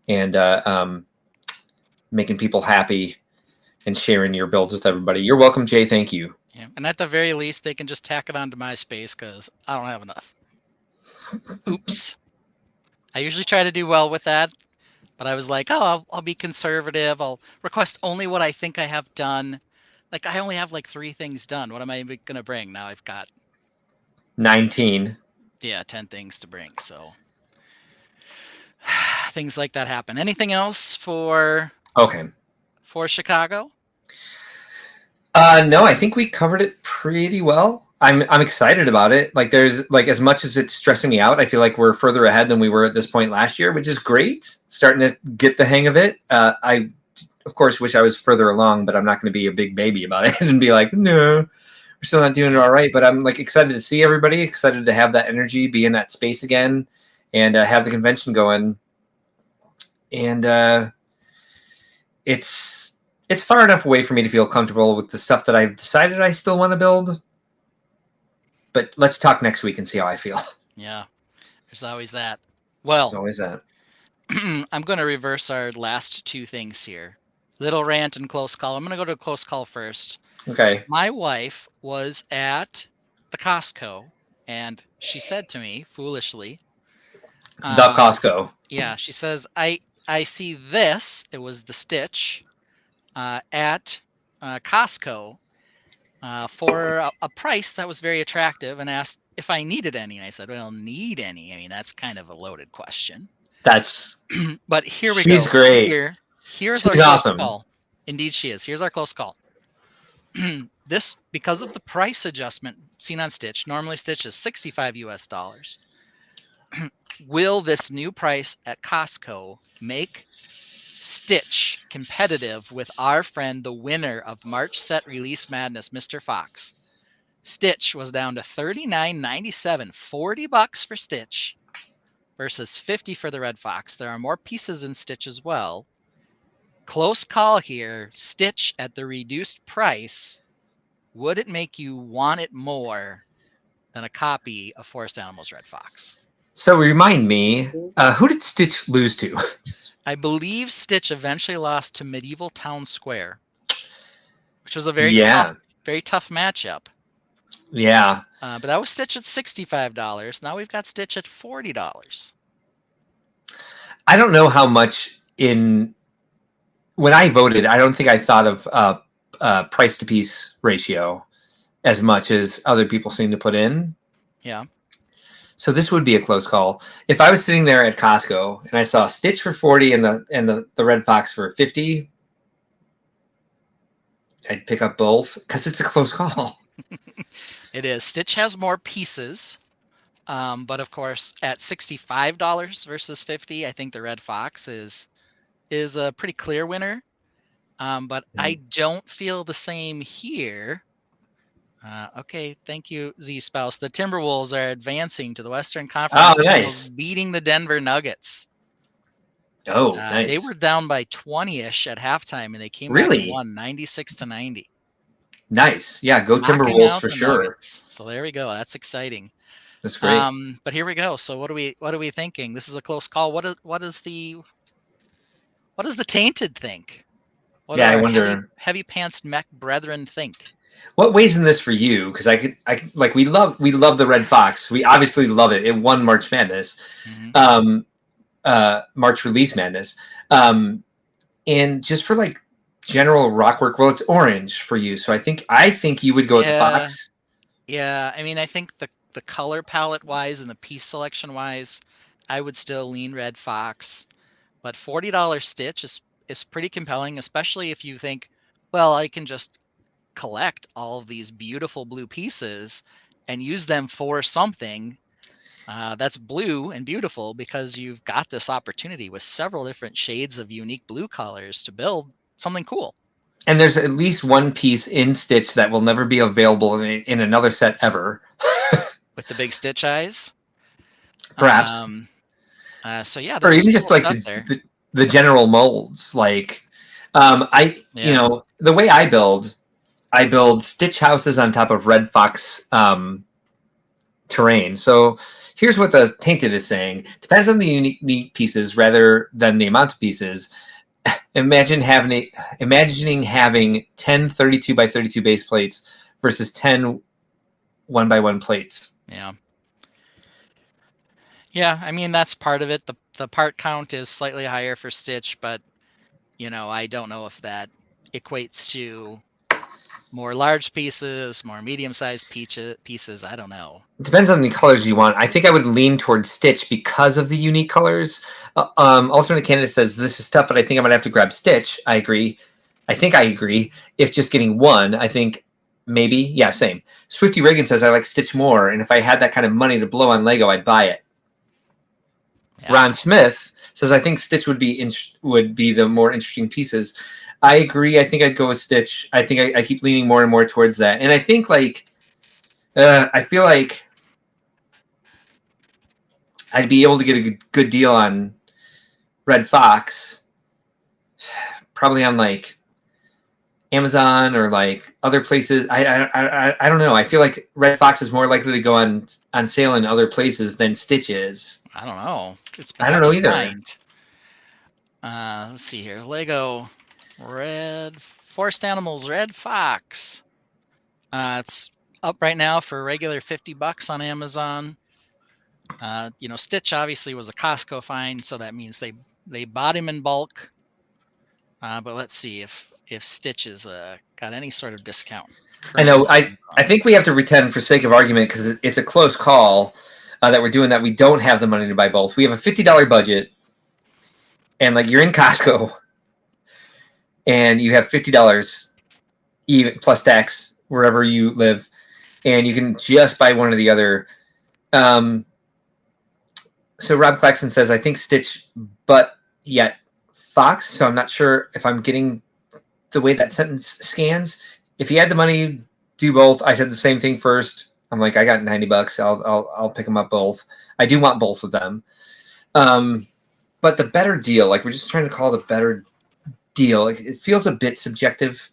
and making people happy and sharing your builds with everybody. You're welcome, Jay. Thank you. Yeah. And at the very least, they can just tack it onto my space because I don't have enough. Oops. I usually try to do well with that, but I was like, oh, I'll be conservative. I'll request only what I think I have done. Like, I only have like 3 things done. What am I going to bring? Now I've got 19. Yeah, 10 things to bring. So things like that happen. Anything else for Chicago? No, I think we covered it pretty well. I'm excited about it. Like, there's like, as much as it's stressing me out, I feel like we're further ahead than we were at this point last year, which is great. Starting to get the hang of it. I of course wish I was further along, but I'm not going to be a big baby about it and be like, no, we're still not doing it all right. But I'm like excited to see everybody, excited to have that energy, be in that space again, and have the convention going. And it's far enough away for me to feel comfortable with the stuff that I've decided I still want to build. But let's talk next week and see how I feel. Yeah, there's always that. Well, there's always that. I'm going to reverse our last 2 things here. Little rant and close call. I'm going to go to a close call first. Okay. My wife was at the Costco, and she said to me, foolishly, the Costco. Yeah, she says, I see this. It was the Stitch at Costco for a price that was very attractive, and asked if I needed any. And I said, well, need any? I mean, that's kind of a loaded question. That's but here we go. She's great. Here's our close call. Indeed, she is. Here's our close call. This, because of the price adjustment seen on Stitch, normally Stitch is $65 US. Will this new price at Costco make Stitch competitive with our friend, the winner of March set release madness, Mr. Fox? Stitch was down to $39.97, $40 for Stitch versus $50 for the Red Fox. There are more pieces in Stitch as well. Close call here. Stitch at the reduced price. Would it make you want it more than a copy of Forest Animals Red Fox. So remind me, who did Stitch lose to? I believe Stitch eventually lost to Medieval Town Square, which was a very tough matchup. Yeah. But that was Stitch at $65. Now we've got Stitch at $40. I don't know how much when I voted, I don't think I thought of price to piece ratio as much as other people seem to put in. Yeah. So this would be a close call. If I was sitting there at Costco and I saw Stitch for 40 and the Red Fox for 50, I'd pick up both because it's a close call. It is. Stitch has more pieces, but of course, at $65 versus $50, I think the Red Fox is a pretty clear winner. But I don't feel the same here. Okay, thank you, Z Spouse. The Timberwolves are advancing to the Western Conference Finals, beating the Denver Nuggets. Oh, nice. They were down by 20-ish at halftime, and they came back and won 96-90. Nice. Yeah, go Knocking Timberwolves out for the sure. Nuggets. So there we go. That's exciting. That's great. But here we go. So what are we thinking? This is a close call. What does the tainted think? What do I our wonder. heavy pants mech brethren think? What weighs in this for you? Because I could like we love the Red Fox. We obviously love it. It won March Madness, March Release Madness, and just for like general rockwork. Well, it's orange for you, so I think you would go with the Fox. Yeah, I mean, I think the color palette wise and the piece selection wise, I would still lean Red Fox, but $40 Stitch is pretty compelling, especially if you think, well, I can just collect all of these beautiful blue pieces and use them for something that's blue and beautiful, because you've got this opportunity with several different shades of unique blue colors to build something cool. And there's at least one piece in Stitch that will never be available in another set ever. With the big Stitch eyes? Perhaps. So yeah, or even cool just like the general molds. Like, you know, the way I build Stitch houses on top of Red Fox terrain. So here's what the Tainted is saying. Depends on the unique pieces rather than the amount of pieces. Imagining having 10 32 by 32 base plates versus 10 1x1 plates. Yeah, I mean, that's part of it. The part count is slightly higher for Stitch, but you know, I don't know if that equates to more large pieces, more medium-sized pieces. I don't know. It depends on the colors you want. I think I would lean towards Stitch because of the unique colors. Alternate candidate says this is tough, but I think I'm gonna have to grab Stitch. I agree. I agree. If just getting one, I think maybe. Yeah, same. Swifty Reagan says I like Stitch more, and if I had that kind of money to blow on Lego, I'd buy it. Yeah. Ron Smith says I think Stitch would be the more interesting pieces. I agree. I think I'd go with Stitch. I think I keep leaning more and more towards that. And I think like I feel like I'd be able to get a good deal on Red Fox, probably on like Amazon or like other places. I don't know. I feel like Red Fox is more likely to go on sale in other places than Stitch is. I don't know. I don't know either. Let's see here. Lego Forest Animals Red Fox. It's up right now for regular $50 on Amazon. You know, Stitch obviously was a Costco find, so that means they bought him in bulk. But let's see if Stitch has got any sort of discount. I know. I think we have to pretend for sake of argument, because it's a close call that we're doing, that we don't have the money to buy both. We have a $50 budget, and like you're in Costco, and you have $50 even plus tax wherever you live, and you can just buy one or the other. So Rob Claxton says, I think Stitch, but yet Fox. So I'm not sure if I'm getting the way that sentence scans. If you had the money, do both. I said the same thing first. I'm like, I got $90. I'll pick them up both. I do want both of them. But the better deal, like we're just trying to call the better deal. It feels a bit subjective.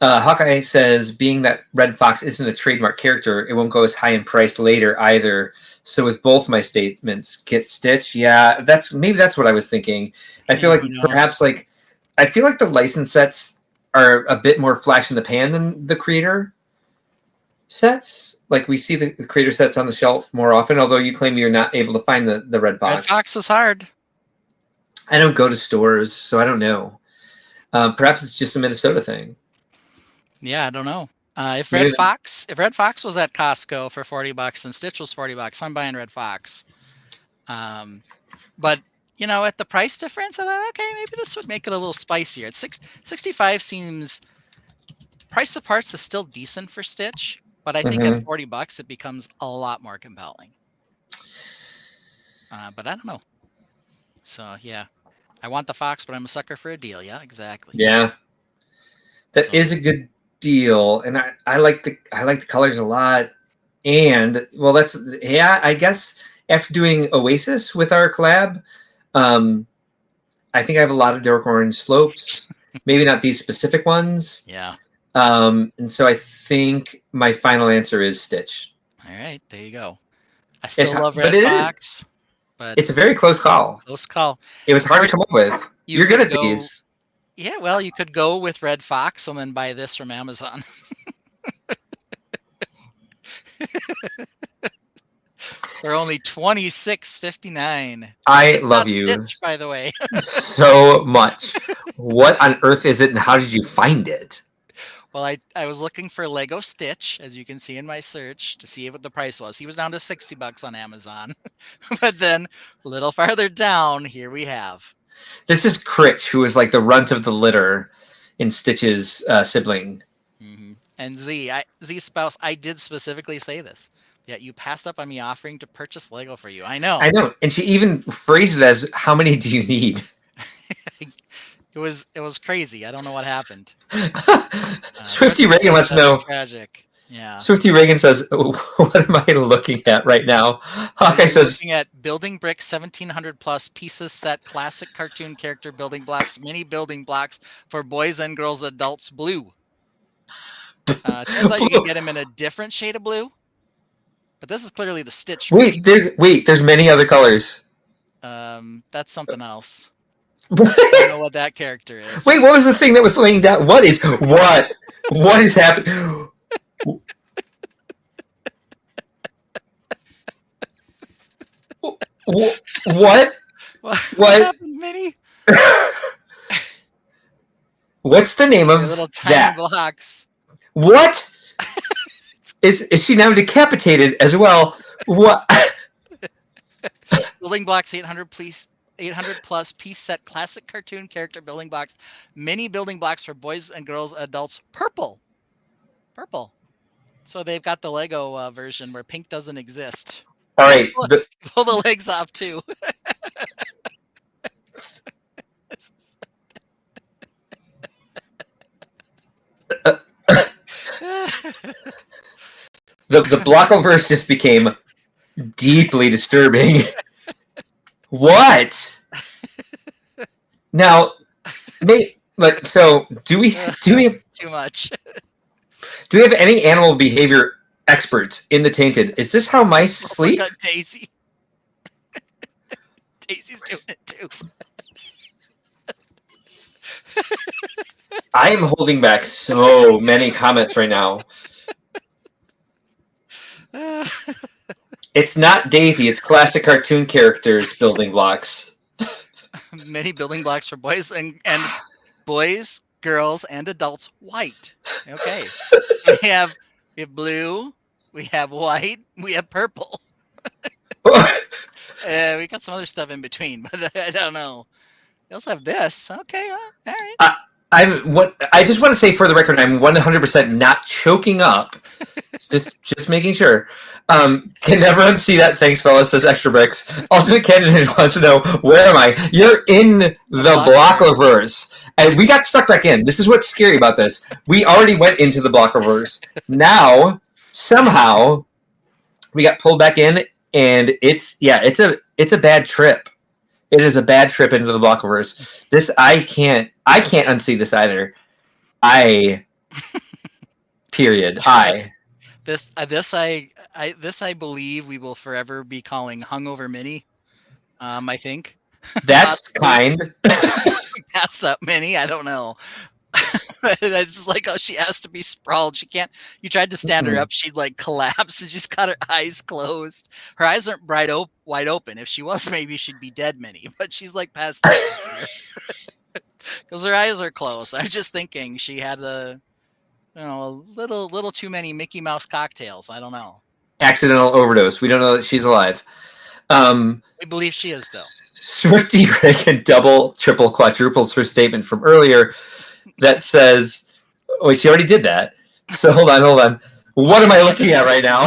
Hawkeye says, being that Red Fox isn't a trademark character, it won't go as high in price later either. So with both my statements, get Stitch. Yeah, that's what I was thinking. I feel like perhaps I feel like the license sets are a bit more flash in the pan than the creator sets. Like we see the creator sets on the shelf more often, although you claim you're not able to find the Red Fox. Red Fox is hard. I don't go to stores, so I don't know. Perhaps it's just a Minnesota thing. Yeah, I don't know. If Red Fox was at Costco for $40 and Stitch was $40, I'm buying Red Fox. But at the price difference, I thought, okay, maybe this would make it a little spicier. At $65 seems price of parts is still decent for Stitch, but I think at $40 it becomes a lot more compelling. But I don't know. So yeah, I want the Fox, but I'm a sucker for a deal. Yeah, exactly. Yeah, that is a good deal, and I like the colors a lot. And well, I guess after doing Oasis with our collab, I think I have a lot of dark orange slopes. Maybe not these specific ones. Yeah. And so I think my final answer is Stitch. All right, there you go. I still love Red Fox, but it's a very close call. Close call. It was hard to come up with. You're good at these. Yeah, well, you could go with Red Fox and then buy this from Amazon. For only $26.59. I love you, Stitch, by the way, so much. What on earth is it, and how did you find it? Well, I was looking for Lego Stitch, as you can see in my search, to see what the price was. He was down to $60 on Amazon, but then a little farther down, here we have. This is Critch, who is like the runt of the litter in Stitch's sibling. Mm-hmm. And Z Spouse, I did specifically say this. Yet you passed up on me offering to purchase Lego for you. I know. And she even phrased it as, "How many do you need?" It was crazy. I don't know what happened. Swifty Reagan wants to know. Tragic. Yeah. Swifty Reagan says, "What am I looking at right now?" Hawkeye says, "Looking at Building Brick 1700 plus pieces set, classic cartoon character building blocks, mini building blocks for boys and girls, adults, blue." Turns out you can get them in a different shade of blue. But this is clearly the Stitch version. There's many other colors. That's something else. I don't know what that character is. Wait, what was the thing that was laying down? What is happening? What? What happened, Minnie? What's the name of little tiny that? Blocks. What? Is she now decapitated as well? What? Building blocks 800 plus piece set, classic cartoon character building blocks, mini building blocks for boys and girls, adults, purple. So they've got the Lego version where pink doesn't exist. All right. Pull the legs off too. The Blockoverse just became deeply disturbing. What? Now, so do we too much? Do we have any animal behavior experts in the Tainted? Is this how mice sleep? Look at Daisy. Daisy's doing it too. I am holding back so many comments right now. It's not Daisy, it's classic cartoon characters building blocks. Many building blocks for boys and boys, girls, and adults, white. Okay. So we have blue, we have white, we have purple. We got some other stuff in between, but I don't know. We also have this. Okay, all right. I just want to say for the record, I'm 100% not choking up. just making sure. Can never unsee that. Thanks, fellas, says Extra Bricks. Alternate candidate wants to know, where am I? You're in the Blockoverse. And we got stuck back in. This is what's scary about this. We already went into the Blockoverse. Now, somehow, we got pulled back in, and it's a bad trip. It is a bad trip into the Blockoverse. This I can't unsee this either. I Period. This I believe we will forever be calling hungover mini. I think That's possibly. kind. Pass up mini. I don't know. It's like, oh, she has to be sprawled. She can't. You tried to stand her Mm-mm. up, she'd like collapse, and she's got her eyes closed. Her eyes aren't wide open. If she was, maybe she'd be dead mini. But she's like passed out because her eyes are closed. I'm just thinking she had a little too many Mickey Mouse cocktails. I don't know. Accidental overdose. We don't know that she's alive. We believe she is though. Swifty Reagan double, triple, quadruples her statement from earlier that says, oh, wait, she already did that. So hold on. What am I looking at right now?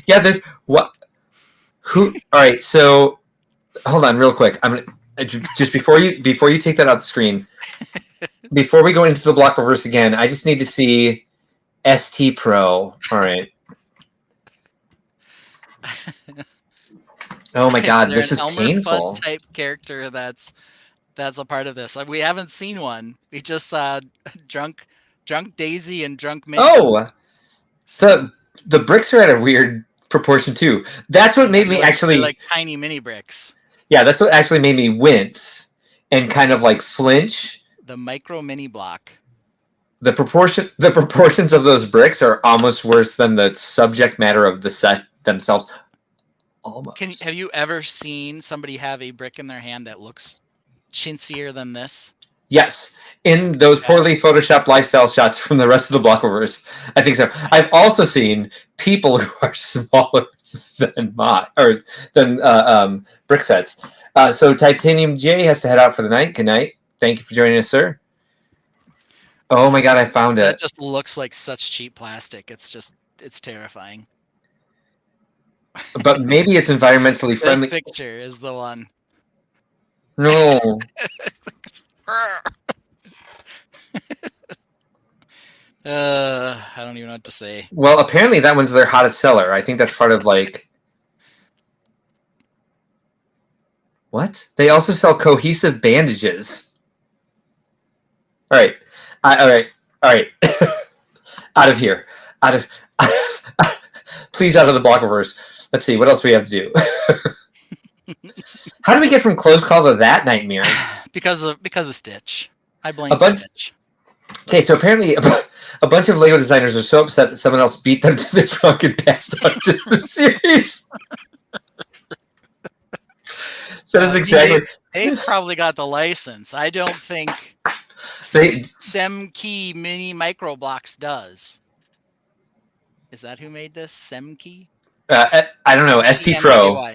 yeah. There's what? Who? All right. So hold on, real quick. I'm gonna just before you take that out the screen. Before we go into the block reverse again, I just need to see ST Pro. All right. Oh my God, this is Elmer painful. Fudd type character that's a part of this. We haven't seen one. We just saw drunk Daisy and drunk Minnie. Oh, the bricks are at a weird proportion too. That's what made me actually like tiny mini bricks. Yeah, that's what actually made me wince and kind of like flinch. The micro mini block. The proportions of those bricks are almost worse than the subject matter of the set themselves. Almost. Have you ever seen somebody have a brick in their hand that looks chintzier than this? Yes, in those poorly photoshopped lifestyle shots from the rest of the Blockoverse, I think so. I've also seen people who are smaller than brick sets. So Titanium J has to head out for the night. Good night. Thank you for joining us, sir. Oh my God, I found it. That just looks like such cheap plastic. It's terrifying. But maybe it's environmentally friendly. This picture is the one. No. I don't even know what to say. Well, apparently that one's their hottest seller. I think that's part of like... What? They also sell cohesive bandages. All right. All right. Out of here. Please, out of the Blockoverse. Let's see. What else we have to do? How do we get from Close Call to that nightmare? Because of Stitch. I blame Stitch. Okay, so apparently a bunch of Lego designers are so upset that someone else beat them to the trunk and passed out just the series. That is exactly... They probably got the license. I don't think Semkey Mini Micro Blocks does. Is that who made this? Semkey? I don't know. ST Pro.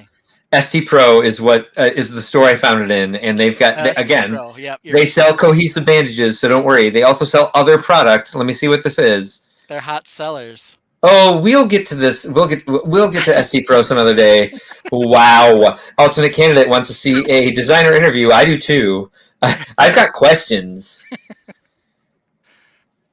ST Pro is what is the store I found it in, and they've got they sell cohesive bandages, so don't worry. They also sell other product. Let me see what this is. They're hot sellers. Oh, we'll get to this. We'll get to ST Pro some other day. Wow. Alternate candidate wants to see a designer interview. I do too. I've got questions.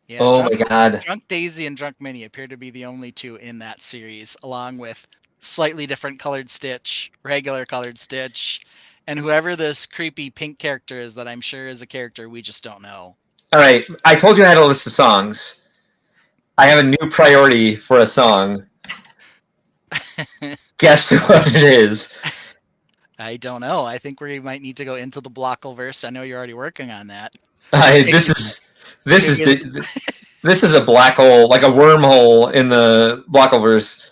Yeah, oh my God. Drunk Daisy and Drunk Minnie appear to be the only two in that series, along with slightly different colored Stitch, regular colored Stitch, and whoever this creepy pink character is that I'm sure is a character we just don't know. All right. I told you I had a list of songs. I have a new priority for a song. Guess what it is? I don't know. I think we might need to go into the Blockoverse. I know you're already working on that. This is a black hole, like a wormhole in the Blockoverse.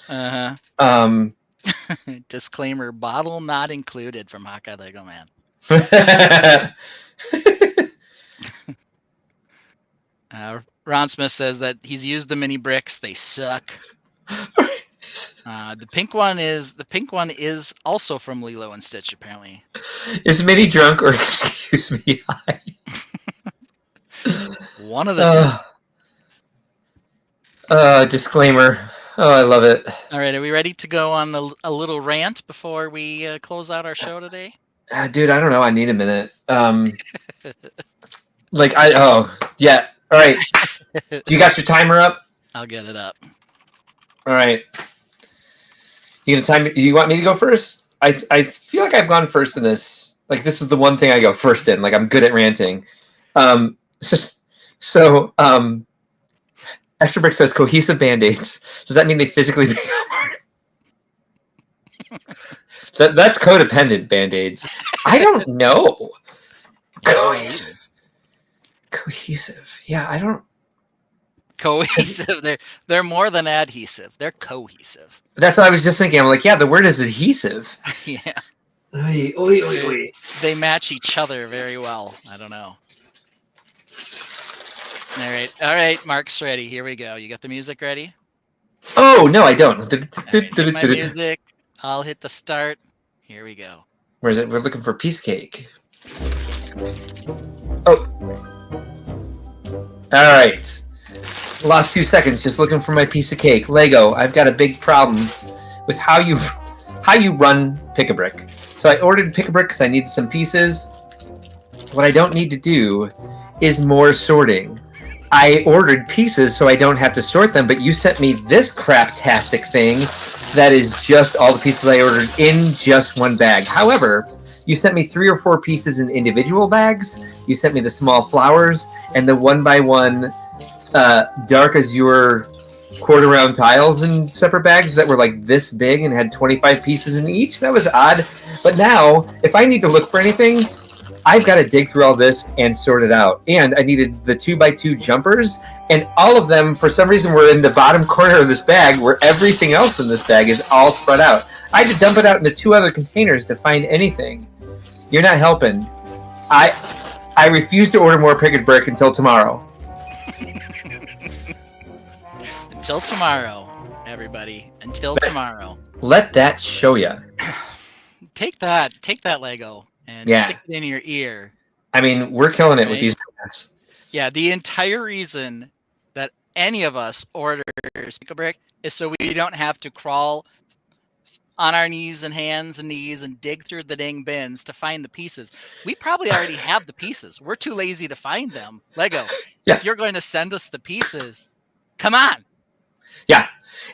Disclaimer: bottle not included from Hawkeye Lego Man. Ron Smith says that he's used the mini bricks. They suck. The pink one is also from Lilo and Stitch, apparently. Is Minnie drunk or excuse me? One of the two. Disclaimer. Oh, I love it. All right, are we ready to go on a little rant before we close out our show today? Dude, I don't know. I need a minute. Yeah. All right. Do you got your timer up? I'll get it up. All right. You want me to go first? I feel like I've gone first in this. Like, this is the one thing I go first in. Like, I'm good at ranting. So, Extra Brick says cohesive band-aids. Does that mean they physically become that's codependent band-aids. I don't know. Cohesive. Yeah, I don't. Cohesive. They're more than adhesive. They're cohesive. That's what I was just thinking. I'm like, yeah, the word is adhesive. Yeah. Oy, oy, oy, oy. They match each other very well. I don't know. All right. Mark's ready. Here we go. You got the music ready? Oh no, I don't. Hit my music. I'll hit the start. Here we go. Where is it? We're looking for piece cake. Oh. All right. Lost 2 seconds just looking for my piece of cake. Lego, I've got a big problem with how you run Pick-a-Brick. So I ordered Pick-a-Brick because I needed some pieces. What I don't need to do is more sorting. I ordered pieces so I don't have to sort them, but you sent me this craptastic thing that is just all the pieces I ordered in just one bag. However, you sent me 3 or 4 pieces in individual bags. You sent me the small flowers and the 1x1 dark azure quarter round tiles in separate bags that were like this big and had 25 pieces in each. That was odd. But now, if I need to look for anything, I've got to dig through all this and sort it out. And I needed the 2x2 jumpers, and all of them, for some reason, were in the bottom corner of this bag where everything else in this bag is all spread out. I had to dump it out into 2 other containers to find anything. You're not helping. I refuse to order more Pick-a-Brick until tomorrow. Until tomorrow, everybody. Until tomorrow. Let that show you. Take that Lego and stick it in your ear. I mean, we're killing it with these guys. Yeah, the entire reason that any of us orders Pick-a-Brick is so we don't have to crawl on our knees and hands and knees and dig through the dang bins to find the pieces. We probably already have the pieces. We're too lazy to find them. Lego, if you're going to send us the pieces, come on. Yeah.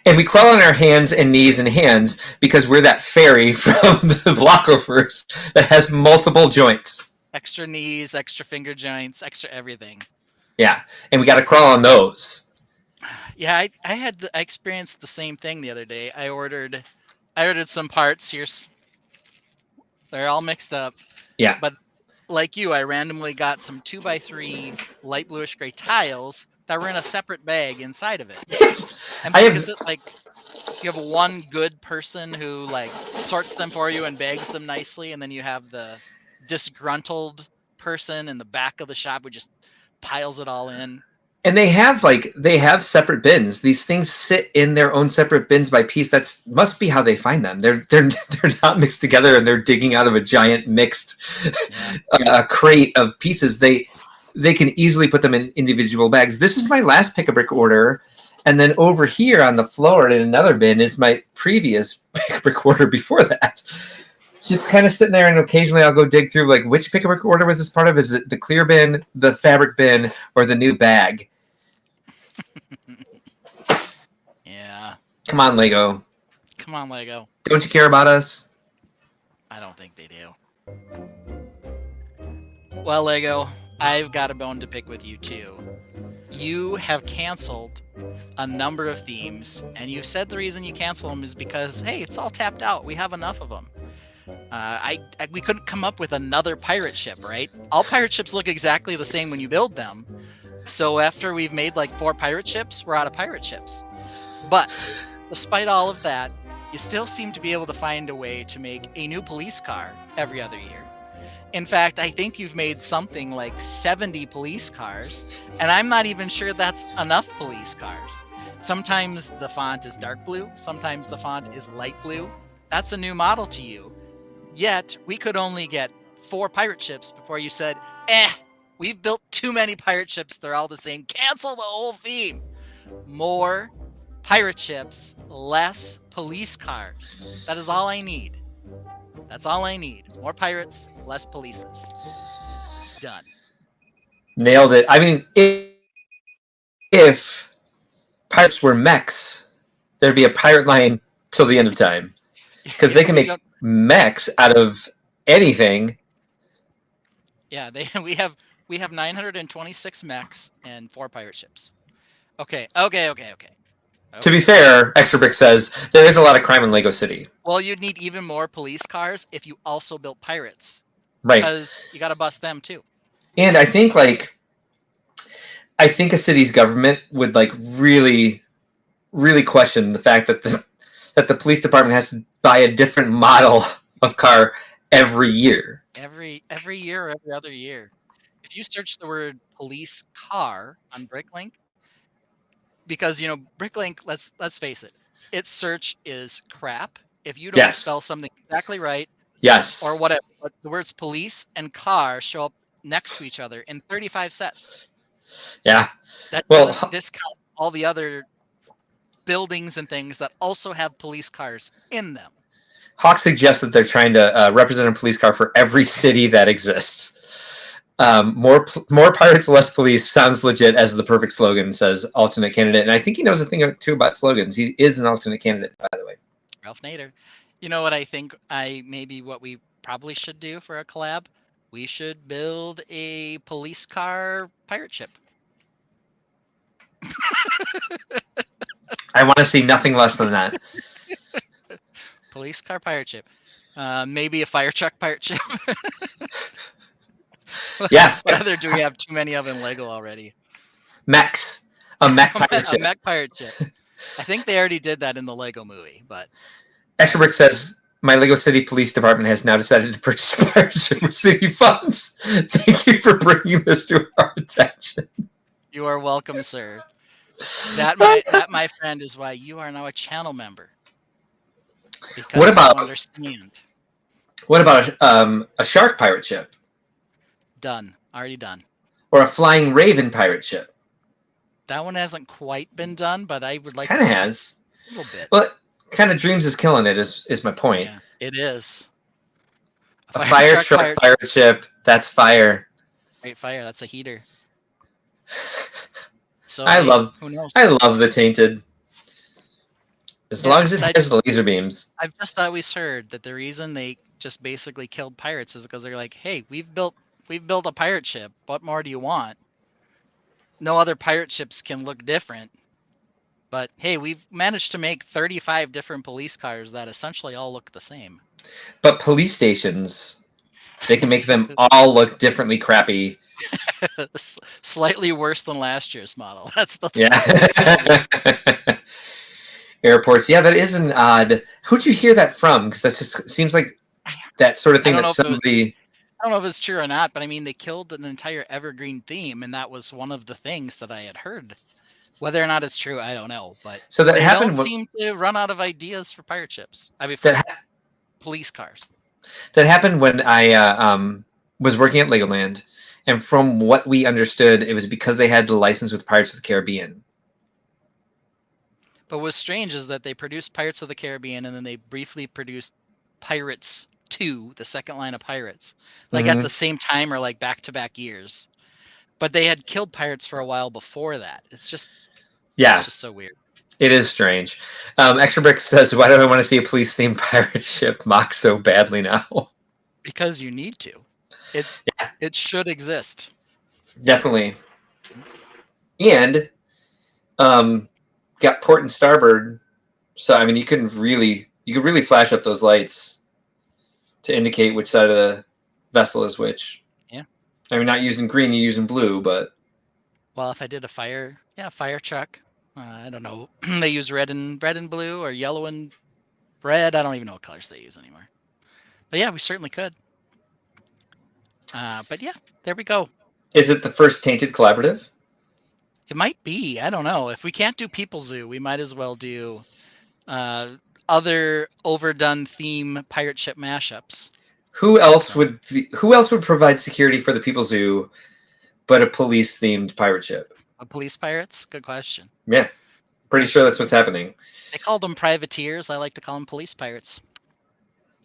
And we crawl on our hands and knees and hands because we're that fairy from the Blockovers that has multiple joints. Extra knees, extra finger joints, extra everything. Yeah. And we got to crawl on those. Yeah, I experienced the same thing the other day. I ordered some parts. They're all mixed up. Yeah. But like you, I randomly got some 2x3 light bluish gray tiles that were in a separate bag inside of it. And is it like you have one good person who like sorts them for you and bags them nicely, and then you have the disgruntled person in the back of the shop who just piles it all in. And they have separate bins. These things sit in their own separate bins by piece. That must be how they find them. They're not mixed together, and they're digging out of a giant mixed crate of pieces. They can easily put them in individual bags. This is my last Pick-a-Brick order, and then over here on the floor in another bin is my previous Pick-a-Brick order before that. Just kind of sitting there, and occasionally I'll go dig through like which Pick-a-Brick order was this part of? Is it the clear bin, the fabric bin, or the new bag? Yeah. Come on, Lego. Come on, Lego. Don't you care about us? I don't think they do. Well, Lego, I've got a bone to pick with you too. You have canceled a number of themes, and you said the reason you cancel them is because, hey, it's all tapped out. We have enough of them. We couldn't come up with another pirate ship, right? All pirate ships look exactly the same when you build them. So after we've made like 4 pirate ships, we're out of pirate ships. But despite all of that, you still seem to be able to find a way to make a new police car every other year. In fact, I think you've made something like 70 police cars, and I'm not even sure that's enough police cars. Sometimes the font is dark blue, sometimes the font is light blue. That's a new model to you. Yet, we could only get 4 pirate ships before you said, we've built too many pirate ships, they're all the same, cancel the whole theme. More pirate ships, less police cars. That is all I need. That's all I need. More pirates, less polices. Done. Nailed it. I mean, if pirates were mechs, there'd be a pirate line till the end of time. Because they can make mechs out of anything. Yeah, we have We have 926 mechs and 4 pirate ships. Okay. To be fair, Extra Brick says there is a lot of crime in Lego City. Well, you'd need even more police cars if you also built pirates. Right. Because you got to bust them too. And I think a city's government would like really question the fact that the police department has to buy a different model of car every year. Every year or every other year. If you search the word police car on Bricklink, because Bricklink, let's face it, its search is crap. If you don't spell something exactly right, or whatever, but the words police and car show up next to each other in 35 sets. Yeah. That doesn't discount all the other buildings and things that also have police cars in them. Hawk suggests that they're trying to represent a police car for every city that exists. More pirates, less police sounds legit as the perfect slogan, says alternate candidate. And I think he knows a thing or two about slogans. He is an alternate candidate, by the way. Ralph Nader. You know what I think what we probably should do for a collab? We should build a police car pirate ship. I want to see nothing less than that. Police car pirate ship. Maybe a fire truck pirate ship. Yeah. What other do we have too many of in Lego already? Mechs. A mech pirate ship. A mech pirate ship. I think they already did that in the Lego movie, but... Extra Brick says, my Lego City Police Department has now decided to purchase a pirate ship for city funds. Thank you for bringing this to our attention. You are welcome, sir. That, my friend, is why you are now a channel member. Because what about you understand. What about a shark pirate ship? Done. Already done. Or a flying raven pirate ship? That one hasn't quite been done, but I would like to. Kind of has. A little bit. Well, kind of Dreams is killing it. Is my point. Yeah, it is. A fire truck pirate ship. That's fire. Great fire. That's a heater. So who knows? I love the tainted. As long as it has the laser beams. I've just always heard that the reason they just basically killed pirates is because they're like, hey, we've built a pirate ship. What more do you want? No other pirate ships can look different. But hey, we've managed to make 35 different police cars that essentially all look the same. But police stations, they can make them all look differently crappy. Slightly worse than last year's model. That's the Airports. Yeah, that is an odd. Who'd you hear that from? Because that just seems like that sort of thing that somebody. I don't know if it's true or not, but I mean, they killed an entire evergreen theme, and that was one of the things that I had heard. Whether or not it's true, I don't know. But so that they happened. Don't seem to run out of ideas for pirate ships. I mean, police cars. That happened when I was working at Legoland, and from what we understood, it was because they had the license with Pirates of the Caribbean. But what's strange is that they produced Pirates of the Caribbean, and then they briefly produced Pirates 2, the second line of Pirates, like at the same time or like back-to-back years. But they had killed Pirates for a while before that. It's just it's just so weird. It is strange. Extra Brick says, why do I want to see a police-themed pirate ship mock so badly now? Because you need to. It should exist. Definitely. And got port and starboard, so I mean you could really flash up those lights to indicate which side of the vessel is which. Yeah. I mean, not using green, you're using blue, but well, if I did a fire truck, I don't know. They use red and blue or yellow and red. I don't even know what colors they use anymore. But yeah, we certainly could. But yeah, there we go. Is it the first Tainted collaborative? It might be. I don't know. If we can't do People Zoo, we might as well do other overdone theme pirate ship mashups. Who else would provide security for the People Zoo, but a police-themed pirate ship? A police pirates? Good question. Yeah, pretty sure that's what's happening. They called them privateers. I like to call them police pirates.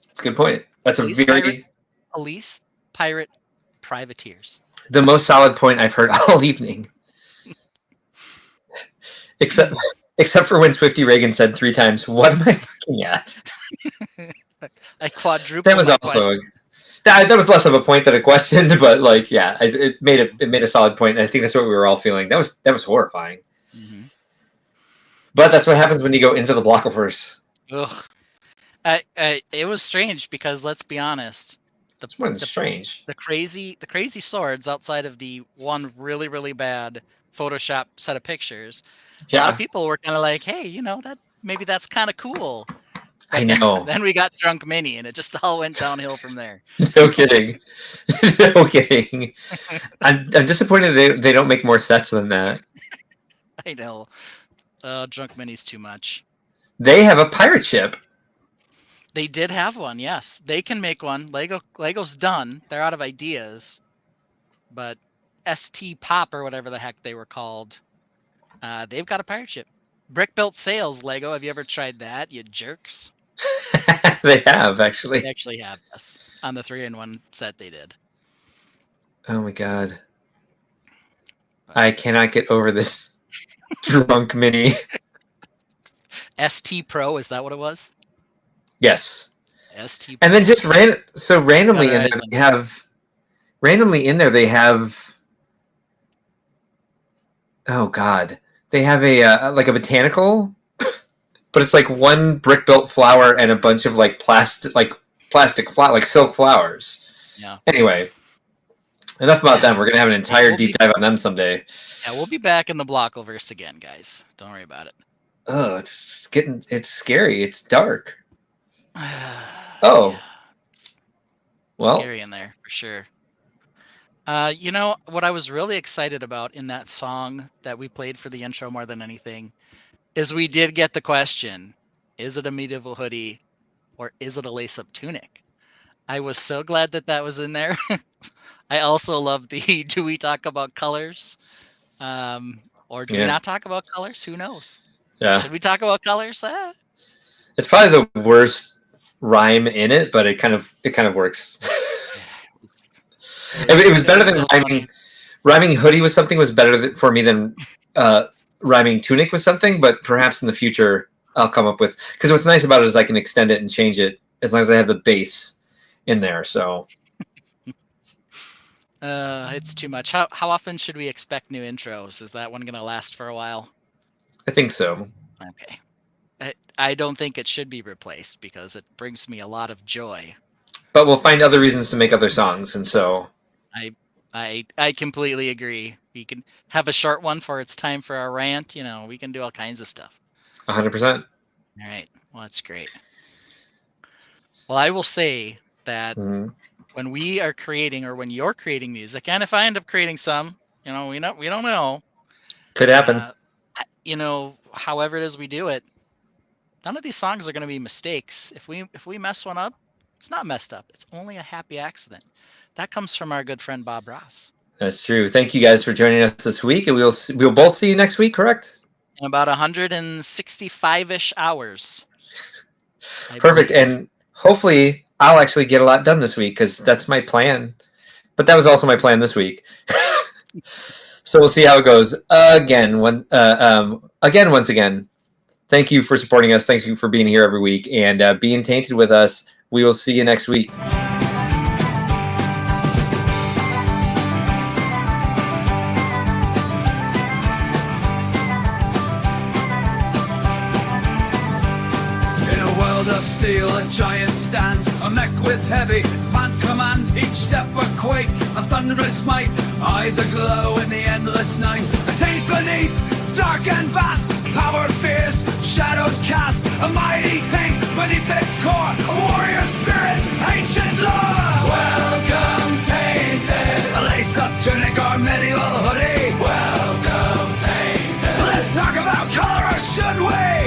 That's a good point. That's police pirate privateers. The most solid point I've heard all evening. Except for when Swifty Reagan said 3 times, "What am I looking at?" I quadrupled. that was less of a point than a question, but like, yeah, it made a solid point, and I think that's what we were all feeling. That was horrifying. Mm-hmm. But that's what happens when you go into the Blockiverse. Ugh. It was strange because let's be honest, It's more than strange. the crazy swords outside of the one really bad Photoshop set of pictures. A lot of people were kind of like, hey, you know, that's kind of cool. I know. Then we got Drunk Mini, and it just all went downhill from there. No kidding. No kidding. I'm disappointed they don't make more sets than that. I know. Drunk Mini's too much. They have a pirate ship. They did have one, yes. They can make one. Lego's done. They're out of ideas. But ST Pop or whatever the heck they were called, they've got a pirate ship. Brick built sails, Lego. Have you ever tried that, you jerks? They have, actually. They actually have, yes. On the 3-in-1 set they did. Oh my god. I cannot get over this Drunk Mini. ST Pro, is that what it was? Yes. ST Pro. And then just randomly in there they have oh god. They have a like a botanical, but it's like one brick built flower and a bunch of like plastic like silk flowers. Yeah. Anyway, enough about them. We're gonna have an entire deep dive on them someday. Yeah, we'll be back in the Blockiverse again, guys. Don't worry about it. Oh, it's scary. It's dark. Oh. Yeah, well, scary in there for sure. You know what I was really excited about in that song that we played for the intro more than anything is we did get the question, is it a medieval hoodie or is it a lace-up tunic? I was so glad that was in there. I also love the do we talk about colors? Or do we not talk about colors? Who knows? Yeah. Should we talk about colors? It's probably the worst rhyme in it, but it kind of works. It was better than rhyming hoodie with something was better for me than rhyming tunic with something, but perhaps in the future I'll come up with, because what's nice about it is I can extend it and change it as long as I have the base in there. So it's too much. How often should we expect new intros? Is that one going to last for a while? I think so. Okay. I don't think it should be replaced because it brings me a lot of joy. But we'll find other reasons to make other songs, and so I completely agree. We can have a short one for it's time for our rant. You know, we can do all kinds of stuff. 100%. All right. Well, that's great. Well, I will say that when we are creating or when you're creating music, and if I end up creating some, you know, we don't know. Could happen. You know, however it is we do it, none of these songs are going to be mistakes. If we mess one up, it's not messed up. It's only a happy accident. That comes from our good friend Bob Ross. That's true. Thank you guys for joining us this week, and we'll both see you next week, correct? In about 165-ish hours. Perfect. And hopefully I'll actually get a lot done this week because that's my plan. But that was also my plan this week. So we'll see how it goes. Once again, thank you for supporting us. Thank you for being here every week and being tainted with us. We will see you next week. Steel, a giant stands, a mech with heavy advance commands, each step a quake, a thunderous might, eyes aglow in the endless night, a taint beneath, dark and vast, power fierce, shadows cast, a mighty taint beneath its core, a warrior spirit, ancient lore. Welcome tainted, a lace-up tunic or medieval hoodie. Welcome tainted. Let's talk about color, or should we?